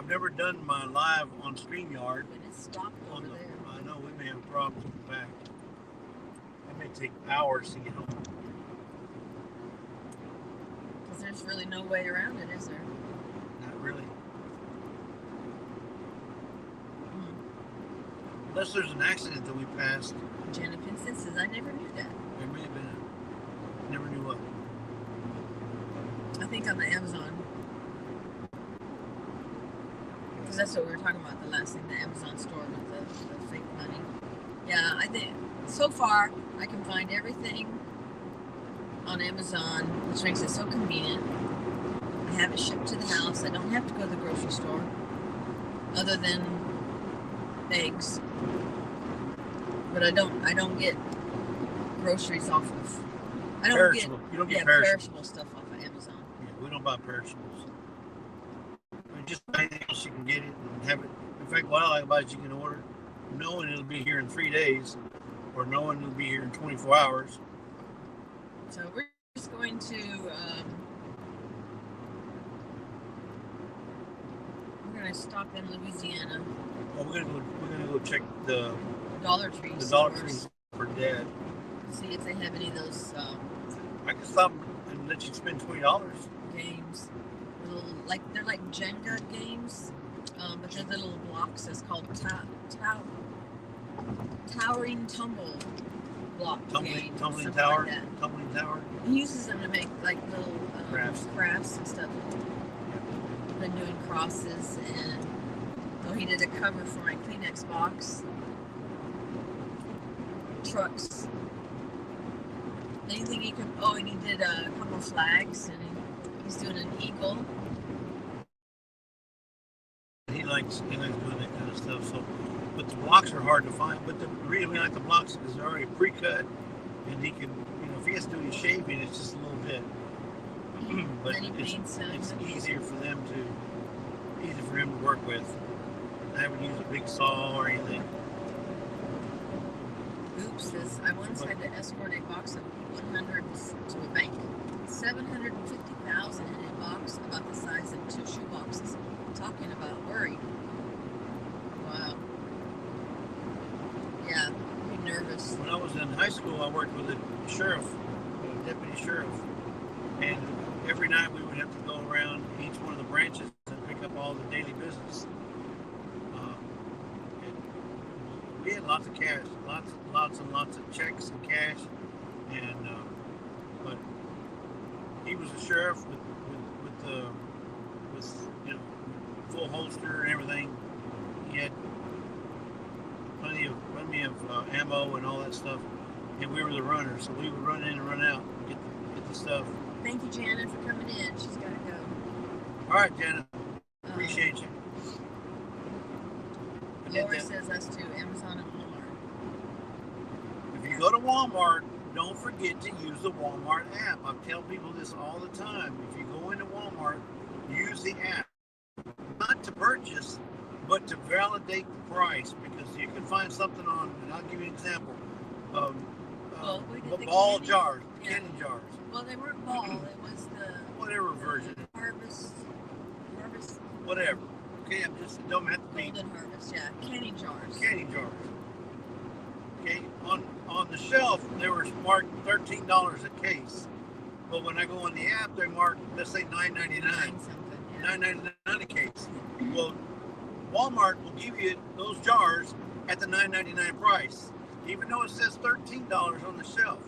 [SPEAKER 4] never done my live on StreamYard.
[SPEAKER 2] But it's stopped over there.
[SPEAKER 4] I know we may have problems with the back. It may take hours to get home.
[SPEAKER 2] Because there's really no way around it, is there?
[SPEAKER 4] Not really. Unless there's an accident that we passed.
[SPEAKER 2] Jenna Pinsett says, I never knew that.
[SPEAKER 4] There may have been never knew what.
[SPEAKER 2] I think on the Amazon. Because that's what we were talking about, the last thing, the Amazon store with the fake money. Yeah, I think, so far, I can find everything on Amazon, which makes it so convenient. I have it shipped to the house. I don't have to go to the grocery store, other than eggs. But I don't get groceries off of. I don't
[SPEAKER 4] perishable. You don't get
[SPEAKER 2] perishable stuff off of Amazon.
[SPEAKER 4] Yeah, we don't buy perishables. I mean, just anything else you can get it and have it. In fact, what I like about it is you can order knowing it'll be here in 3 days, or knowing it'll be here in 24 hours.
[SPEAKER 2] So we're just going to. We're going to stop in Louisiana.
[SPEAKER 4] Well, we're gonna go check the
[SPEAKER 2] Dollar Tree.
[SPEAKER 4] The Dollar Tree for Dad.
[SPEAKER 2] See if they have any of those.
[SPEAKER 4] I can stop and let you spend $20.
[SPEAKER 2] Games, they're like Jenga games, but they're little blocks. It's called Towering Tumble Block Game.
[SPEAKER 4] Tumbling Tower.
[SPEAKER 2] Like
[SPEAKER 4] Tumbling Tower.
[SPEAKER 2] He uses them to make like little crafts and stuff. I've been doing crosses, and he did a cover for my Kleenex box. Trucks. Anything he could. Oh, and he did a couple flags, and he's doing an eagle.
[SPEAKER 4] He likes doing that kind of stuff. So, but the blocks are hard to find. But the reason we like the blocks is they're already pre-cut, and he can, if he has to do his shaving, it's just a little bit. But it's easier for him to work with. I haven't used a big saw or anything.
[SPEAKER 2] Oops says, I once had to escort a box of 100s to a bank. 750,000 in a box about the size of 2 shoe boxes. Talking about worry. Wow. Yeah, I'd be nervous.
[SPEAKER 4] When I was in high school, I worked with a sheriff, a deputy sheriff, and every night we would have to go around each one of the branches and pick up all the daily business. We had lots of cash, lots and lots of checks and cash, and but he was a sheriff with full holster and everything. He had plenty of ammo and all that stuff, and we were the runners, so we would run in and run out, and get the stuff.
[SPEAKER 2] Thank you, Janet, for coming in. She's got to go.
[SPEAKER 4] All right, Janet. Appreciate you.
[SPEAKER 2] Lori says us too. Amazon and Walmart.
[SPEAKER 4] If you go to Walmart, don't forget to use the Walmart app. I tell people this all the time. If you go into Walmart, use the app. Not to purchase, but to validate the price, because you can find something on, and I'll give you an example.
[SPEAKER 2] We did the
[SPEAKER 4] ball
[SPEAKER 2] candy.
[SPEAKER 4] jars,
[SPEAKER 2] Yeah.
[SPEAKER 4] candy jars.
[SPEAKER 2] Well, they weren't ball. It was the
[SPEAKER 4] Whatever version.
[SPEAKER 2] harvest,
[SPEAKER 4] Whatever. Okay, I'm just, it don't have to be
[SPEAKER 2] golden harvest. Yeah, candy jars.
[SPEAKER 4] candy jars. Okay, on the shelf, they were marked $13 a case. But when I go on the app, they mark, let's say $9.99.
[SPEAKER 2] Something. Yeah.
[SPEAKER 4] $9.99 a case. Well, Walmart will give you those jars at the $9.99 price, even though it says $13 on the shelf.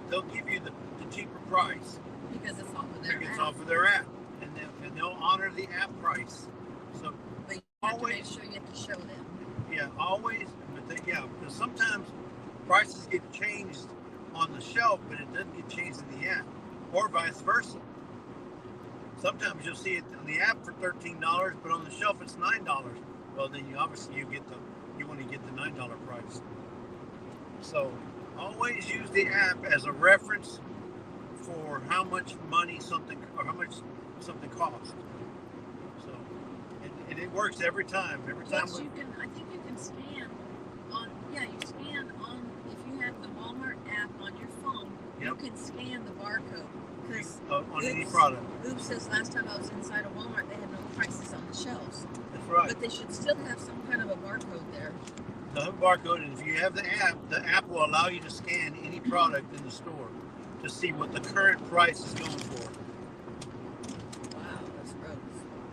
[SPEAKER 4] They'll give you the cheaper price
[SPEAKER 2] Because it's off of their
[SPEAKER 4] because it's
[SPEAKER 2] app.
[SPEAKER 4] off of their app, and they'll honor the app price. So
[SPEAKER 2] But you have to
[SPEAKER 4] always,
[SPEAKER 2] make sure you have to show them.
[SPEAKER 4] yeah, always, but because sometimes prices get changed on the shelf, but it doesn't get changed in the app, or vice versa. Sometimes you'll see it on the app for $13, but on the shelf it's $9. Well, then you want to get the $9 price. So always use the app as a reference for how much money something something costs. So and it works every time. Every time.
[SPEAKER 2] Plus, I think you can scan on. Yeah, you scan on. If you have the Walmart app on your phone, you
[SPEAKER 4] Yep.
[SPEAKER 2] can scan the barcode. Because
[SPEAKER 4] On any product.
[SPEAKER 2] Oops says last time I was inside a Walmart, they had no prices on the shelves.
[SPEAKER 4] That's right.
[SPEAKER 2] But they should still have some kind of a barcode there.
[SPEAKER 4] The barcode, and if you have the app will allow you to scan any product in the store to see what the current price is going for.
[SPEAKER 2] Wow, that's gross.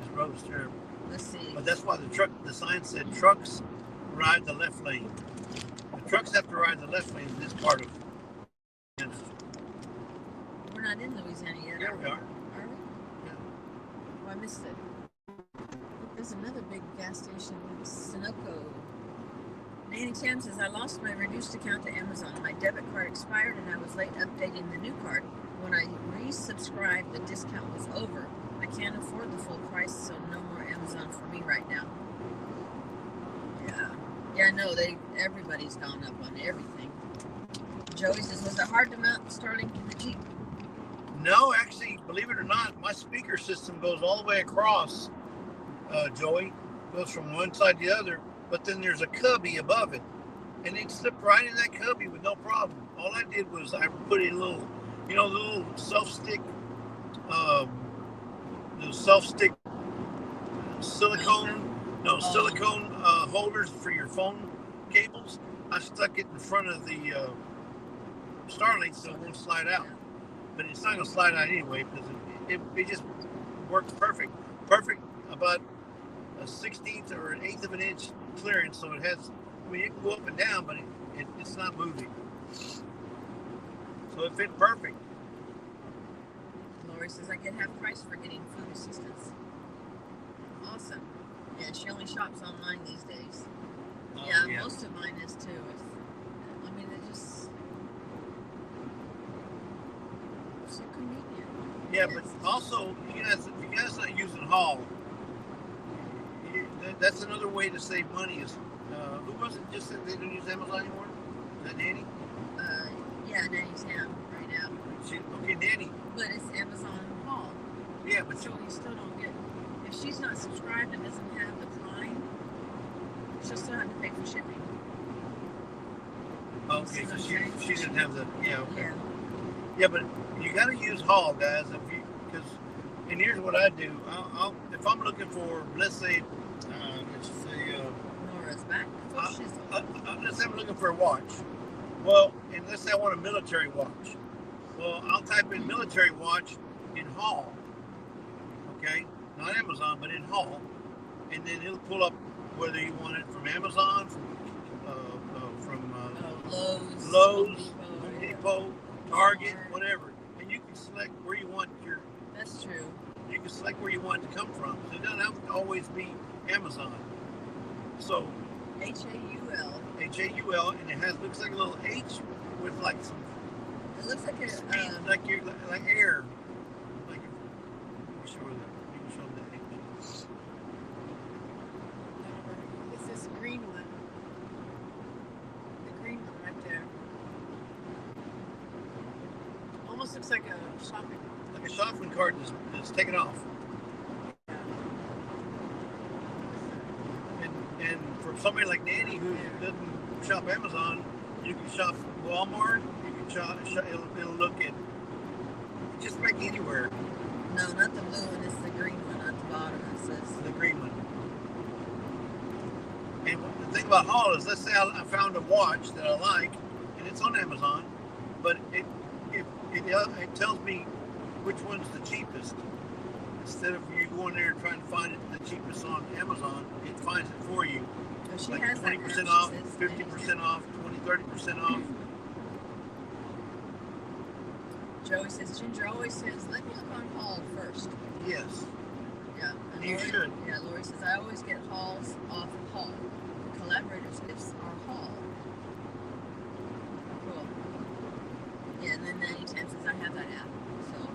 [SPEAKER 4] This road is terrible.
[SPEAKER 2] Let's see.
[SPEAKER 4] But that's why the sign said trucks ride the left lane. The trucks have to ride the left lane in this part of Kansas.
[SPEAKER 2] We're not in Louisiana yet.
[SPEAKER 4] Here we are.
[SPEAKER 2] Are we?
[SPEAKER 4] Yeah.
[SPEAKER 2] Oh, I missed it. There's another big gas station in Sunoco. Nanny Tam says, I lost my reduced account to Amazon. My debit card expired and I was late updating the new card. When I resubscribed, the discount was over. I can't afford the full price, so no more Amazon for me right now. Yeah, no, everybody's gone up on everything. Joey says, was it hard to mount Starlink in the Jeep?
[SPEAKER 4] No, actually, believe it or not, my speaker system goes all the way across, Joey. Goes from one side to the other, but then there's a cubby above it. And it slipped right in that cubby with no problem. All I did was I put a little, the little self-stick, silicone holders for your phone cables. I stuck it in front of the Starlink so it won't slide out. But it's not going to slide out anyway because it just works perfect. Perfect about a 16th or an 1/8 of an inch clearance. So it has, it can go up and down, but it's not moving. So it fit perfect.
[SPEAKER 2] Lori says, I get half price for getting food assistance. Awesome. Yeah, she only shops online these days. Yeah, most of mine is too. They're just so convenient.
[SPEAKER 4] Yeah, but also, if you guys not using Hall, that's another way to save money. Is who was it just said they don't use Amazon anymore? Is that Nanny?
[SPEAKER 2] Yeah, Nanny's Ham right now.
[SPEAKER 4] Okay, Nanny.
[SPEAKER 2] But it's Amazon Hall.
[SPEAKER 4] Yeah, but
[SPEAKER 2] So you still don't get. If she's not subscribed and doesn't have the Prime, she'll still have to pay for shipping.
[SPEAKER 4] okay, so she didn't have the okay.
[SPEAKER 2] Yeah.
[SPEAKER 4] Yeah, but you got to use Hall, guys. And here's what I do. If I'm looking for, let's say
[SPEAKER 2] Nora's back.
[SPEAKER 4] let's say I'm looking for a watch. Well, and let's say I want a military watch. Well, I'll type in military watch in Hall. Okay, not Amazon, but in Hall, and then it'll pull up whether you want it from Amazon, from Lowe's, Home Depot, Target, whatever, and you can select where you want your.
[SPEAKER 2] That's true.
[SPEAKER 4] You can select where you want it to come from. So it doesn't have to always be Amazon. So
[SPEAKER 2] HAUL.
[SPEAKER 4] HAUL, and it looks like a little H with like some
[SPEAKER 2] It looks like
[SPEAKER 4] like air. Like you show that. You can show that.
[SPEAKER 2] It's this green one. The green one right there. Almost looks like a shopping.
[SPEAKER 4] Like a shopping cart that's taken off. And for somebody like Danny who doesn't shop Amazon, you can shop Walmart. You can shop. It'll look at just like anywhere.
[SPEAKER 2] No, not the blue one. It's the green one at the bottom. It says
[SPEAKER 4] The green one. And the thing about haul is, let's say I found a watch that I like, and it's on Amazon, but it tells me which one's the cheapest. Instead of you going there and trying to find it the cheapest on Amazon, it finds it for you.
[SPEAKER 2] oh, she
[SPEAKER 4] Like
[SPEAKER 2] has
[SPEAKER 4] 20% off, 50% off, 30% off.
[SPEAKER 2] Joey says, Ginger always says, let me look on haul first.
[SPEAKER 4] Yes,
[SPEAKER 2] Yeah. And
[SPEAKER 4] you
[SPEAKER 2] Lori,
[SPEAKER 4] should.
[SPEAKER 2] Yeah, Lori says, I always get hauls off of haul. The collaborators gifts are haul. Cool. Yeah, and then Nanny Tam says, I have that app. So,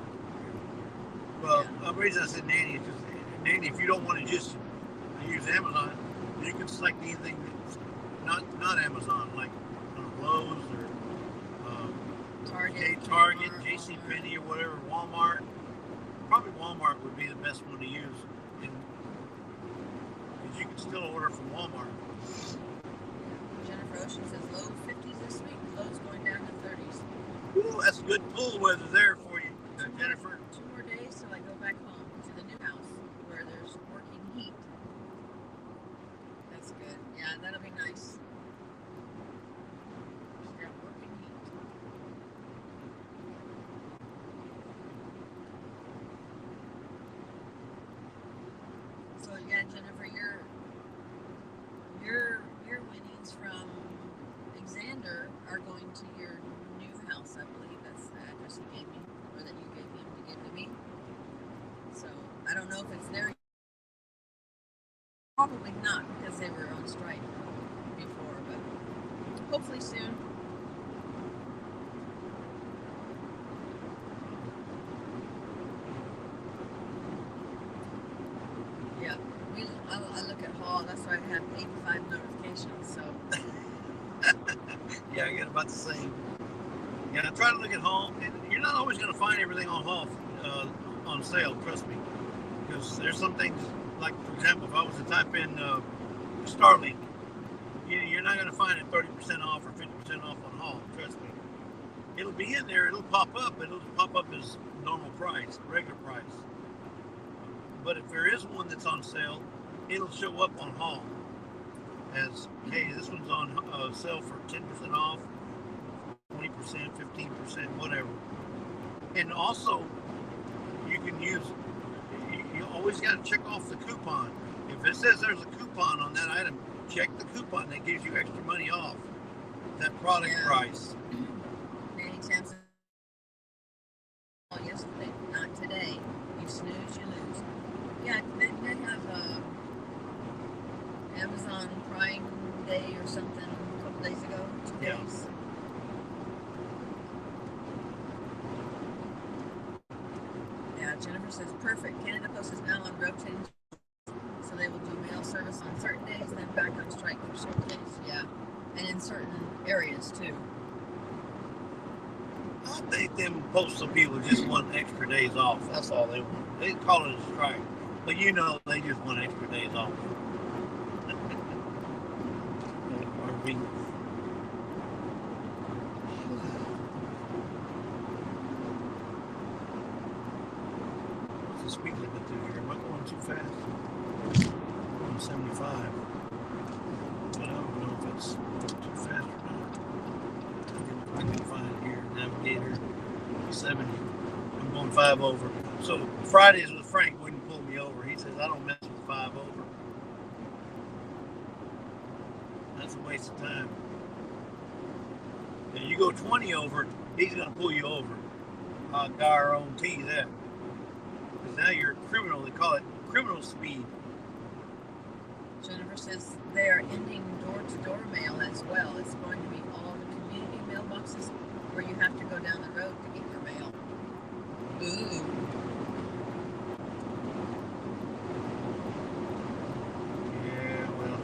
[SPEAKER 4] Well, the reason I said Nanny is because Nanny, if you don't want to just use Amazon, you can select anything that's not Amazon, like Lowe's or
[SPEAKER 2] Target,
[SPEAKER 4] Target,
[SPEAKER 2] Walmart,
[SPEAKER 4] JC
[SPEAKER 2] Walmart.
[SPEAKER 4] Penney or whatever, Walmart. Probably Walmart would be the best one to use, because you can still order from Walmart.
[SPEAKER 2] Jennifer Ocean says, low 50s this week, lows going down to 30s.
[SPEAKER 4] Ooh, that's good pool weather there for you, Jennifer.
[SPEAKER 2] 2 more days till I go back home to the new house where there's working heat. That's good. Yeah, that'll be nice. Yeah, working heat. So yeah, Jennifer, your winnings from Xander are going to your new house, I believe. That's the address he gave me, or that you gave him to give to me. So I don't know if it's there. Probably not, because they were on strike before, but hopefully soon. Yeah, I look at Hall. That's why I have 85 notifications. So
[SPEAKER 4] Yeah, I get about the same. Yeah, I try to look at haul, and you're not always going to find everything on haul on sale. Trust me, because there's some things like, for example, if I was to type in Starlink, you're not going to find it 30% off or 50% off on haul. Trust me, it'll be in there. It'll pop up, but it'll pop up as normal price, regular price. But if there is one that's on sale, it'll show up on haul as, hey, this one's on sale for 10% off, 20%, 15%, whatever. And also, you can use, you always got to check off the coupon. If it says there's a coupon on that item, check the coupon. That gives you extra money off that product price.
[SPEAKER 2] Nanny Tam said, oh, yesterday, not today. You snooze, you lose. Yeah, they have Amazon Prime Day or something a couple days ago. 2
[SPEAKER 4] Yeah.
[SPEAKER 2] days. Yeah, Jennifer says, perfect. Canada Post is now on rotating, so they will do mail service on certain days, then back on strike for certain days. Yeah, and in certain areas too.
[SPEAKER 4] I think them postal people just want extra days off. That's all they want. They call it a strike, but you know they just want extra days off. What's the speed limit through here? Am I going too fast? I'm 75. But I don't know if it's too fast or not. I can find here, Navigator 70. I'm going 5 over. So Fridays with Frank wouldn't pull me over. He says I don't mess with 5 over. That's a waste of time. And you go 20 over, he's going to pull you over. I'll guarantee that. Because now you're a criminal. They call it criminal speed.
[SPEAKER 2] Jennifer says they are ending door-to-door mail as well. It's going to be all the community mailboxes where you have to go down the road to get your mail. Ooh.
[SPEAKER 4] Yeah, well,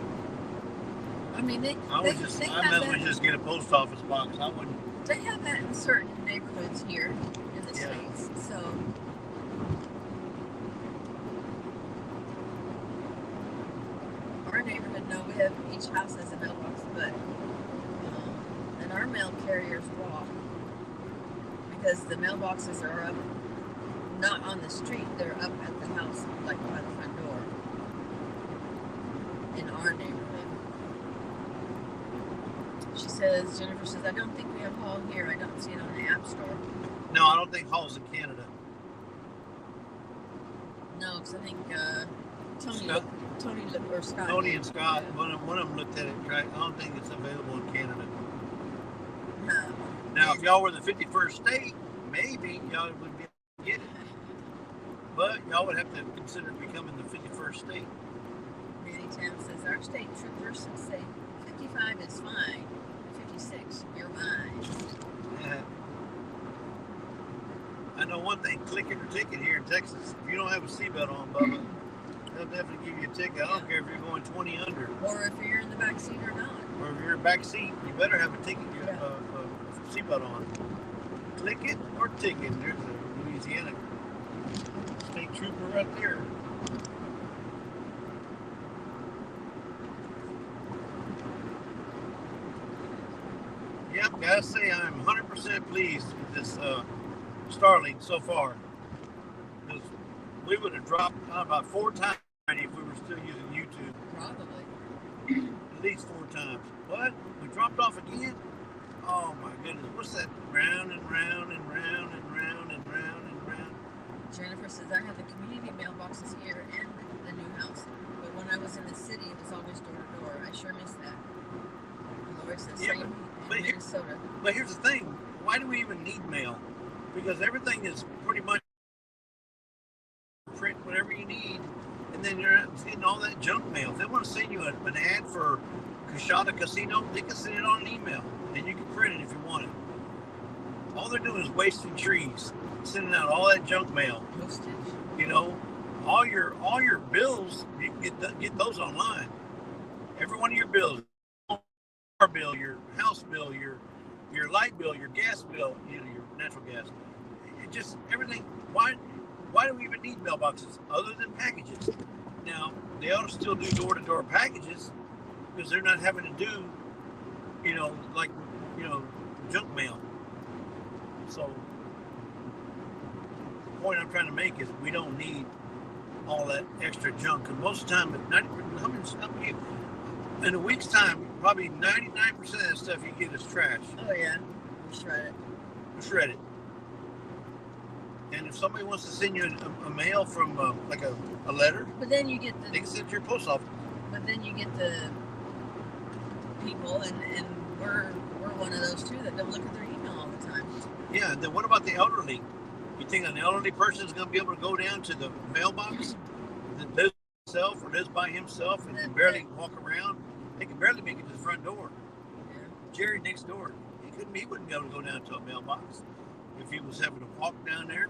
[SPEAKER 2] I mean, they
[SPEAKER 4] I
[SPEAKER 2] they
[SPEAKER 4] might
[SPEAKER 2] have
[SPEAKER 4] as well
[SPEAKER 2] that.
[SPEAKER 4] just get a post office box. I wouldn't.
[SPEAKER 2] They have that in certain neighborhoods here in the
[SPEAKER 4] Yeah.
[SPEAKER 2] States. So our neighborhood, no, we have each house has a mailbox, but and our mail carriers walk because the mailboxes are up, not on the street. They're up at the house, like by the front door in our neighborhood. She says, Jennifer says, I don't think we have Hall here. I don't see it on the App Store.
[SPEAKER 4] No, I don't think Hall's in Canada.
[SPEAKER 2] No, because I think Tony or Scott.
[SPEAKER 4] Tony and Scott, one of them looked at it. Right? I don't think it's available in Canada.
[SPEAKER 2] No.
[SPEAKER 4] Now, if y'all were the 51st state, maybe y'all would be able to get it. But y'all would have to consider becoming the 51st state.
[SPEAKER 2] Manny Tam says, our state troopers say 55 is fine. 56, you're mine.
[SPEAKER 4] Yeah. I know one thing, click it or ticket here in Texas. If you don't have a seatbelt on, Bubba, they'll definitely give you a ticket. I don't care if you're going 20 under.
[SPEAKER 2] Or if you're in the back seat or not.
[SPEAKER 4] Or if you're in back seat, you better have a ticket,
[SPEAKER 2] Yeah.
[SPEAKER 4] seatbelt on. Click it or ticket. There's a Louisiana state trooper right there. Yep, gotta say I'm 100% pleased with this Starlink so far. Because we would have dropped about 4 times already if we were still using YouTube.
[SPEAKER 2] Probably.
[SPEAKER 4] At least 4 times. What? We dropped off again? Oh my goodness. What's that? Round and round and round and round and round and round.
[SPEAKER 2] Jennifer says, I have the community mailboxes here and the new house. But when I was in the city, it was always door to door. I sure miss that. And Lori says,
[SPEAKER 4] Yeah,
[SPEAKER 2] same in Minnesota.
[SPEAKER 4] But here's the thing. Why do we even need mail? Because everything is pretty much print whatever you need. And then you're getting all that junk mail. If they want to send you an ad for Coshada Casino, they can send it on an email. And you can print it if you want it. All they're doing is wasting trees, sending out all that junk mail.
[SPEAKER 2] Postage.
[SPEAKER 4] You know, all your bills, you can get those online. Every one of your bills, your car bill, your house bill, your light bill, your gas bill, your natural gas. It just everything. Why do we even need mailboxes other than packages? Now they ought to still do door-to-door packages because they're not having to do, junk mail. So the point I'm trying to make is we don't need all that extra junk. Because most of the time, in a week's time, probably 99% of that stuff you get is trash.
[SPEAKER 2] Oh, yeah. We shred it.
[SPEAKER 4] Shred it. And if somebody wants to send you a mail from like a letter,
[SPEAKER 2] But then you get
[SPEAKER 4] they can send it to your post office.
[SPEAKER 2] But then you get the people, and we're one of those too that don't look at their email all the time.
[SPEAKER 4] Yeah. Then what about the elderly? You think an elderly person is going to be able to go down to the mailbox that lives by himself or lives by himself and can barely walk around? They can barely make it to the front door.
[SPEAKER 2] Yeah.
[SPEAKER 4] Jerry next door, he wouldn't be able to go down to a mailbox if he was having to walk down there.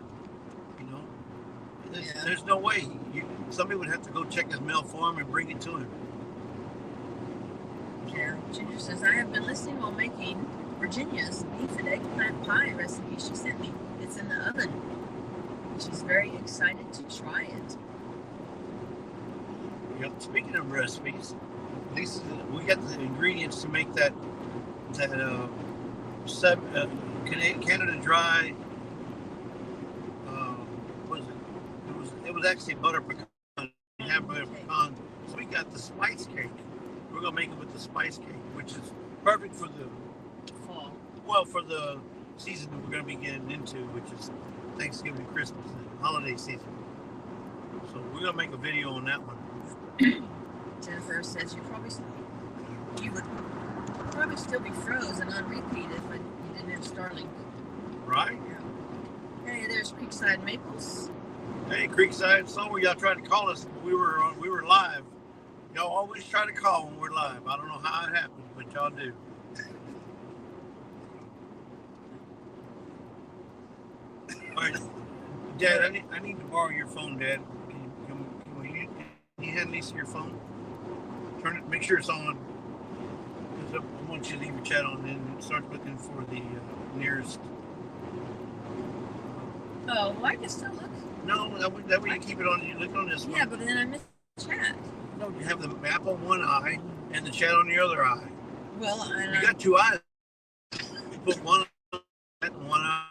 [SPEAKER 4] There's no way. Somebody would have to go check his mail for him and bring it to him.
[SPEAKER 2] Yeah. Ginger says, I have been listening while making Virginia's beef and eggplant pie recipe she sent me. It's in the oven. She's very excited to try it.
[SPEAKER 4] Yep. Speaking of recipes, at least we got the ingredients to make that Canada Dry. What is it? It was actually butter pecan. We have butter pecan. So we got the spice cake. We're gonna make it with the spice cake, which is perfect for the
[SPEAKER 2] fall.
[SPEAKER 4] Well, for the season that we're gonna be getting into, which is Thanksgiving, Christmas, and holiday season. So we're gonna make a video on that one.
[SPEAKER 2] Jennifer says you would probably still be frozen on repeat if you didn't have Starlink.
[SPEAKER 4] Right?
[SPEAKER 2] Yeah. Hey, there's Creekside Maples.
[SPEAKER 4] Hey, Creekside, somewhere y'all tried to call us. We were live. Y'all always try to call when we're live. I don't know how it happens, but y'all do. All right, Dad, I need to borrow your phone, Dad. Can you hand Lisa your phone? Turn it, make sure it's on. Because I want you to leave your chat on and start looking for the nearest.
[SPEAKER 2] Oh, well, I can still look.
[SPEAKER 4] No, that way you keep it on. You look on this one.
[SPEAKER 2] Yeah, but then I missed chat.
[SPEAKER 4] No, you have the map on one eye and the chat on the other eye.
[SPEAKER 2] Well,
[SPEAKER 4] You got two eyes. You put one eye and one eye.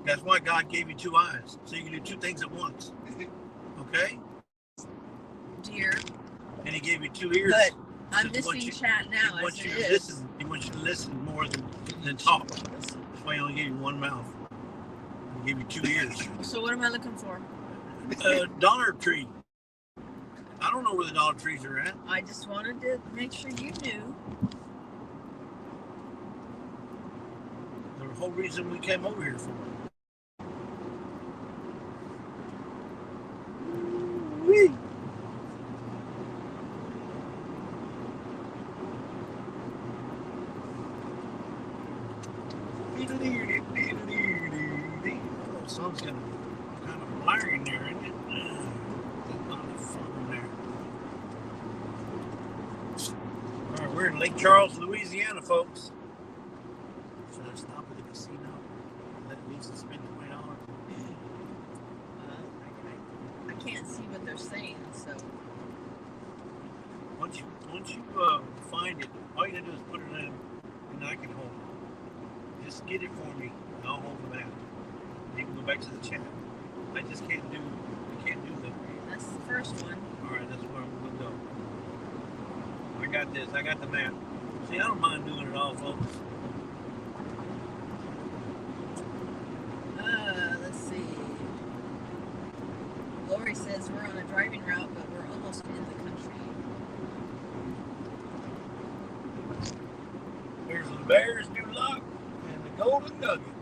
[SPEAKER 4] That's why God gave you two eyes, so you can do two things at once. Okay?
[SPEAKER 2] dear.
[SPEAKER 4] And He gave you two ears.
[SPEAKER 2] But I'm missing chat now.
[SPEAKER 4] He wants you to listen. He wants you to listen more than talk. That's why He only gave you one mouth. He gave you two ears.
[SPEAKER 2] So what am I looking for?
[SPEAKER 4] Dollar Tree. I don't know where the Dollar Trees are at.
[SPEAKER 2] I just wanted to make sure you knew.
[SPEAKER 4] The whole reason we came over here for. Whee! The sun's kind of blaring there, isn't it? All right, we're in Lake Charles, Louisiana, folks. Should I stop at the casino? Let Lisa spend $20?
[SPEAKER 2] I can't see what they're saying, so.
[SPEAKER 4] Once you find it, all you gotta do is put it in, and I can hold it. Just get it for me, and I'll hold the map. You can go back to the chat. I just can't do that.
[SPEAKER 2] That's the first one.
[SPEAKER 4] All right, that's where I'm gonna go. I got this. I got the map. See, I don't mind doing it all, folks.
[SPEAKER 2] Let's see. Lori says we're on a driving route, but we're almost in the country.
[SPEAKER 4] There's the Bears New Lock and the Golden Nugget.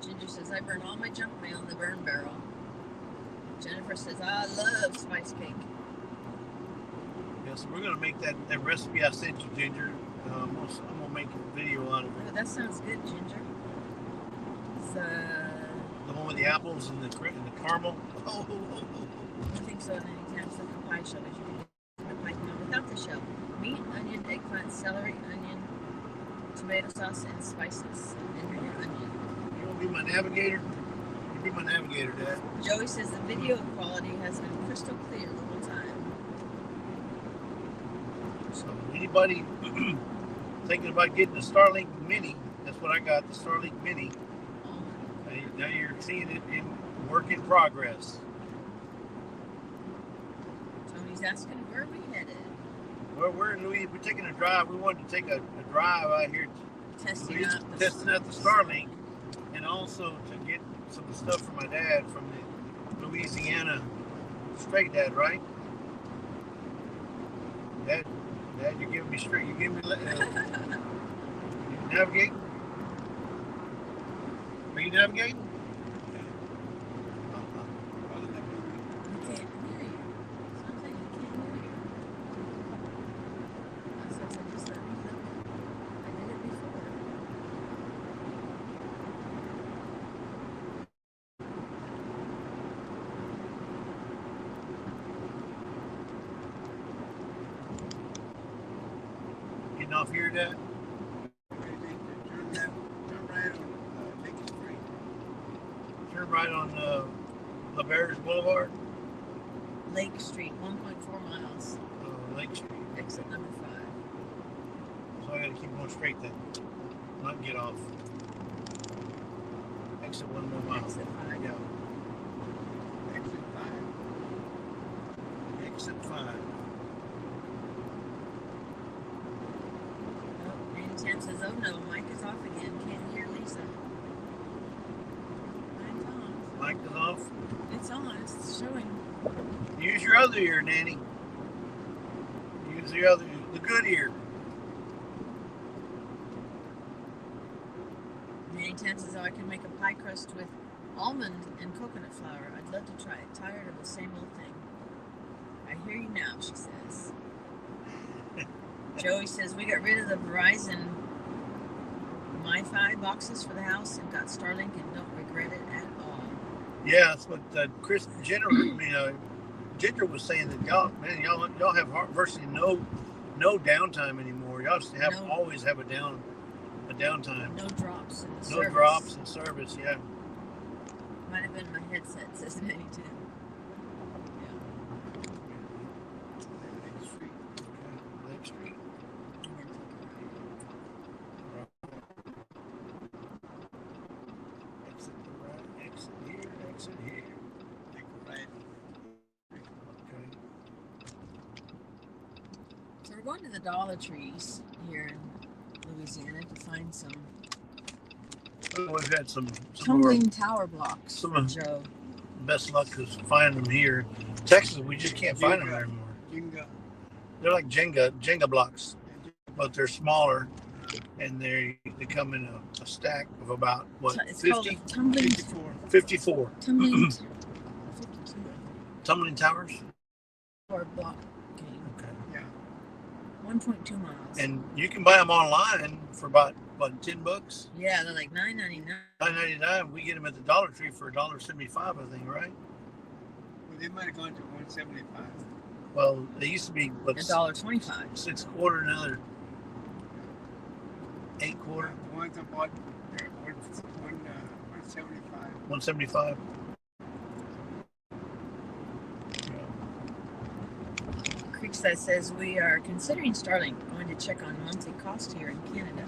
[SPEAKER 2] Ginger says I burn all my junk mail in the burn barrel. Jennifer says I love spice cake.
[SPEAKER 4] Yeah, so we're gonna make that recipe I sent you, Ginger. I'm gonna make a video on it.
[SPEAKER 2] Oh, that sounds good, Ginger. It's,
[SPEAKER 4] the one with the apples and the caramel. Oh.
[SPEAKER 2] I think so. And anytime it's like a pie shell, you can do the pie now without the shell. Meat, onion, eggplant, celery, onion, tomato sauce, and spices. And your onion.
[SPEAKER 4] You want to be my navigator? You be my navigator, Dad.
[SPEAKER 2] Joey says the video quality has been crystal clear the whole time.
[SPEAKER 4] So anybody thinking about getting the Starlink Mini, that's what I got, the Starlink Mini. Now you're seeing it in work in progress.
[SPEAKER 2] Tony's asking where are we headed?
[SPEAKER 4] Well, we're in Louisiana. We're taking a drive. We wanted to take a drive out here
[SPEAKER 2] Testing out
[SPEAKER 4] the Starlink, and also to get some stuff for my dad from the Louisiana straight dad, right? Dad, you're giving me straight. You giving me you navigating? Are you navigating?
[SPEAKER 2] I can't hear you. Something I can't hear you. That's what I just let me look. I did it before.
[SPEAKER 4] Getting off here, Dad? Turn right on LaBerge Boulevard.
[SPEAKER 2] Lake Street, 1.4 miles.
[SPEAKER 4] Lake Street.
[SPEAKER 2] Exit number 5.
[SPEAKER 4] So I got to keep going straight then. Not get off. Exit 1 more mile.
[SPEAKER 2] Exit 5.
[SPEAKER 4] Yeah. Exit 5.
[SPEAKER 2] Oh, Randy Tam says, oh no, Mike is off again. Can't hear Lisa. Mine's on.
[SPEAKER 4] Mic is off.
[SPEAKER 2] It's on. It's showing.
[SPEAKER 4] Use your other ear, Nanny. Use the good ear.
[SPEAKER 2] Randy Tam says, oh, I can make a pie crust with almond and coconut flour. I'd love to try it. Tired of the same old thing. I hear you now, she says. Joey says, we got rid of the Verizon MiFi boxes for the house and got Starlink and don't regret it at all.
[SPEAKER 4] Yeah, that's what Chris Ginger was saying, that y'all have virtually no downtime anymore. Y'all just always have a downtime.
[SPEAKER 2] No drops in the service.
[SPEAKER 4] No drops in service, yeah.
[SPEAKER 2] Might have been my headset, says 92.
[SPEAKER 4] Lake Street. Exit here, exit here. Take a right. Okay.
[SPEAKER 2] So we're going to the Dollar Trees here in Louisiana to find some
[SPEAKER 4] We've had some
[SPEAKER 2] tumbling tower blocks.
[SPEAKER 4] Some of
[SPEAKER 2] Joe.
[SPEAKER 4] best luck is finding them here. Texas, we just can't find them anymore. They're like Jenga blocks, but they're smaller, and they come in a stack of about what,
[SPEAKER 2] It's
[SPEAKER 4] 50?
[SPEAKER 2] called tumbling
[SPEAKER 4] 54.
[SPEAKER 2] tumbling 52
[SPEAKER 4] Tumbling towers.
[SPEAKER 2] tower block game.
[SPEAKER 4] Okay.
[SPEAKER 3] Yeah.
[SPEAKER 2] 1.2 miles.
[SPEAKER 4] And you can buy them online for about $10.
[SPEAKER 2] Yeah, they're like $9.99.
[SPEAKER 4] $9.99. We get them at the Dollar Tree for $1.75, I think, right?
[SPEAKER 3] Well, they might have gone to 175.
[SPEAKER 4] Well, they used to be what,
[SPEAKER 2] $1.25.
[SPEAKER 4] 6 quarter, another 8 quarter,
[SPEAKER 3] The ones I bought, they're 175.
[SPEAKER 4] 175.
[SPEAKER 2] Creekside says we are considering Starlink, going to check on monthly cost here in Canada.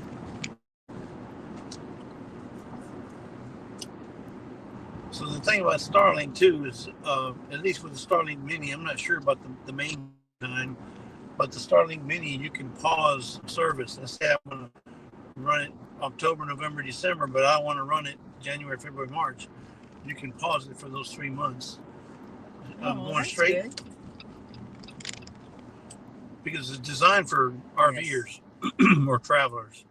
[SPEAKER 4] So the thing about Starlink too is, at least with the Starlink Mini, I'm not sure about the main kind, but the Starlink Mini, you can pause service. Let's say I want to run it October, November, December, but I want to run it January, February, March. You can pause it for those 3 months. I'm going straight
[SPEAKER 2] good.
[SPEAKER 4] because it's designed for RVers or travelers.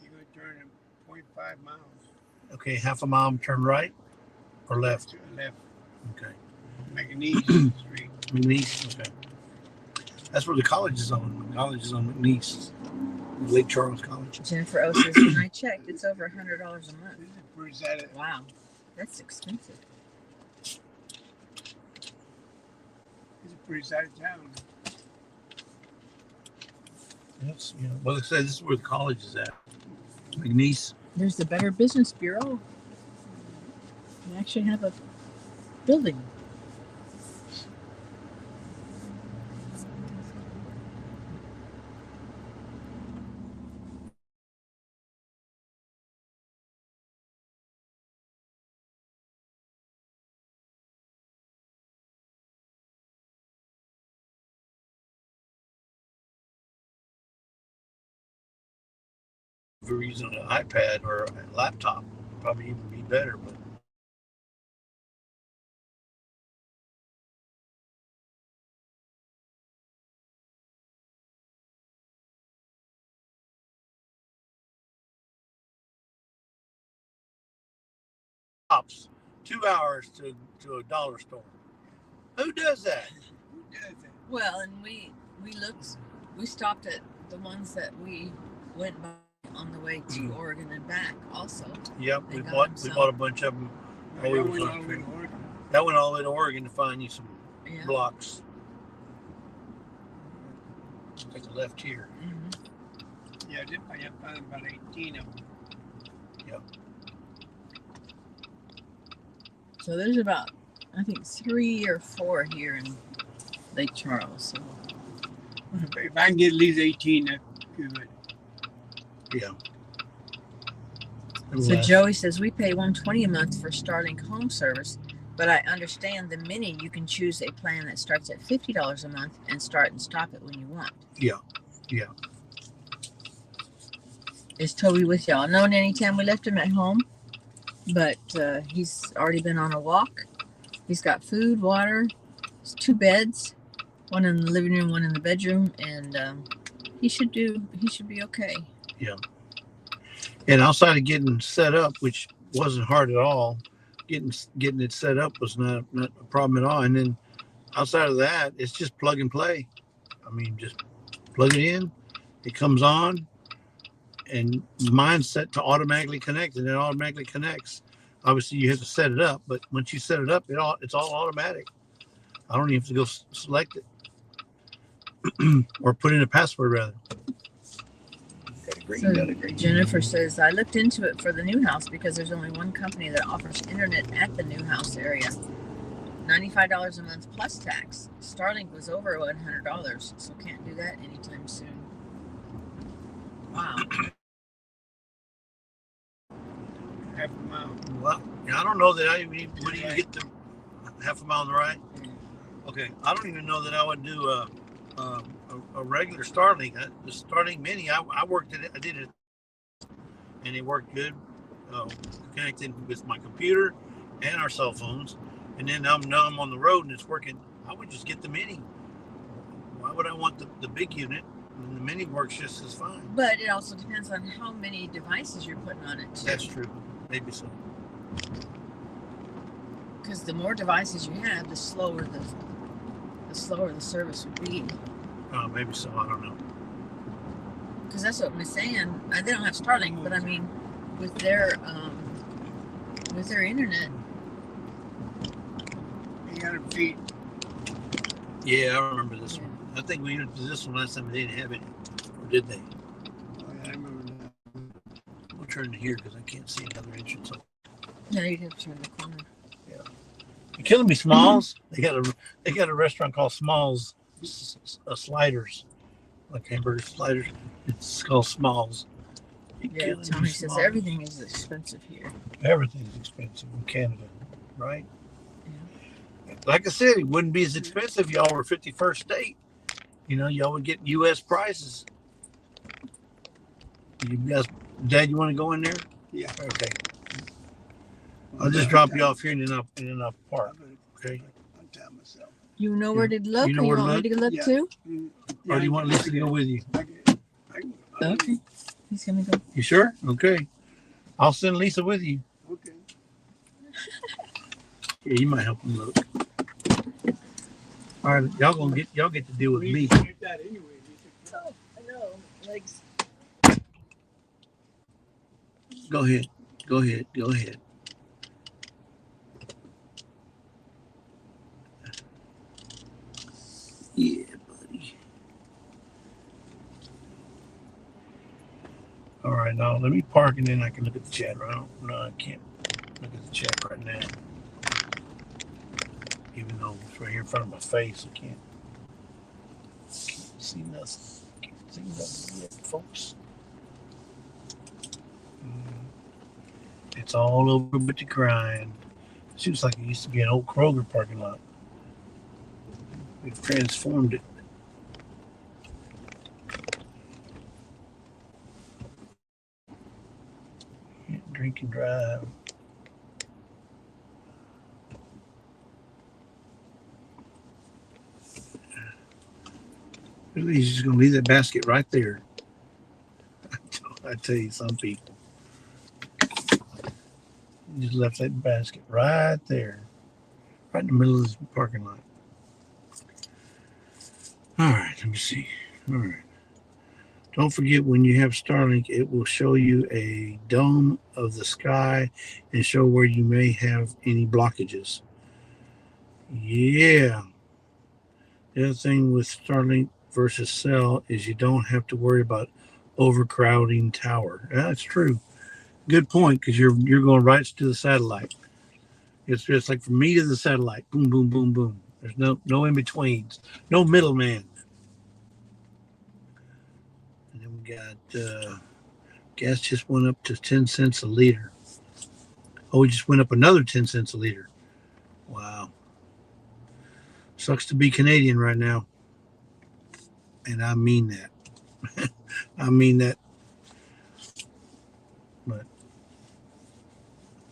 [SPEAKER 3] You're going to turn 0.5 miles.
[SPEAKER 4] Okay, half a mile, turn right or left?
[SPEAKER 3] To the left.
[SPEAKER 4] Okay.
[SPEAKER 3] McNeese Street.
[SPEAKER 4] McNeese. Okay. That's where the college is on. The college is on McNeese. Lake Charles College.
[SPEAKER 2] Jennifer O says, when I checked, it's over $100 a month.
[SPEAKER 3] This is a pretty side.
[SPEAKER 2] Wow, that's expensive.
[SPEAKER 3] It's a pretty side of town.
[SPEAKER 4] Yes, well, it says this is where the college is at. McNeese.
[SPEAKER 2] There's the Better Business Bureau. They actually have a building.
[SPEAKER 4] If you're using an iPad or a laptop, it'd probably even be better. But stops 2 hours to a dollar store. Who does that?
[SPEAKER 3] Who does that?
[SPEAKER 2] Well, and we looked, we stopped at the ones that we went by on the way to Oregon and back also.
[SPEAKER 4] Yep,
[SPEAKER 2] They
[SPEAKER 4] we
[SPEAKER 2] got
[SPEAKER 4] bought
[SPEAKER 2] some.
[SPEAKER 4] a bunch of them.
[SPEAKER 3] That went all the way to Oregon.
[SPEAKER 4] That went all the way to Oregon to find you some
[SPEAKER 2] Yeah.
[SPEAKER 4] blocks. Take a left here.
[SPEAKER 2] Mm-hmm.
[SPEAKER 3] Yeah, I found about 18 of them.
[SPEAKER 4] Yep.
[SPEAKER 2] So there's about, I think, 3 or 4 here in Lake Charles. So
[SPEAKER 3] If I can get at least 18, that's good.
[SPEAKER 4] Yeah.
[SPEAKER 2] So Joey says we pay $120 a month for Starlink home service, but I understand the Mini you can choose a plan that starts at $50 a month and start and stop it when you want.
[SPEAKER 4] Yeah.
[SPEAKER 2] Is Toby with y'all? No, anytime we left him at home, but he's already been on a walk. He's got food, water, 2 beds, one in the living room, one in the bedroom, and he should be okay.
[SPEAKER 4] Yeah. And outside of getting set up, which wasn't hard at all, getting it set up was not a problem at all. And then
[SPEAKER 1] outside of that, it's just plug and play. I mean, just plug it in, it comes on, and mine's set to automatically connect, and it automatically connects. Obviously, you have to set it up, but once you set it up, it's all automatic. I don't even have to go select it or put in a password rather.
[SPEAKER 2] So Jennifer says, I looked into it for the new house because there's only one company that offers internet at the new house area. $95 a month plus tax. Starlink was over $100, so can't do that anytime soon. Wow.
[SPEAKER 3] Half a mile.
[SPEAKER 1] Well, I don't know that what do you get to half a mile on the right? Okay, I don't even know that I would do a regular Starlink. The Starlink Mini, I worked it. I did it, and it worked good. Connected with my computer and our cell phones, and then now I'm on the road and it's working. I would just get the Mini. Why would I want the big unit? And the Mini works just as fine.
[SPEAKER 2] But it also depends on how many devices you're putting on it too.
[SPEAKER 1] That's true. Maybe so.
[SPEAKER 2] Because the more devices you have, the slower the service would be.
[SPEAKER 1] Maybe so. I don't know.
[SPEAKER 2] Because that's what we're saying. They don't have Starlink, but I mean, with their internet.
[SPEAKER 3] 800 feet.
[SPEAKER 1] Yeah, I remember this one. I think we went to this one last time. They didn't have it, or did they?
[SPEAKER 3] Oh, yeah, I remember that.
[SPEAKER 1] We'll turn to here because I can't see another entrance.
[SPEAKER 2] No, you'd have to turn the corner.
[SPEAKER 1] Yeah, you're killing me, Smalls. They got a restaurant called Smalls Sliders, like hamburger sliders. It's called Smalls.
[SPEAKER 2] Yeah, Tony says everything is expensive here.
[SPEAKER 1] Everything's expensive in Canada, right? Yeah. Like I said, it wouldn't be as expensive if y'all were 51st state. You know, y'all would get U.S. prices. You guys, Dad, you want to go in there?
[SPEAKER 3] Yeah.
[SPEAKER 1] Okay. I'll just drop you off here in enough park. Okay.
[SPEAKER 3] I'm telling myself.
[SPEAKER 2] You know where to look?
[SPEAKER 1] You know
[SPEAKER 2] or
[SPEAKER 1] where
[SPEAKER 2] you
[SPEAKER 1] to
[SPEAKER 2] want me to look
[SPEAKER 3] Yeah.
[SPEAKER 2] too?
[SPEAKER 1] Or do you want Lisa to go with you?
[SPEAKER 2] Okay. He's gonna go.
[SPEAKER 1] You sure? Okay. I'll send Lisa with you.
[SPEAKER 3] Okay.
[SPEAKER 1] Yeah, you might help him look. All right, y'all get to deal with me.
[SPEAKER 3] That anyway.
[SPEAKER 2] Oh, I know. Legs.
[SPEAKER 1] Go ahead. Yeah, buddy. All right, now let me park and then I can look at the chat. No, I can't look at the chat right now. Even though it's right here in front of my face, I can't see nothing. Can't see nothing yet, folks. It's all over but the crying. Seems like it used to be an old Kroger parking lot. We've transformed it. Drink and drive. He's just going to leave that basket right there. I tell you, some people just left that basket right there, right in the middle of this parking lot. All right, let me see. All right. Don't forget, when you have Starlink, it will show you a dome of the sky and show where you may have any blockages. Yeah. The other thing with Starlink versus cell is you don't have to worry about overcrowding tower. That's true. Good point, because you're going right to the satellite. It's just like from me to the satellite. Boom, boom, boom, boom. There's no in betweens, no middleman. And then we got gas just went up to 10 cents a liter. Oh, it just went up another 10 cents a liter. Wow. Sucks to be Canadian right now. And I mean that. I mean that. But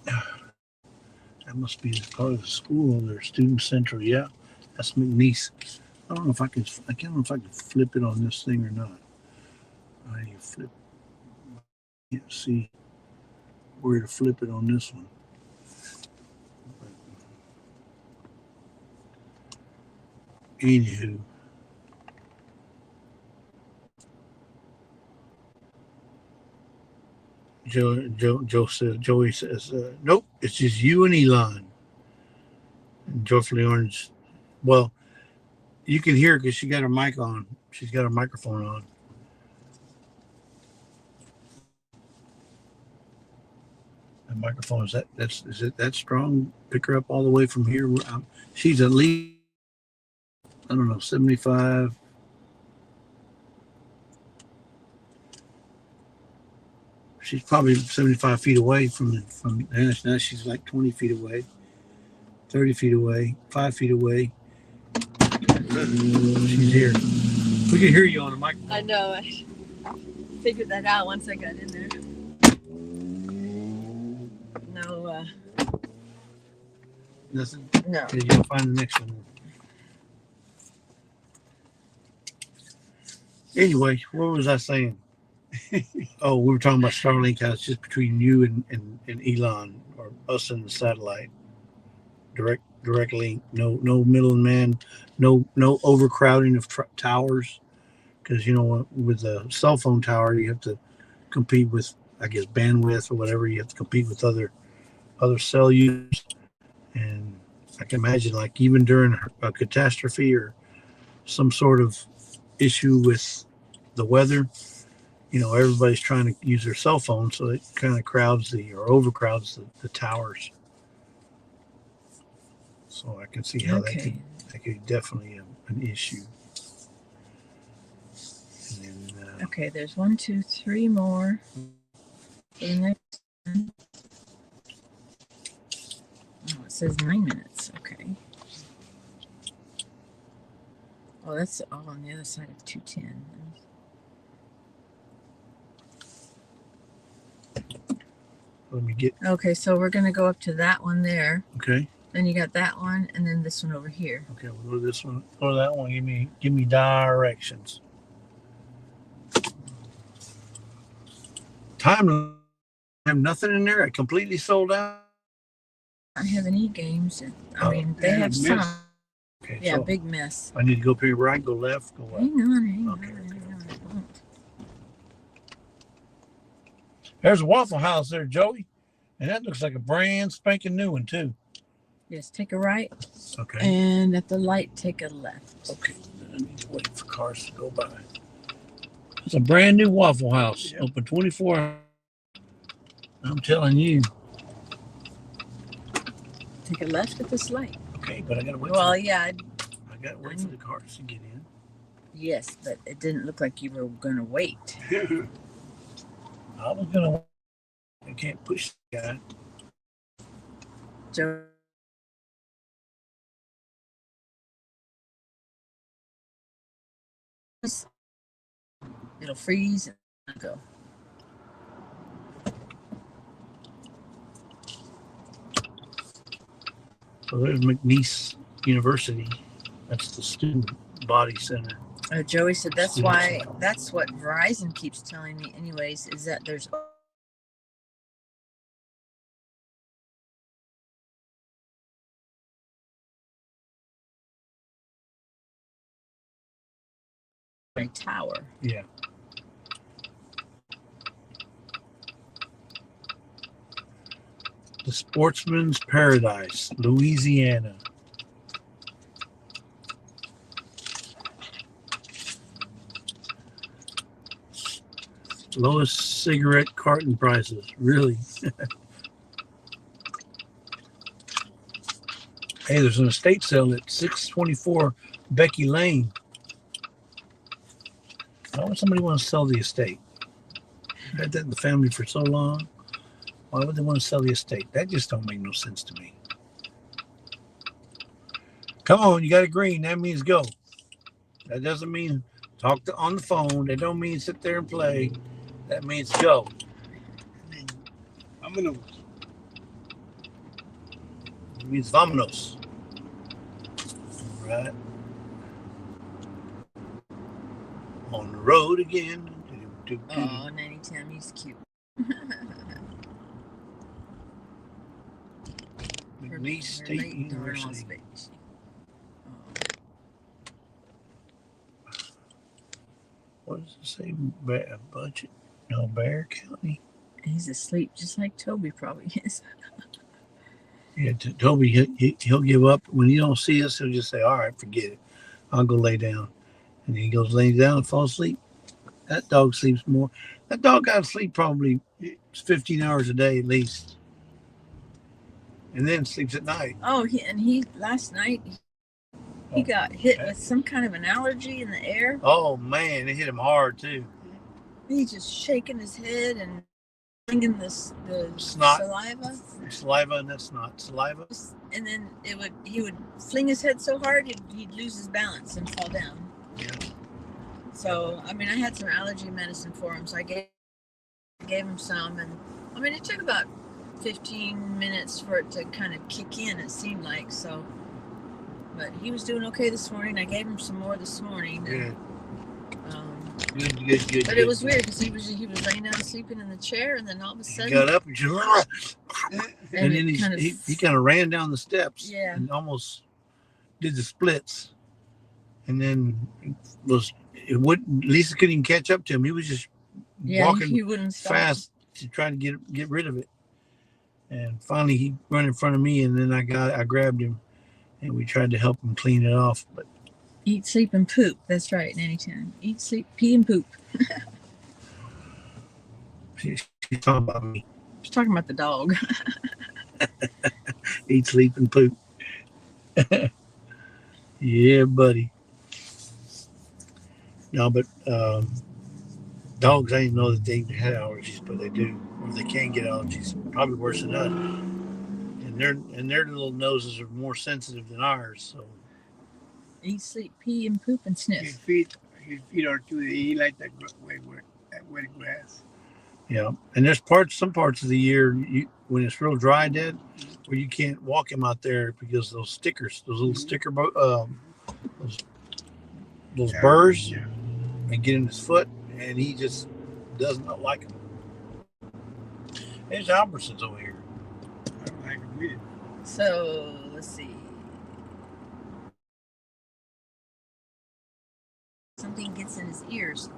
[SPEAKER 1] that must be part of the school or Student Central. Yeah, that's McNeese. I don't know if I can flip it on this thing or not. I flip. I can't see where to flip it on this one. Anywho, Joey says, nope, it's just you and Elon. And Joyfully Orange, well, you can hear because she got her mic on. She's got her microphone on. The microphone is it that strong? Pick her up all the way from here. She's at least, I don't know, 75. She's probably 75 feet away from now she's like 20 feet away, 30 feet away, 5 feet away. She's here. We can hear you on the microphone.
[SPEAKER 2] I know. I figured that out once I got in there. No.
[SPEAKER 1] Nothing?
[SPEAKER 2] No.
[SPEAKER 1] Okay, you'll find the next one. Anyway, what was I saying? Oh, we were talking about Starlink, how it's just between you and Elon, or us and the satellite. Direct link. No middleman. No overcrowding of towers. Because with a cell phone tower, you have to compete with, I guess, bandwidth or whatever. You have to compete with other cell users. And I can imagine, like, even during a catastrophe or some sort of issue with the weather, everybody's trying to use their cell phone, so it kind of overcrowds the towers. So I can see how that could definitely an issue. And then,
[SPEAKER 2] Okay, there's 1, 2, 3 more. For the next one. Oh, it says 9 minutes. Okay. Oh, that's all on the other side of 210.
[SPEAKER 1] let me get.
[SPEAKER 2] Okay, so we're gonna go up to that one there.
[SPEAKER 1] Okay.
[SPEAKER 2] Then you got that one, and then this one over here.
[SPEAKER 1] Okay, we'll go to this one. Go to that one. Give me directions. Time. I have nothing in there. I completely sold out.
[SPEAKER 2] I have any games. I mean, they have some.
[SPEAKER 1] Okay,
[SPEAKER 2] Yeah,
[SPEAKER 1] so
[SPEAKER 2] big mess.
[SPEAKER 1] I need to go here, right, go left, go left.
[SPEAKER 2] Hang on.
[SPEAKER 1] Okay. There's a Waffle House there, Joey. And that looks like a brand spanking new one, too.
[SPEAKER 2] Yes, take a right.
[SPEAKER 1] Okay.
[SPEAKER 2] And at the light, take a left.
[SPEAKER 1] Okay. I need to wait for cars to go by. It's a brand new Waffle House. Yep. Open 24 hours. I'm telling you.
[SPEAKER 2] Take a left at this light.
[SPEAKER 1] Okay, but I got to wait.
[SPEAKER 2] Well,
[SPEAKER 1] I got to wait for the cars to get in.
[SPEAKER 2] Yes, but it didn't look like you were going to wait.
[SPEAKER 1] I was going to wait. I can't push the guy.
[SPEAKER 2] Joe. It'll freeze and go.
[SPEAKER 1] So there's McNeese University. That's the student body center.
[SPEAKER 2] Joey said that's why. That's what Verizon keeps telling me, anyways, is that there's a tower.
[SPEAKER 1] Yeah. The Sportsman's Paradise, Louisiana. Lowest cigarette carton prices, really. Hey, there's an estate sale at 624 Becky Lane. Why would somebody want to sell the estate? Had that in the family for so long. Why would they want to sell the estate? That just don't make no sense to me. Come on, you got a green. That means go. That doesn't mean talk on the phone. That don't mean sit there and play. That means go.
[SPEAKER 4] Vámonos.
[SPEAKER 1] It means vámonos. All right. On the road again.
[SPEAKER 2] Oh, Nanny Tammy's cute.
[SPEAKER 1] McNeese State University. What does it say? Budget? No, Bear County.
[SPEAKER 2] He's asleep, just like Toby probably is.
[SPEAKER 1] Yeah, Toby, he'll give up when he don't see us. He'll just say, "All right, forget it. I'll go lay down." And he goes lays down and falls asleep. That dog sleeps more. That dog got to sleep probably 15 hours a day at least, and then sleeps at night.
[SPEAKER 2] Oh, he last night he got hit with some kind of an allergy in the air.
[SPEAKER 1] Oh man, it hit him hard too.
[SPEAKER 2] He's just shaking his head and flinging the
[SPEAKER 1] Snot.
[SPEAKER 2] saliva,
[SPEAKER 1] and that's not saliva.
[SPEAKER 2] and then he would fling his head so hard he'd lose his balance and fall down.
[SPEAKER 1] Yeah.
[SPEAKER 2] So I mean, I had some allergy medicine for him, so I gave him some, and I mean, it took about 15 minutes for it to kind of kick in. It seemed like so, but he was doing okay this morning. I gave him some more this morning.
[SPEAKER 1] Good.
[SPEAKER 2] Good.
[SPEAKER 1] Good.
[SPEAKER 2] But it was weird because he was laying down sleeping in the chair, and then all of a sudden
[SPEAKER 1] he got up and just and then he kind of ran down the steps.
[SPEAKER 2] Yeah.
[SPEAKER 1] And almost did the splits, and then Lisa couldn't even catch up to him. He was just walking
[SPEAKER 2] he wouldn't stop.
[SPEAKER 1] fast to try to get rid of it. And finally, he ran in front of me, and then I grabbed him, and we tried to help him clean it off, but.
[SPEAKER 2] Eat, sleep, and poop. That's right, anytime. Eat, sleep, pee, and poop.
[SPEAKER 1] She's talking about me.
[SPEAKER 2] She's talking about the dog.
[SPEAKER 1] Eat, sleep, and poop. Yeah, buddy. No, but dogs, I didn't know that they had allergies, but they do. Or they can get allergies. Probably worse than us. And their little noses are more sensitive than ours, so.
[SPEAKER 2] Eat, sleep, pee, and poop, and sniff.
[SPEAKER 3] His feet are too. He like that wet grass.
[SPEAKER 1] Yeah, and there's some parts of the year when it's real dry, Dad, where you can't walk him out there because those stickers, those little sticker, those burrs, and get in his foot, and he just does not like them. There's Albertsons over here.
[SPEAKER 3] I don't like him either.
[SPEAKER 2] So let's see. Something gets in his ears.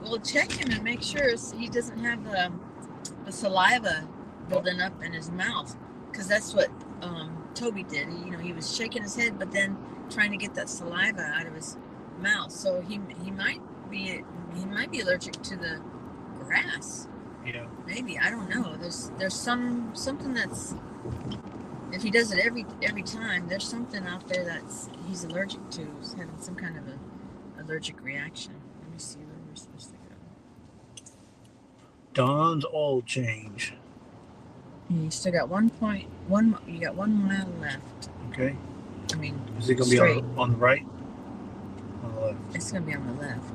[SPEAKER 2] We'll check him and make sure he doesn't have the saliva building up in his mouth, because that's what Toby did. He was shaking his head, but then trying to get that saliva out of his mouth. So he might be allergic to the grass.
[SPEAKER 1] Yeah.
[SPEAKER 2] Maybe, I don't know. There's something that's, if he does it every time, there's something out there that's he's allergic to. He's having some kind of a allergic reaction. Let me see where we're supposed to go.
[SPEAKER 1] Don's oil change.
[SPEAKER 2] You still got 1.1. You got 1 mile left.
[SPEAKER 1] Okay.
[SPEAKER 2] I mean,
[SPEAKER 1] is it going to be on the right? On the left?
[SPEAKER 2] It's going to be on the left.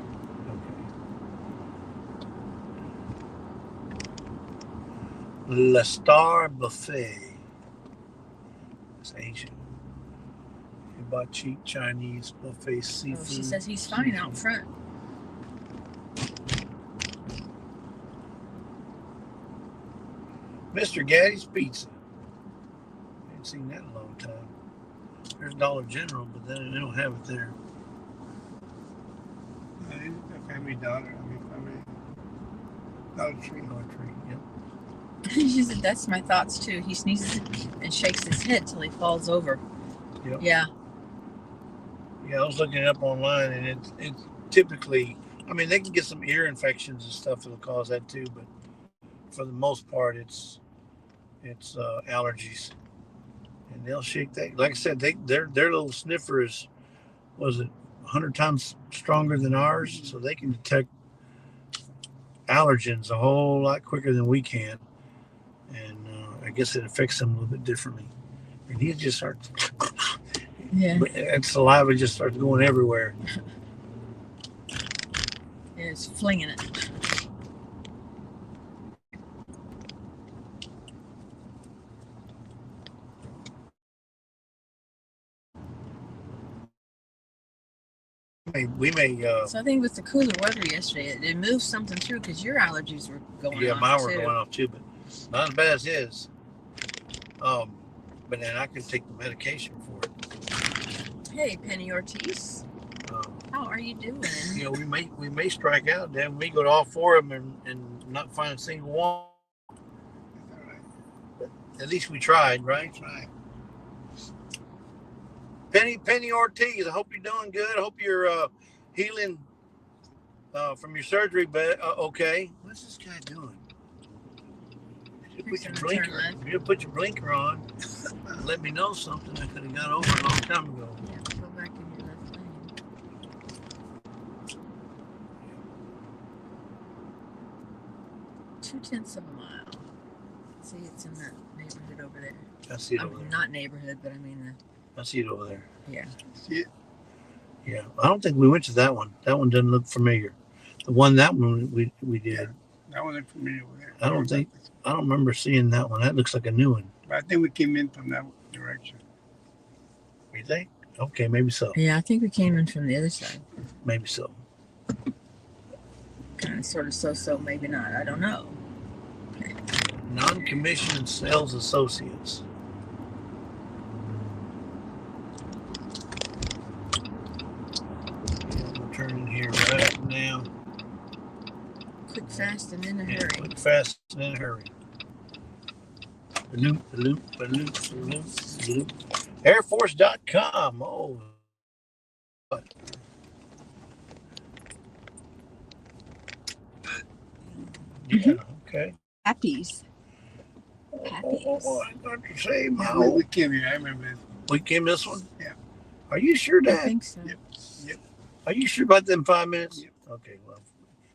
[SPEAKER 1] Okay. Le Star Buffet. It's Asian. Hibachi, Chinese, buffet, seafood.
[SPEAKER 2] She says he's fine out front.
[SPEAKER 1] Mr. Gaddy's Pizza. I ain't seen that in a long time. There's Dollar General, but then they don't have it there.
[SPEAKER 3] It's a Family Dollar. Family Dollar Tree.
[SPEAKER 1] Dollar Tree, yep.
[SPEAKER 2] She said that's my thoughts too. He sneezes and shakes his head till he falls over.
[SPEAKER 1] Yep.
[SPEAKER 2] Yeah.
[SPEAKER 1] Yeah, I was looking it up online, and it's typically, I mean, they can get some ear infections and stuff that'll cause that too, but for the most part, it's allergies, and they'll shake that. Like I said, their little sniffer is, was it 100 times stronger than ours, so they can detect allergens a whole lot quicker than we can, and I guess it affects them a little bit differently. And he just starts.
[SPEAKER 2] Yeah.
[SPEAKER 1] And saliva just starts going everywhere.
[SPEAKER 2] Yeah, it's flinging it.
[SPEAKER 1] We may.
[SPEAKER 2] So I think with the cooler weather yesterday, it moved something through because your allergies were going off.
[SPEAKER 1] Yeah, mine were
[SPEAKER 2] too.
[SPEAKER 1] going off too, but not as bad as his. But then I can take the medication for it.
[SPEAKER 2] Hey, Penny Ortiz. How are you doing?
[SPEAKER 4] You know, we may strike out. Then we go to all four of them and not find a single one.
[SPEAKER 3] That's all right.
[SPEAKER 4] At least we tried, right?
[SPEAKER 3] That's right.
[SPEAKER 4] Penny Ortiz. I hope you're doing good. I hope you're healing from your surgery. But okay, what's this guy doing? You put your blinker. You put your blinker on. Let me know something. I could have got over a long time ago.
[SPEAKER 2] Yeah, go back in your left lane. 0.2 of a mile. See, it's in that neighborhood over there.
[SPEAKER 4] I see it over there.
[SPEAKER 2] Not neighborhood, but I mean
[SPEAKER 4] I see it over there.
[SPEAKER 2] yeah.
[SPEAKER 3] See it?
[SPEAKER 4] Yeah, I don't think we went to that one. That one doesn't look familiar. The one that one we did.
[SPEAKER 3] That wasn't familiar with it.
[SPEAKER 4] I don't remember seeing that one. That looks like a new one.
[SPEAKER 3] But I think we came in from that direction.
[SPEAKER 4] You think? Okay, maybe so.
[SPEAKER 2] Yeah, I think we came in from the other side.
[SPEAKER 4] Maybe so.
[SPEAKER 2] Kind of, sort of, so, maybe not. I don't know.
[SPEAKER 4] Non-commissioned sales associates. We're turning here right now.
[SPEAKER 2] Quick, fast, and in a
[SPEAKER 4] Yeah,
[SPEAKER 2] hurry.
[SPEAKER 4] quick, fast, and in a hurry. Loop. Airforce.com. Oh. Yeah, okay.
[SPEAKER 2] Happies.
[SPEAKER 4] Oh, I thought you say
[SPEAKER 3] Yeah,
[SPEAKER 4] my
[SPEAKER 3] we came here. I remember this.
[SPEAKER 4] We came this one?
[SPEAKER 3] Yeah.
[SPEAKER 4] Are you sure,
[SPEAKER 2] I
[SPEAKER 4] Dad?
[SPEAKER 2] think so.
[SPEAKER 3] Yep.
[SPEAKER 4] Are you sure about them 5 minutes?
[SPEAKER 3] Yep.
[SPEAKER 4] Okay, well,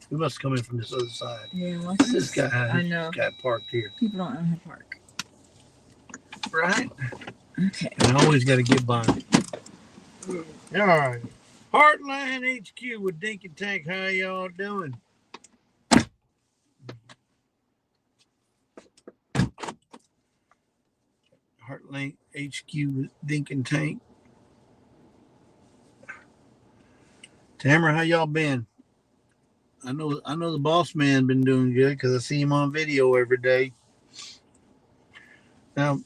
[SPEAKER 4] we must come in from this other side.
[SPEAKER 2] Yeah, watch
[SPEAKER 4] This guy,
[SPEAKER 2] I know.
[SPEAKER 4] got parked here.
[SPEAKER 2] People don't know how to park.
[SPEAKER 4] Right?
[SPEAKER 2] Okay.
[SPEAKER 4] And I always got to get by. All right. Heartline HQ with Dink and Tank. How y'all doing? Heartline HQ with Dink and Tank. Tamara, how y'all been? I know the boss man been doing good because I see him on video every day. Now,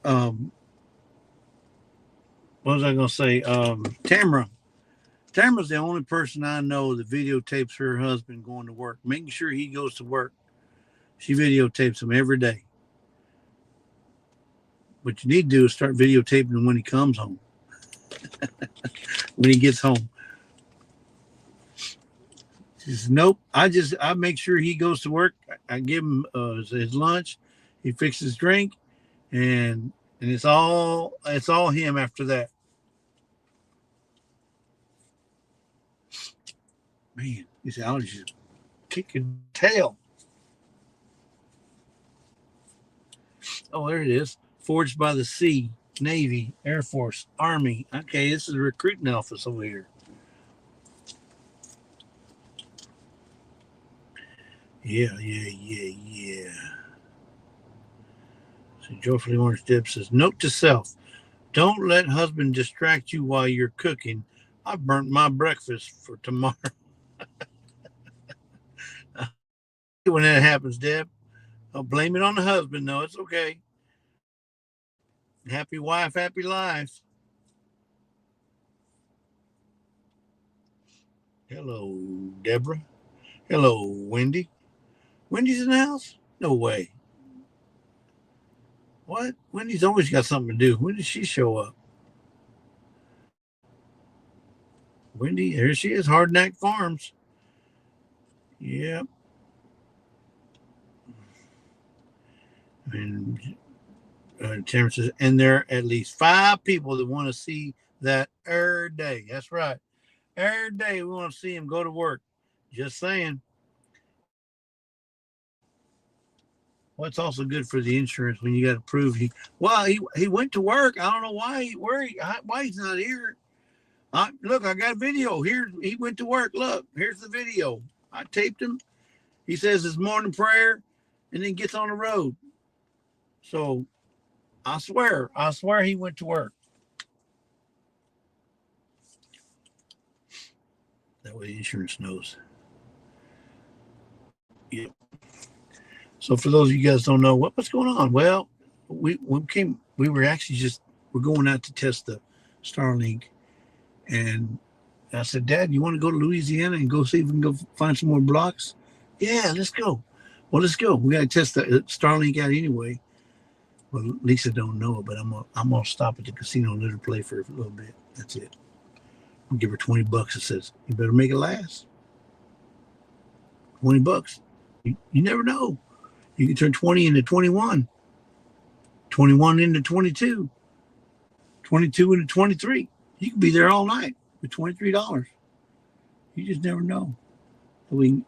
[SPEAKER 4] what was I gonna say? Tamara's the only person I know that videotapes her husband going to work, making sure he goes to work. She videotapes him every day. What you need to do is start videotaping him when he comes home. When he gets home. She says, nope. I make sure he goes to work. I give him his lunch. He fixes his drink, and it's all him after that. Man, he said, I was just kicking tail. Oh, there it is. Forged by the Sea, Navy, Air Force, Army. Okay, this is a recruiting office over here. Yeah. So Joyfully Orange Dip says, note to self, don't let husband distract you while you're cooking. I burnt my breakfast for tomorrow. When that happens, Deb, I'll blame it on the husband. No, it's okay. Happy wife, happy life. Hello, Deborah. Hello, Wendy. Wendy's in the house? No way. What? Wendy's always got something to do. When did she show up? Wendy, here she is, Hard Knack Farms. Yep. And Terrence says, and there are at least 5 people that want to see that every day. That's right. Every day we want to see him go to work. Just saying. Well, it's also good for the insurance when you got to prove he went to work. I don't know why he's not here. Look, I got video here. He went to work. Look, here's the video. I taped him. He says his morning prayer and then gets on the road. So I swear he went to work. That way the insurance knows. Yep. So for those of you guys don't know what's going on, well, we're going out to test the Starlink, And I said, Dad, you want to go to Louisiana and go see if we can go find some more blocks? Yeah, let's go. Well, let's go. We got to test the Starlink out anyway. Well, Lisa don't know it, but I'm gonna stop at the casino and let her play for a little bit. That's it. I'll give her $20. It says, you better make it last. $20. You never know. You can turn 20 into 21, 21 into 22, 22 into 23. You can be there all night with $23. You just never know.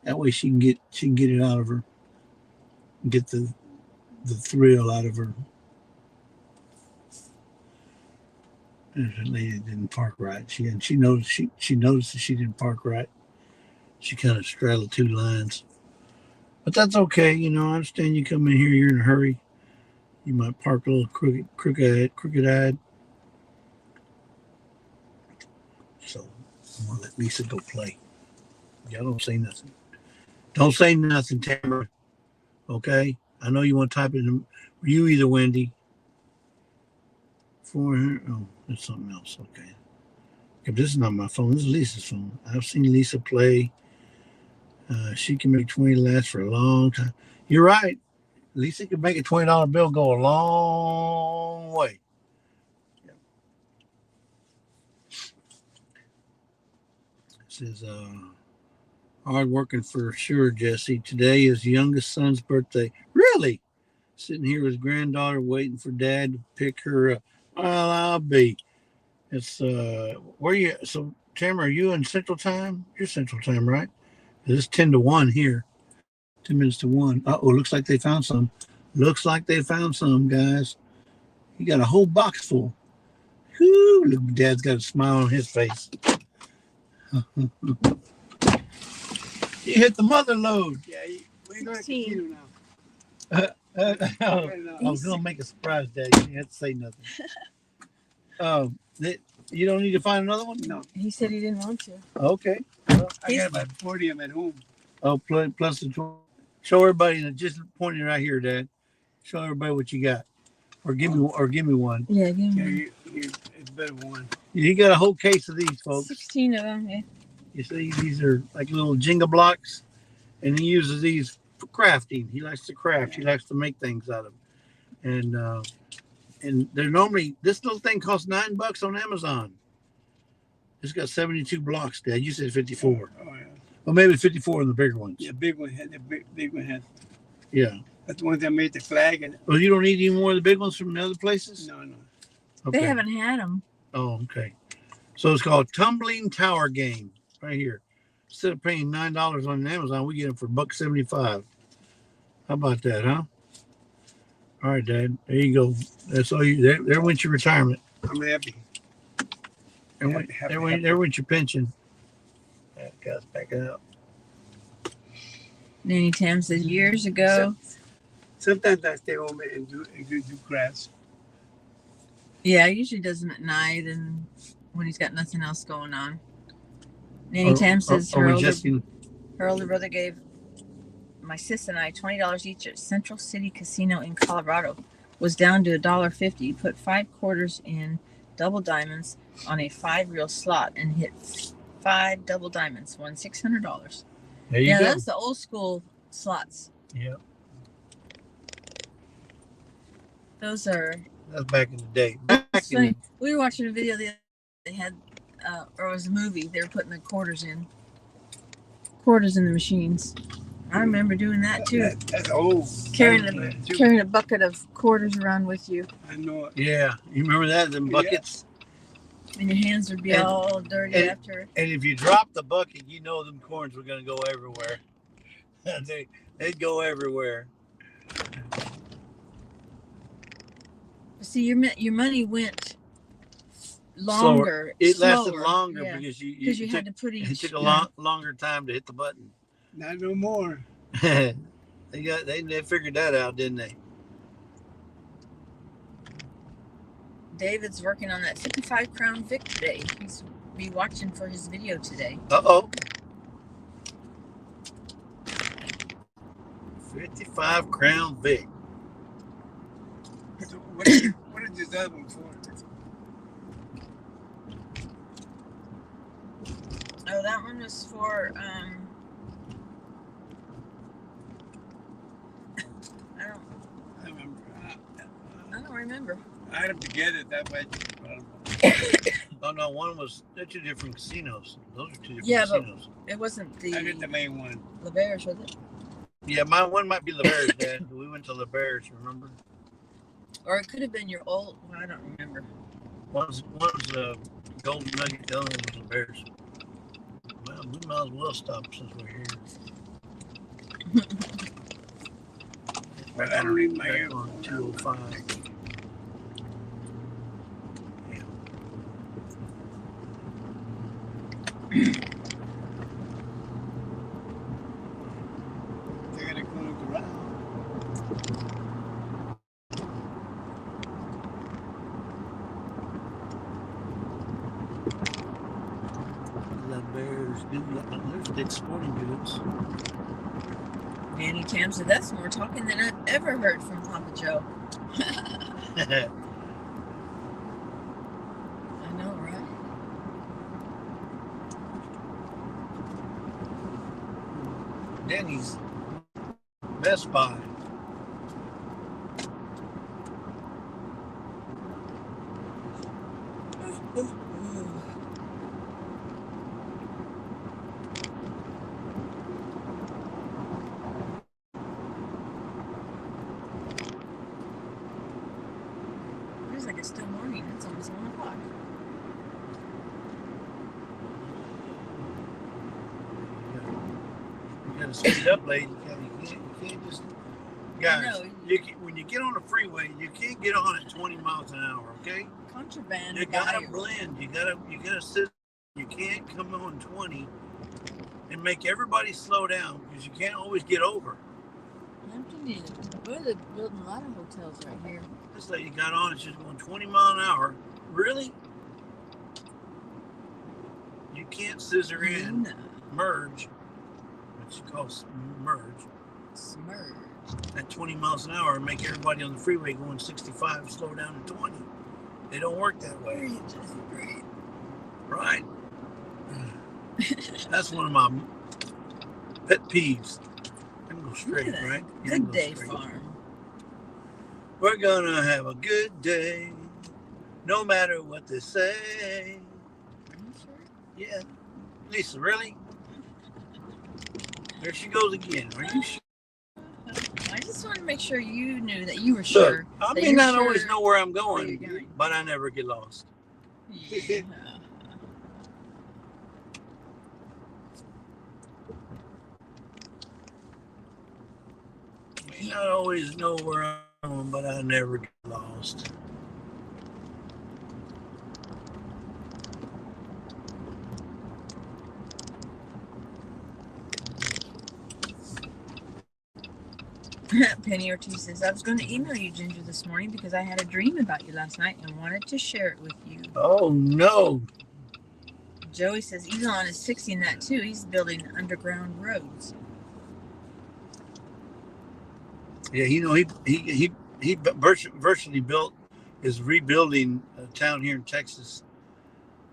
[SPEAKER 4] That way she can get it out of her, get the thrill out of her. The lady didn't park right. She noticed that she didn't park right. She kind of straddled two lines. But that's okay, I understand you come in here, you're in a hurry. You might park a little crooked-eyed. So I'm gonna let Lisa go play. Y'all don't say nothing. Don't say nothing, Tamara. Okay? I know you want to type it in. You either, Wendy. 400. Oh, that's something else. Okay. If this is not my phone, this is Lisa's phone. I've seen Lisa play. She can make 20 last for a long time. You're right. Lisa can make a $20 bill go a long way. It says, hard working for sure, Jesse. Today is youngest son's birthday. Really? Sitting here with his granddaughter waiting for Dad to pick her up. Well, I'll be. It's where you? So, Tamara, are you in Central Time? You're Central Time, right? It's 10 to 1 here. 10 minutes to 1. Uh-oh, looks like they found some. Looks like they found some, guys. You got a whole box full. Whoo, look, Dad's got a smile on his face. You hit the mother load.
[SPEAKER 3] Yeah, we're going to continue now.
[SPEAKER 4] I was going to make a surprise, Dad. You didn't have to say nothing. You don't need to find another one?
[SPEAKER 3] No.
[SPEAKER 2] He said he didn't want to.
[SPEAKER 4] Okay. Well,
[SPEAKER 3] I got about 40 of them at home.
[SPEAKER 4] oh, plus the 20. Show everybody, just pointing right here, Dad. Show everybody what you got. Or give me one.
[SPEAKER 2] Yeah, give
[SPEAKER 3] Yeah,
[SPEAKER 2] me
[SPEAKER 3] it's better one.
[SPEAKER 4] You got a whole case of these, folks.
[SPEAKER 2] 16 of them, yeah.
[SPEAKER 4] You see, these are like little Jenga blocks, and he uses these for crafting. He likes to craft. He likes to make things out of them. And they're normally, this little thing costs $9 on Amazon. It's got 72 blocks, Dad. You said 54.
[SPEAKER 3] Oh, yeah.
[SPEAKER 4] Well, maybe 54 in the bigger ones.
[SPEAKER 3] Yeah, big one. The big one has.
[SPEAKER 4] Yeah.
[SPEAKER 3] That's the ones that made the flag. And
[SPEAKER 4] Well, you don't need any more of the big ones from the other places?
[SPEAKER 3] no.
[SPEAKER 4] Okay.
[SPEAKER 2] They haven't had them.
[SPEAKER 4] Oh, okay. So it's called Tumbling Tower Game right here. Instead of paying $9 on Amazon, we get them for $1.75. How about that, huh? All right, Dad. There you go. That's all you. There went your retirement.
[SPEAKER 3] I'm happy.
[SPEAKER 4] There went your pension. That guy's backing up.
[SPEAKER 2] Nanny Tam says years ago.
[SPEAKER 3] Sometimes I stay home and do crafts.
[SPEAKER 2] Yeah, he usually does them at night and when he's got nothing else going on. Nanny Tam says her older brother gave my sis and I $20 each at Central City Casino in Colorado. Was down to $1.50. He put 5 quarters in double diamonds on a 5-reel slot and hit 5 double diamonds. Won $600.
[SPEAKER 4] There you go.
[SPEAKER 2] That's the old school slots.
[SPEAKER 4] Yeah.
[SPEAKER 2] Those are.
[SPEAKER 4] That's back in the day.
[SPEAKER 2] We were watching a video they had, or it was a movie. They were putting the quarters in the machines. I remember doing that too.
[SPEAKER 3] That's old.
[SPEAKER 2] Carrying a bucket of quarters around with you.
[SPEAKER 3] I know it.
[SPEAKER 4] Yeah, you remember that? Them buckets.
[SPEAKER 2] And your hands would be all dirty after.
[SPEAKER 4] And if you drop the bucket, you know them corns were going to go everywhere. They'd go everywhere.
[SPEAKER 2] See, your money went longer.
[SPEAKER 4] It lasted longer because
[SPEAKER 2] you had to put each.
[SPEAKER 4] It took a longer time to hit the button.
[SPEAKER 3] Not no more.
[SPEAKER 4] They figured that out, didn't they?
[SPEAKER 2] David's working on that 55 Crown Vic today. He's be watching for his video today.
[SPEAKER 4] 55 Crown Vic.
[SPEAKER 3] What is this other one for?
[SPEAKER 2] that one was for
[SPEAKER 3] I remember.
[SPEAKER 2] I don't remember.
[SPEAKER 3] I had them together that way.
[SPEAKER 1] Oh no, one was they're two different casinos. Those are two different
[SPEAKER 2] Yeah, but
[SPEAKER 1] casinos.
[SPEAKER 2] it wasn't
[SPEAKER 3] I did the main one.
[SPEAKER 2] LeBears, was it?
[SPEAKER 1] Yeah, my one might be LeBear's, Dad. We went to LeBear's, remember?
[SPEAKER 2] Or it could have been your old. Well, I don't remember.
[SPEAKER 1] One's Golden Nugget, the other one was LeBear's. Well, we might as well stop since we're here.
[SPEAKER 3] But I don't need my
[SPEAKER 1] Back
[SPEAKER 3] earphone.
[SPEAKER 1] on 205.
[SPEAKER 3] They gotta go look around.
[SPEAKER 1] LeBear's, there's Dick's Sporting Goods.
[SPEAKER 2] Danny Tam said that's more talking than I've ever heard from Papa Joe. I know, right?
[SPEAKER 1] Denny's, Best Buy.
[SPEAKER 2] Feels like it's still morning. It's almost 1 o'clock.
[SPEAKER 1] You gotta speed up, lady. You can't just. Guys,
[SPEAKER 2] No.
[SPEAKER 1] when you get on the freeway, you can't get on at 20 miles an hour, okay?
[SPEAKER 2] Contraband.
[SPEAKER 1] You gotta
[SPEAKER 2] buyer.
[SPEAKER 1] blend. You gotta sit. You can't come on 20 and make everybody slow down because you can't always get over.
[SPEAKER 2] Hampton is. We're building a lot of hotels right here.
[SPEAKER 1] This lady got on and she's going 20 mile an hour. Really? You can't scissor in,
[SPEAKER 2] No.
[SPEAKER 1] merge, what you call merge,
[SPEAKER 2] Smurge.
[SPEAKER 1] at 20 miles an hour and make everybody on the freeway going 65 slow down to 20. They don't work that way,
[SPEAKER 2] Great.
[SPEAKER 1] right? That's one of my pet peeves. I'm going straight,
[SPEAKER 2] Look at that.
[SPEAKER 1] right? Yeah,
[SPEAKER 2] Good
[SPEAKER 1] go
[SPEAKER 2] day
[SPEAKER 1] straight.
[SPEAKER 2] farm.
[SPEAKER 1] We're gonna have a good day, no matter what they say.
[SPEAKER 2] Are you sure?
[SPEAKER 1] Yeah. Lisa, really? There she goes again. Are you sure?
[SPEAKER 2] I just want to make sure you knew that you were sure.
[SPEAKER 1] Look, I
[SPEAKER 2] that
[SPEAKER 1] may
[SPEAKER 2] you're
[SPEAKER 1] not
[SPEAKER 2] sure
[SPEAKER 1] always know where I'm
[SPEAKER 2] where you're
[SPEAKER 1] going,
[SPEAKER 2] going.
[SPEAKER 1] but I never get lost.
[SPEAKER 2] Yeah.
[SPEAKER 1] May not always know where I'm going, but I never get lost.
[SPEAKER 2] Penny Ortiz says, I was going to email you, Ginger, this morning because I had a dream about you last night and wanted to share it with you.
[SPEAKER 1] Oh no.
[SPEAKER 2] Joey says Elon is fixing that too. He's building underground roads.
[SPEAKER 1] Yeah, you know, he virtually built, is rebuilding a town here in Texas.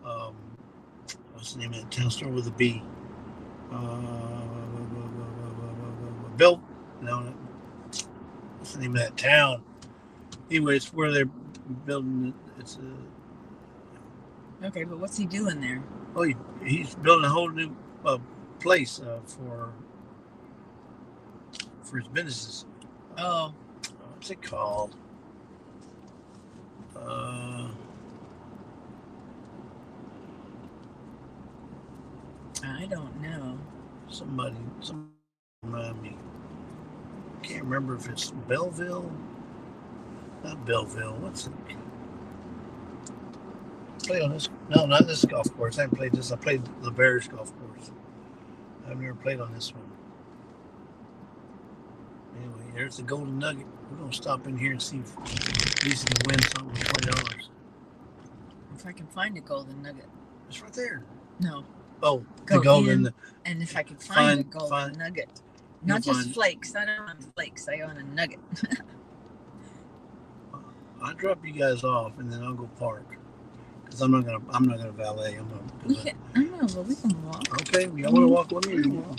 [SPEAKER 1] What's the name of that town? Start with a B. Built, no, what's the name of that town? Anyway, it's where they're building. It's
[SPEAKER 2] Okay, but what's he doing there?
[SPEAKER 1] he's building a whole new place for his businesses.
[SPEAKER 2] Oh,
[SPEAKER 1] What's it called?
[SPEAKER 2] I don't know.
[SPEAKER 1] Somebody remind me. Can't remember if it's Belleville. Not Belleville. What's it? Play on this? No, not this golf course. I haven't played this. I played the Bears golf course. I've never played on this one. Anyway, there's the Golden Nugget. We're gonna stop in here and see if Lisa can win something for $20.
[SPEAKER 2] If I can find a golden nugget.
[SPEAKER 1] It's right there.
[SPEAKER 2] No.
[SPEAKER 1] Oh,
[SPEAKER 2] Go
[SPEAKER 1] the Golden.
[SPEAKER 2] in. And if I could find a
[SPEAKER 1] Find-
[SPEAKER 2] golden
[SPEAKER 1] find-
[SPEAKER 2] nugget.
[SPEAKER 1] You'll
[SPEAKER 2] Not just
[SPEAKER 1] find it.
[SPEAKER 2] flakes. I don't want flakes. I want a nugget.
[SPEAKER 1] I'll drop you guys off and then I'll go park.
[SPEAKER 4] Because I'm not gonna valet.
[SPEAKER 2] We can. I know, but we can walk.
[SPEAKER 4] Okay, y'all want to walk with me?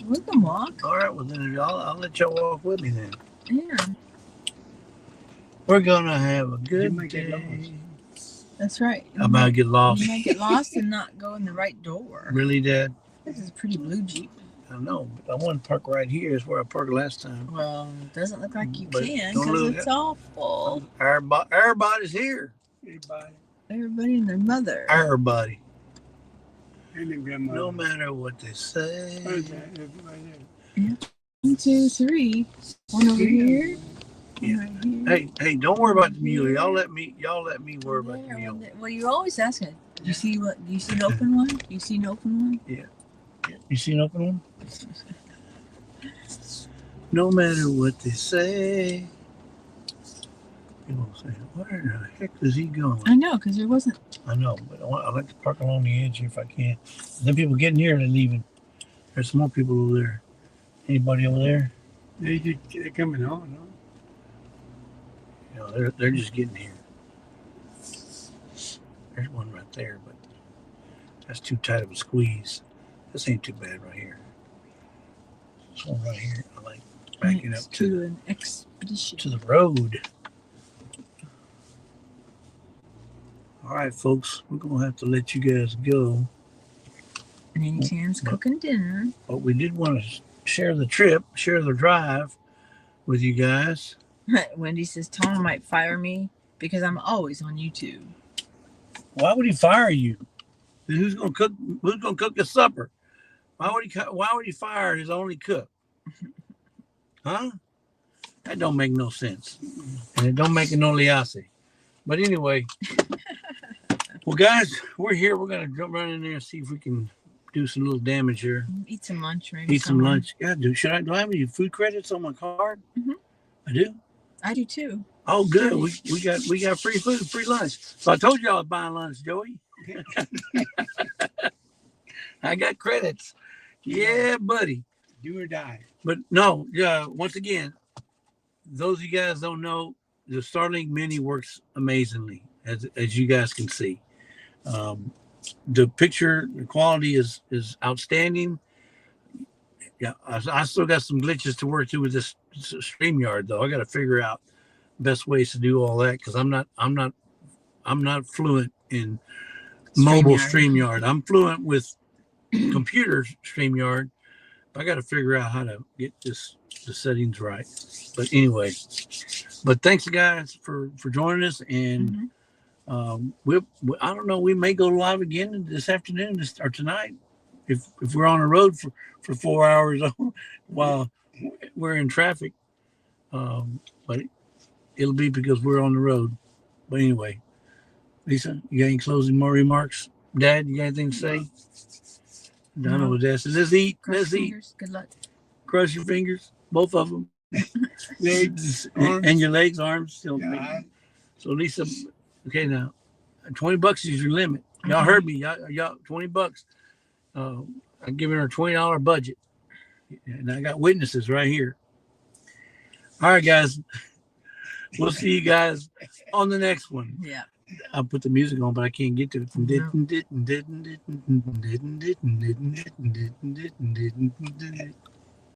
[SPEAKER 2] We can walk.
[SPEAKER 4] All right, well then I'll let y'all walk with me then.
[SPEAKER 2] Yeah.
[SPEAKER 4] We're gonna have a
[SPEAKER 3] You
[SPEAKER 4] good
[SPEAKER 3] might get
[SPEAKER 4] day.
[SPEAKER 2] That's right.
[SPEAKER 4] I might get lost.
[SPEAKER 2] You might get lost and not go in the right door.
[SPEAKER 4] Really, Dad?
[SPEAKER 2] This is a pretty blue Jeep.
[SPEAKER 4] I know, but I want to park right here. Is where I parked last time.
[SPEAKER 2] Well, it doesn't look like you
[SPEAKER 4] But
[SPEAKER 2] can
[SPEAKER 4] don't
[SPEAKER 2] because
[SPEAKER 4] look
[SPEAKER 2] it's
[SPEAKER 4] at-
[SPEAKER 2] all full.
[SPEAKER 4] Everybody's here.
[SPEAKER 3] Everybody.
[SPEAKER 2] Everybody and their mother.
[SPEAKER 4] Everybody.
[SPEAKER 3] And the grandmother.
[SPEAKER 4] No matter what they say.
[SPEAKER 3] Where's that? Everybody there.
[SPEAKER 2] 1, 2, 3. One over here.
[SPEAKER 4] Yeah.
[SPEAKER 2] One right here.
[SPEAKER 4] Hey, don't worry about the mule. Y'all let me worry about the
[SPEAKER 2] There,
[SPEAKER 4] mule.
[SPEAKER 2] one there. Well, you always ask it. Do you see what? Do you see an open one? Do you see an open one?
[SPEAKER 4] You see an open one? No matter what they say. People say, where the heck is he going?
[SPEAKER 2] I know, because there wasn't.
[SPEAKER 4] I know, but I like to park along the edge here if I can. Then people getting here and leaving. There's some more people over there. Anybody over there?
[SPEAKER 3] They're coming on, no?
[SPEAKER 4] You know, they're just getting here. There's one right there, but that's too tight of a squeeze. This ain't too bad right here. This one right here, I like backing up
[SPEAKER 2] to an expedition.
[SPEAKER 4] to the road. All right, folks, we're gonna have to let you guys go.
[SPEAKER 2] And then Sam's cooking dinner.
[SPEAKER 4] But we did want to share the trip, share the drive with you guys.
[SPEAKER 2] Wendy says Tom might fire me because I'm always on YouTube.
[SPEAKER 4] Why would he fire you? Who's gonna cook? Who's gonna cook his supper? Why would he fire his only cook? Huh? That don't make no sense, and it don't make no liase. But anyway, well, guys, we're here. We're gonna jump right in there and see if we can do some little damage here.
[SPEAKER 2] Eat some lunch, maybe.
[SPEAKER 4] Eat some lunch. Yeah, do I have any food credits on my card?
[SPEAKER 2] Mhm.
[SPEAKER 4] I do.
[SPEAKER 2] I do too.
[SPEAKER 4] Oh, good. We got free food, free lunch. So I told you I was buying lunch, Joey. I got credits. Yeah, buddy.
[SPEAKER 3] Do or die.
[SPEAKER 4] But no, once again, those of you guys don't know, the Starlink Mini works amazingly, as you guys can see. The picture quality is outstanding. Yeah, I still got some glitches to work through with this StreamYard though. I got to figure out best ways to do all that because I'm not fluent in mobile StreamYard. I'm fluent with computer StreamYard. I got to figure out how to get the settings right. But anyway, thanks guys for joining us, and I don't know, we may go live again this afternoon or tonight if we're on the road for 4 hours while we're in traffic. But it'll be because we're on the road. But anyway, Lisa, you got any closing more remarks? Dad, you got anything to say? I don't know what that says. Let's eat. Let's eat.
[SPEAKER 2] Good luck.
[SPEAKER 4] Cross your fingers, both of them.
[SPEAKER 3] Legs,
[SPEAKER 4] And your legs, arms. Still
[SPEAKER 3] Yeah.
[SPEAKER 4] So Lisa, okay, now $20 is your limit. Y'all heard me. Y'all $20. I'm giving her a $20 budget, and I got witnesses right here. All right, guys. We'll see you guys on the next one.
[SPEAKER 2] Yeah.
[SPEAKER 4] I'll put the music on, but I can't get to it.